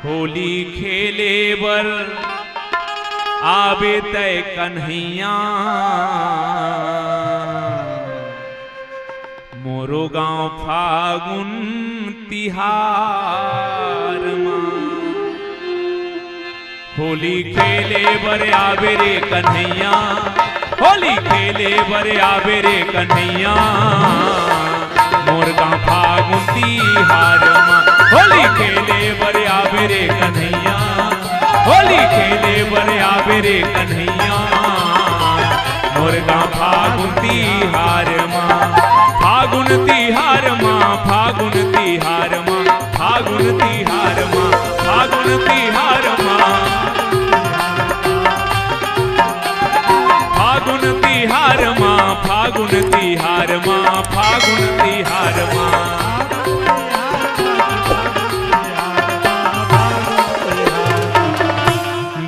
होली खेले बर आवे तय कन्हैया, मोरो गांव फागुन तिहार मां। होली खेले बर आवे रे कन्हैया, होली खेले बर आवे रे कन्हैया, मोर गांव फागुन तिहार मां। होली खेले बर आवे रे कन्हैया, होली खेले बर आवे रे कन्हैया, मोर गांव फागुन तिहार मां। फागुन तिहार मां, फागुन तिहार मां, फागुन तिहार मां, फागुन तिहार मां, फागुन तिहार मां, फागुन तिहार मां, फागुन तिहार मां।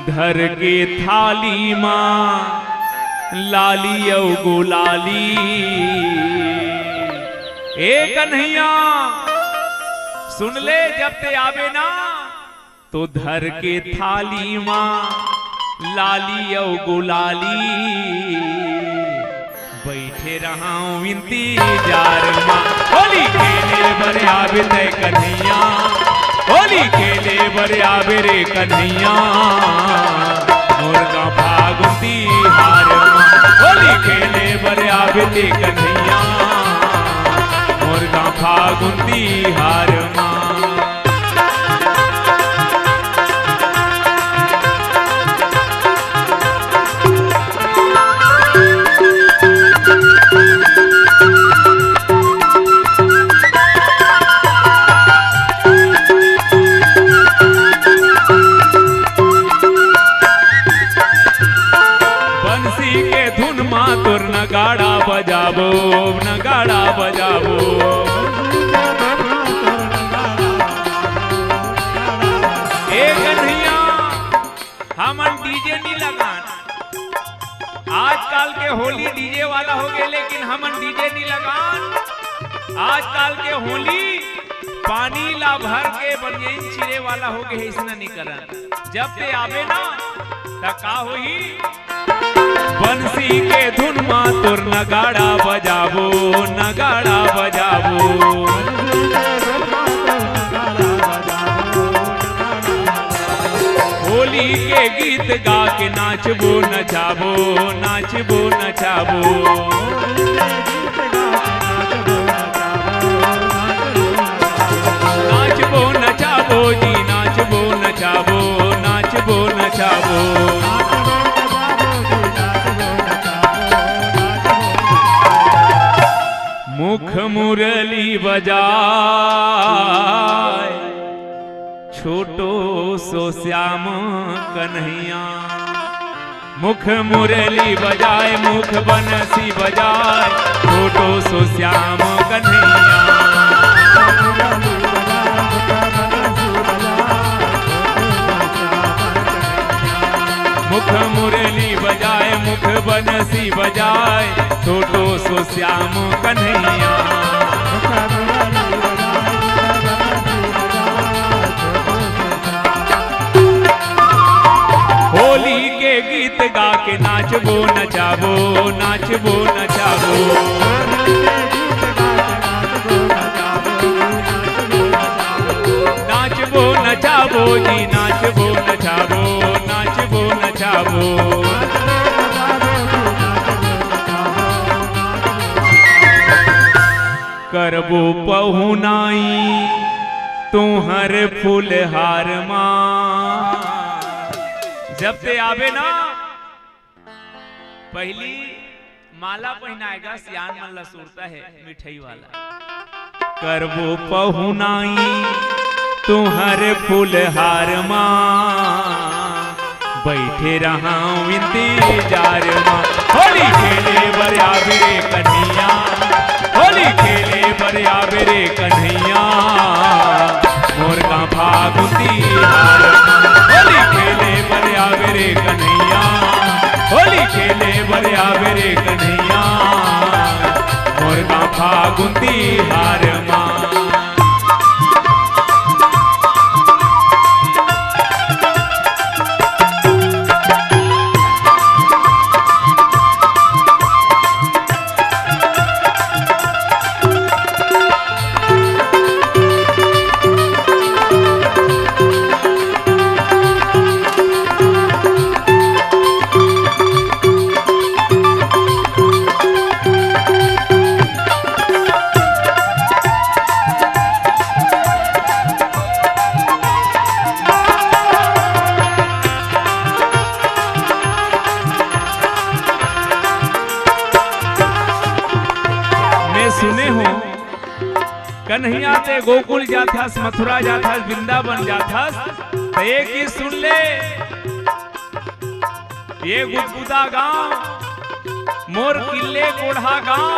धर के थाली मां लाली औ गुलाली, ए कन्हैया सुन ले जब ते आवे ना तो धर के थाली मां लाली औ गुलाली, बैठे रहा इंतजार मां। होली खेले बर आवे तय कन्हैया, होली खेले बर आवे रे कन्हैया, मोर गांव फागुन तिहार मां। होली खेले बर आवे ते कन्हैया, मोर गांव फागुन तिहार मां। नगाड़ा बजाबो, नगाड़ा बजाबो, ए कन्हैया हमन डीजे नहीं लगान। आजकल के होली डीजे वाला हो गए, लेकिन हमन डीजे नहीं लगान। आजकल के होली पानी ला भर के बनियान चिरे वाला हो गए, इसना नहीं करन। जब ते आवे ना त का होई, बंसी के धुन मां तोर नगाड़ा बजाबो, नगाड़ा बजाबो, होली के गीत गा के नाचबो नचाबो, नाचबो नचाबो, नाचबो नचाबो जी, नाचबो नचाबो, नाचबो नचाबो। मुख मुरली बजाए छोटो सो श्याम कन्हैया, मुख मुरली बजाए, मुख बनसी बजाए छोटो सो श्याम कन्हैया, मुख मुरली बजाए, मुख बनसी बजाए छोटो सो श्याम कन्हैया। होली के गीत गा के नाचबो नचाबो, नाचबो नचाबो, नाचबो नचाबो जी, नाचबो नचाबो, नाचबो नचाबो। करबो पहुनाई तुहर फूलहार मां। जब ते आवे ना पहली माला पहनाएगा, सियान मन ला सुरता है मिठाई वाला। करबो पहुनाई तुहर फूलहार मां, बैठे रहा इंतजार मां। होली खेले बर आवे रे कन्हैया, होली खेले बर आवे रे कन्हैया, मोर गांव फागुन तिहार मां। होली खेले बर आवे रे कन्हैया, होली खेले बर आवे रे कन्हैया, मोर गांव फागुन तिहार मां। कन्हैया ते गोकुल जाथस, मथुरा जाथस, वृंदावन जाथस, तो एक ही सुन ले, ये गुदगुदा गांव मोर किले कोढ़ा गांव,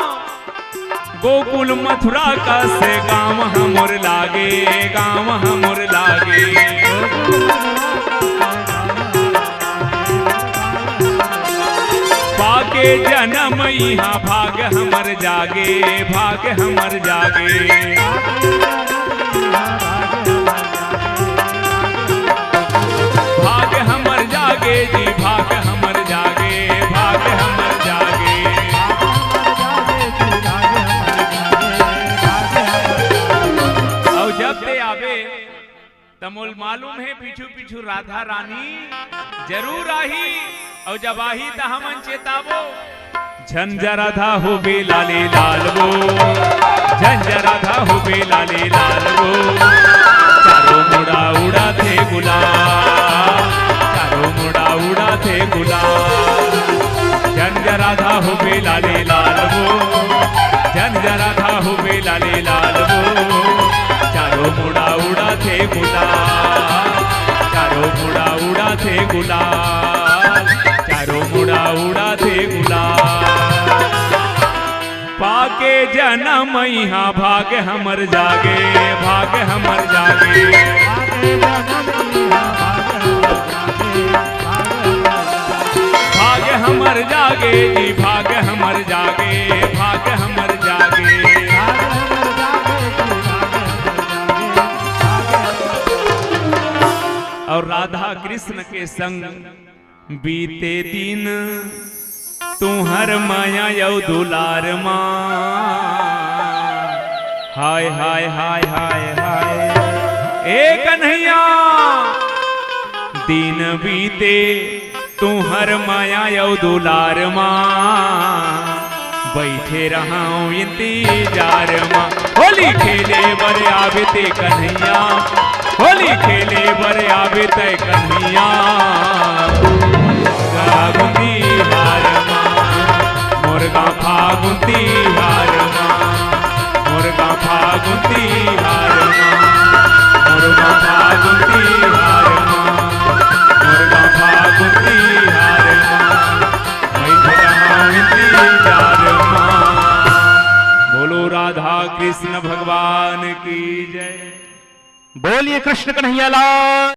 गोकुल मथुरा का से गांव हमोर लागे, गांव हमोर लागे। पाके जन्म यहाँ भाग हमर जागे, भाग हमर जागे। भाग हमर जागे जी, भाग हमर जागे, भाग हमर जागे। और जब ते आवे तमोल मालूम है पीछू पीछू राधा रानी जरूर आही, और जब आही तो हमन चेतावो, झंझा राधा हो बे लाले लाल वो, झंझा राधा हो बे लाले लाल वो। चारों मुड़ा उड़ा थे गुलाल, चारों मुड़ा उड़ा थे गुलाल। झंझा राधा हो बे लाले लाल वो, झंझा राधा हो बे लाले लाल वो। चारों मुड़ा उड़ा थे गुलाल, चारों मुड़ा उड़ा थे गुलाल, चारों मुड़ा उड़ा थे गुलाल। पाके जन्म यहाँ भाग हमर जागे, भाग हमर जागे। भाग हमर जागे जी, भाग हमर जागे, भाग हमर जागे। और राधा कृष्ण के संग बीते दिन तुहर माया यौ दुलार माँ। हाय हाय हाय हाय हाय ए कन्हैया, दिन बीते तुहर माया यौ दुलार माँ। बैठे रहा इंतजार माँ, होली खेले बर आवे ते कन्हैया, होली खेले बर आवे ते कन्हैया। फागुनी हार माँ, मुर्गा फागुनी हार माँ, मुर्गा फागुनी हार माँ, मुर्गा फागुनी हार माँ, मुर्गा फागुनी हार माँ। बैठ रहा इंतजार माँ। बोलो राधा कृष्ण भगवान की जय। बोलिए कृष्ण कन्हैया लाल।